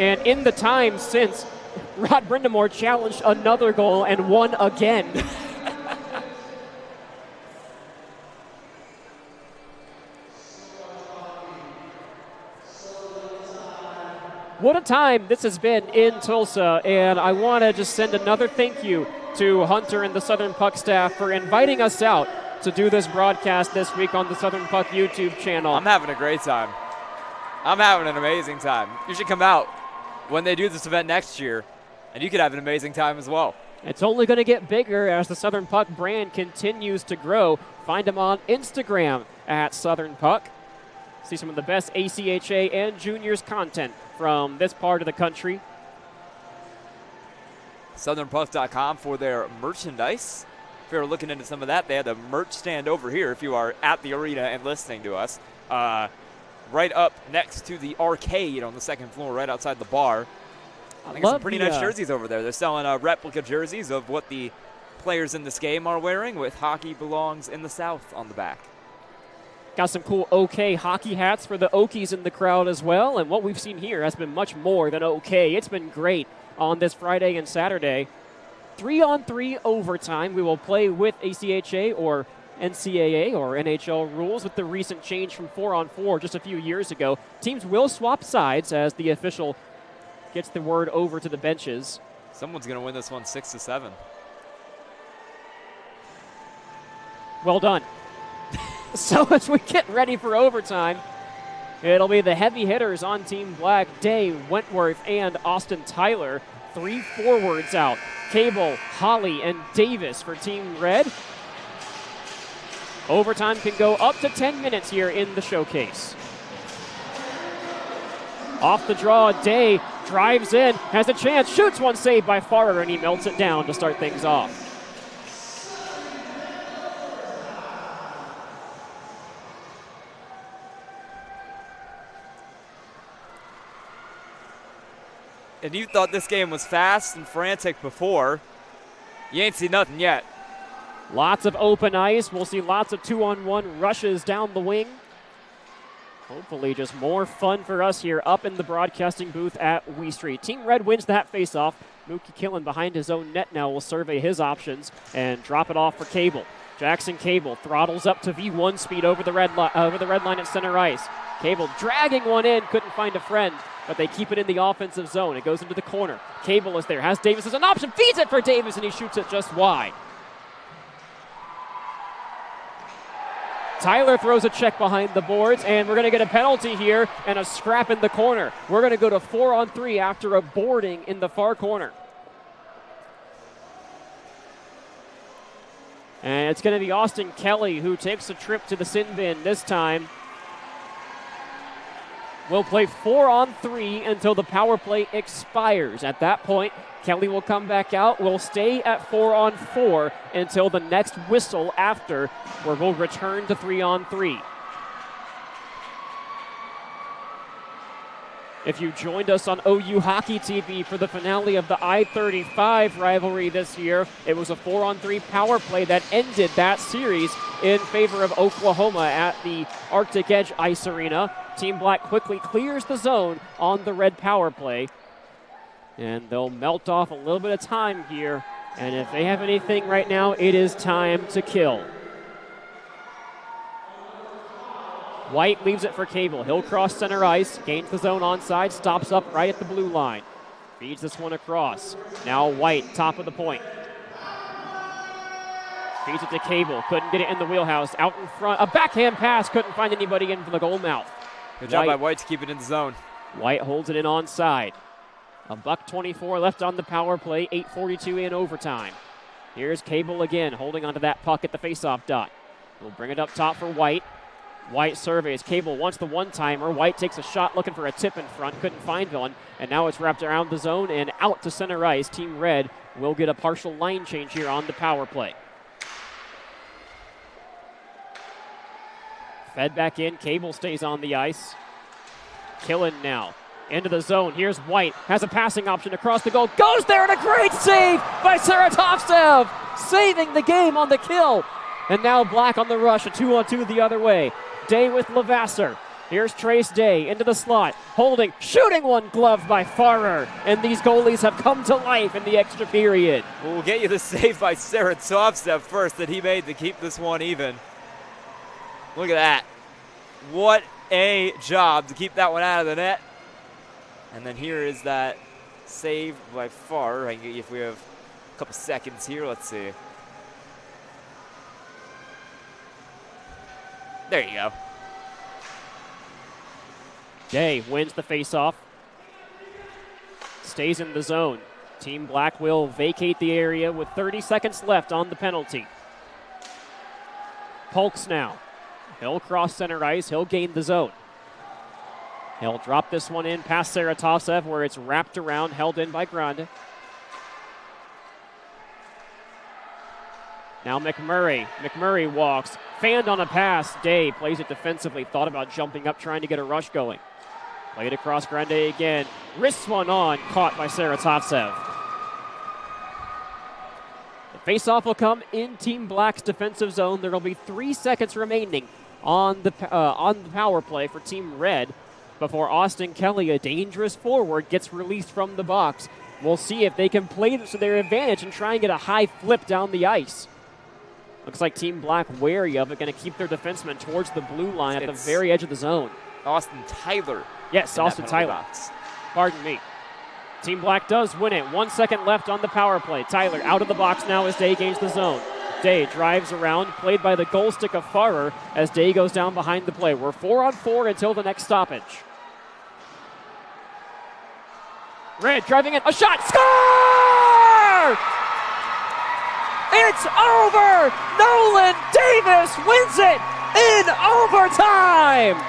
and in the time since, Rod Brindamore challenged another goal and won again. What a time this has been in Tulsa, and I want to just send another thank you to Hunter and the Southern Puck staff for inviting us out to do this broadcast this week on the Southern Puck YouTube channel. I'm having a great time. I'm having an amazing time. You should come out when they do this event next year, and you could have an amazing time as well. It's only going to get bigger as the Southern Puck brand continues to grow. Find them on Instagram at Southern Puck. See some of the best ACHA and juniors content from this part of the country. SouthernPuck.com for their merchandise. If you're looking into some of that, they had a merch stand over here if you are at the arena and listening to us. Right up next to the arcade on the second floor, right outside the bar. I think some pretty nice jerseys over there. They're selling replica jerseys of what the players in this game are wearing with "Hockey Belongs in the South" on the back. Got some cool OK hockey hats for the Okies in the crowd as well. And what we've seen here has been much more than OK. It's been great on this Friday and Saturday. 3-on-3 overtime. We will play with ACHA or NCAA or NHL rules with the recent change from 4-on-4 just a few years ago. Teams will swap sides as the official gets the word over to the benches. Someone's going to win this one 6-7. Well done. So as we get ready for overtime, it'll be the heavy hitters on Team Black, Day, Wentworth, and Austin Tyler. 3 forwards out, Cable, Holly, and Davis for Team Red. Overtime can go up to 10 minutes here in the showcase. Off the draw, Day drives in, has a chance, shoots one, saved by Farrer, and he melts it down to start things off. And you thought this game was fast and frantic before. You ain't seen nothing yet. Lots of open ice. We'll see lots of 2-on-1 rushes down the wing. Hopefully just more fun for us here up in the broadcasting booth at Wee Street. Team Red wins that faceoff. Mookie Killen behind his own net now will survey his options and drop it off for Cable. Jackson Cable throttles up to V1 speed over the red line at center ice. Cable dragging one in, couldn't find a friend, but they keep it in the offensive zone. It goes into the corner. Cable is there, has Davis as an option, feeds it for Davis, and he shoots it just wide. Tyler throws a check behind the boards, and we're going to get a penalty here and a scrap in the corner. We're going to go to 4-on-3 after a boarding in the far corner. And it's going to be Austin Kelly who takes a trip to the sin bin this time. We'll play 4-on-3 until the power play expires. At that point, Kelly will come back out. We'll stay at 4-on-4 until the next whistle after, where we'll return to 3-on-3. If you joined us on OU Hockey TV for the finale of the I-35 rivalry this year, it was a 4-on-3 power play that ended that series in favor of Oklahoma at the Arctic Edge Ice Arena. Team Black quickly clears the zone on the red power play, and they'll melt off a little bit of time here. And if they have anything right now, it is time to kill. White leaves it for Cable. He'll cross center ice, gains the zone onside, stops up right at the blue line. Feeds this one across. Now White, top of the point. Feeds it to Cable. Couldn't get it in the wheelhouse. Out in front. A backhand pass. Couldn't find anybody in for the goal mouth. Good job by White to keep it in the zone. White holds it in onside. $1:24 left on the power play. 8:42 in overtime. Here's Cable again, holding onto that puck at the faceoff dot. We'll bring it up top for White. White surveys. Cable wants the one-timer. White takes a shot looking for a tip in front. Couldn't find one. And now it's wrapped around the zone and out to center ice. Team Red will get a partial line change here on the power play. Fed back in. Cable stays on the ice. Killen now. Into the zone. Here's White. Has a passing option across the goal. Goes there and a great save by Saratovtsev. Saving the game on the kill. And now Black on the rush. A 2-on-2 the other way. Day with Lavasser. Here's Trace Day into the slot. Holding. Shooting one, gloved by Farrer. And these goalies have come to life in the extra period. We'll get you the save by Saratovtsev first that he made to keep this one even. Look at that. What a job to keep that one out of the net. And then here is that save by Farrer. I can get you if we have a couple seconds here. Let's see. There you go. Day wins the faceoff. Stays in the zone. Team Black will vacate the area with 30 seconds left on the penalty. Polks now. He'll cross center ice. He'll gain the zone. He'll drop this one in past Saratov where it's wrapped around, held in by Grande. Now McMurray. McMurray walks. Fanned on a pass. Day plays it defensively. Thought about jumping up, trying to get a rush going. Played across Grande again. Wrists one on. Caught by Saratov. The faceoff will come in Team Black's defensive zone. There will be 3 seconds remaining on the power play for Team Red before Austin Kelly, a dangerous forward, gets released from the box. We'll see if they can play this to their advantage and try and get a high flip down the ice. Looks like Team Black wary of it, going to keep their defensemen towards the blue line at the very edge of the zone. Austin Tyler. Yes, Austin Tyler. Box. Pardon me. Team Black does win it. 1 second left on the power play. Tyler out of the box now as Day gains the zone. Day drives around, played by the goal stick of Farrer as Day goes down behind the play. We're 4-on-4 until the next stoppage. Red driving in, a shot, score! It's over! Nolan Davis wins it in overtime!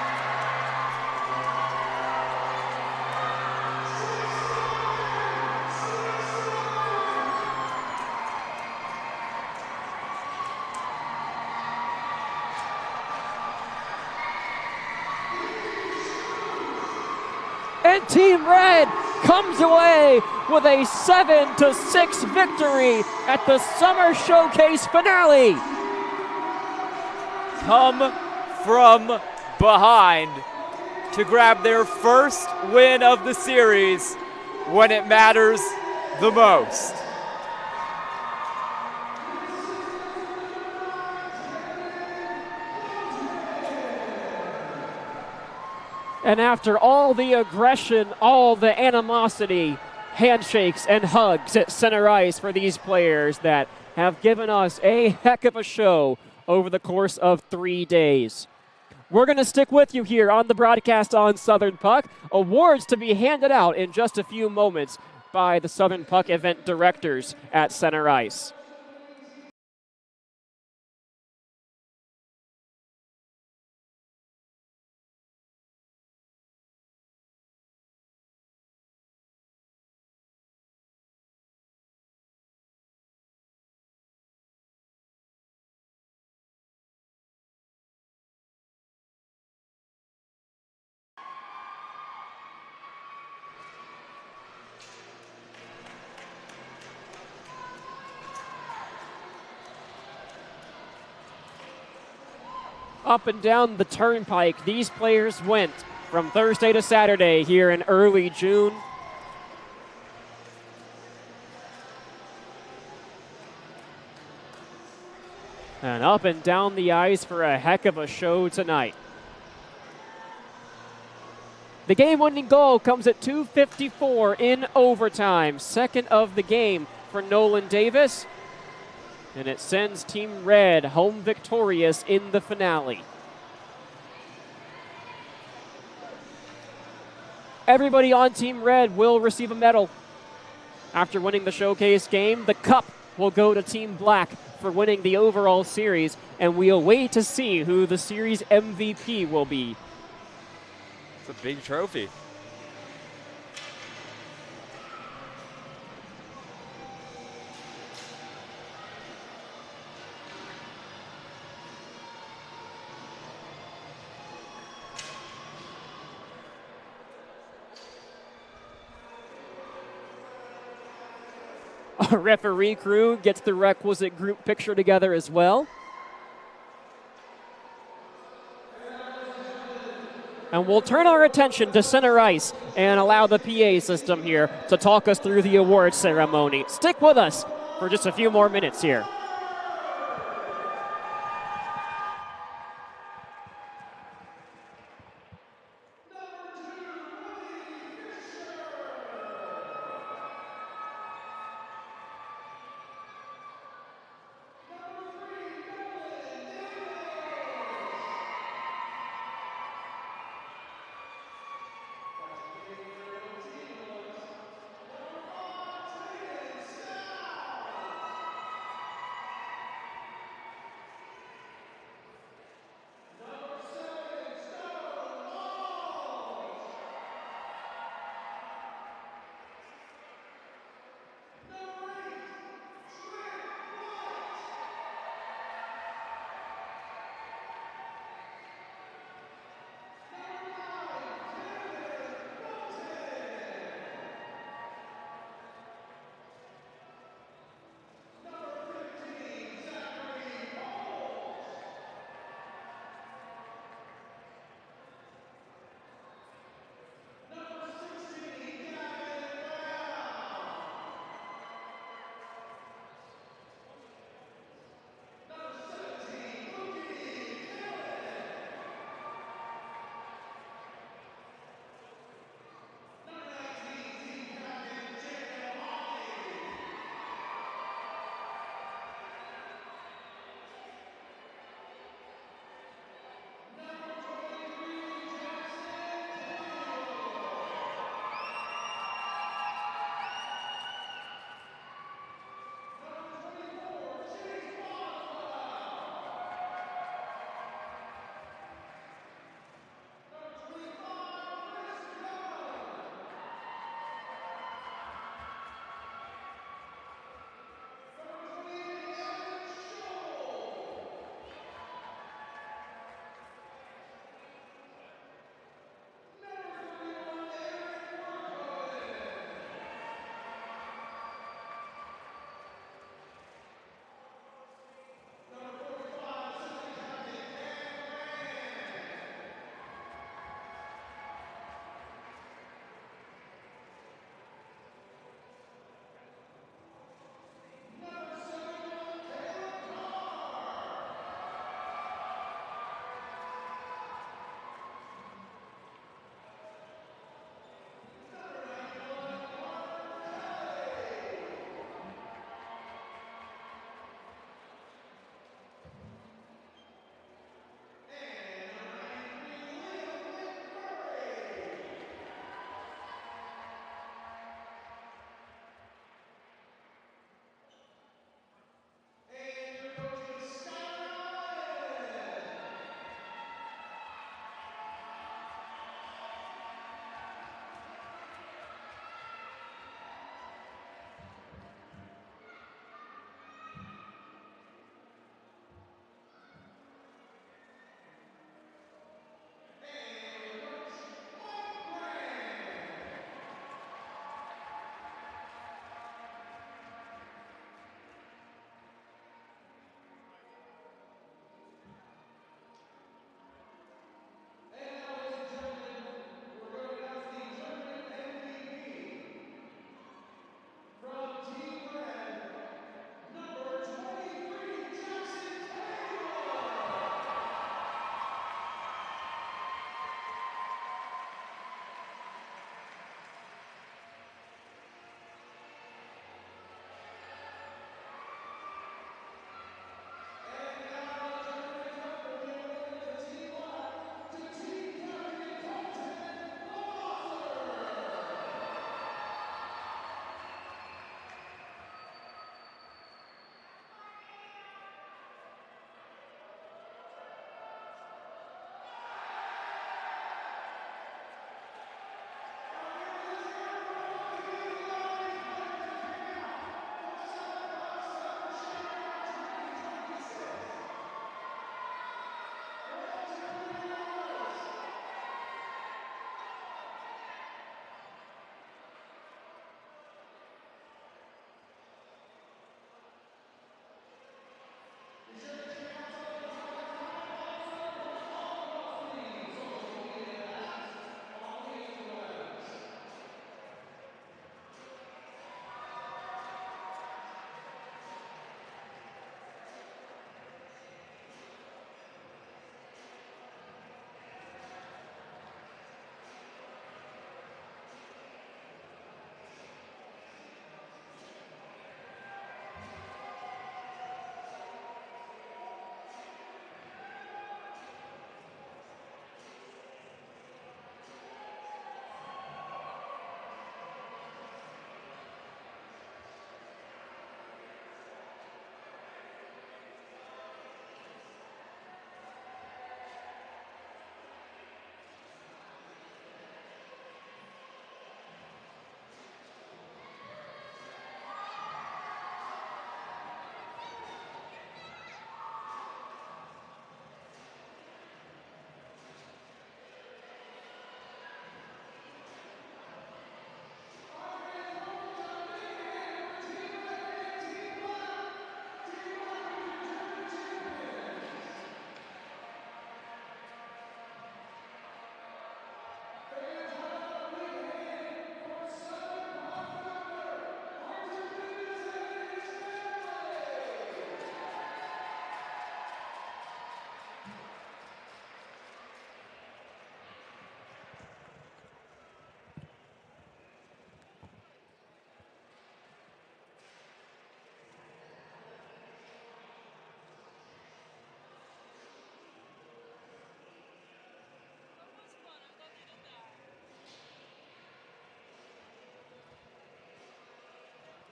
And Team Red comes away with a 7-6 victory at the Summer Showcase finale. Come from behind to grab their first win of the series when it matters the most. And after all the aggression, all the animosity, handshakes and hugs at center ice for these players that have given us a heck of a show over the course of 3 days. We're going to stick with you here on the broadcast on Southern Puck. Awards to be handed out in just a few moments by the Southern Puck event directors at center ice. Up and down the turnpike, these players went from Thursday to Saturday here in early June. And up and down the ice for a heck of a show tonight. The game-winning goal comes at 2:54 in overtime. Second of the game for Nolan Davis. And it sends Team Red home victorious in the finale. Everybody on Team Red will receive a medal. After winning the showcase game, the cup will go to Team Black for winning the overall series, and we'll wait to see who the series MVP will be. It's a big trophy. Our referee crew gets the requisite group picture together as well. And we'll turn our attention to center ice and allow the PA system here to talk us through the awards ceremony. Stick with us for just a few more minutes here.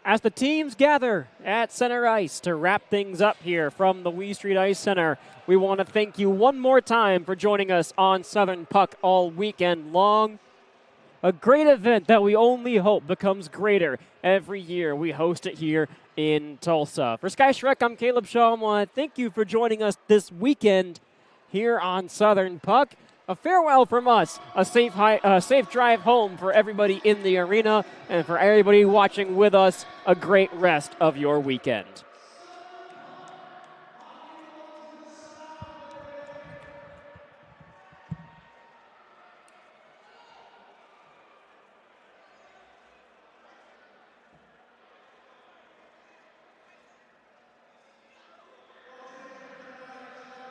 As the teams gather at center ice to wrap things up here from the Wee Street Ice Center, we want to thank you one more time for joining us on Southern Puck all weekend long. A great event that we only hope becomes greater every year we host it here in Tulsa. For Sky Shrek, I'm Caleb Shaw. I want to thank you for joining us this weekend here on Southern Puck. A farewell from us, a safe drive home for everybody in the arena, and for everybody watching with us, a great rest of your weekend.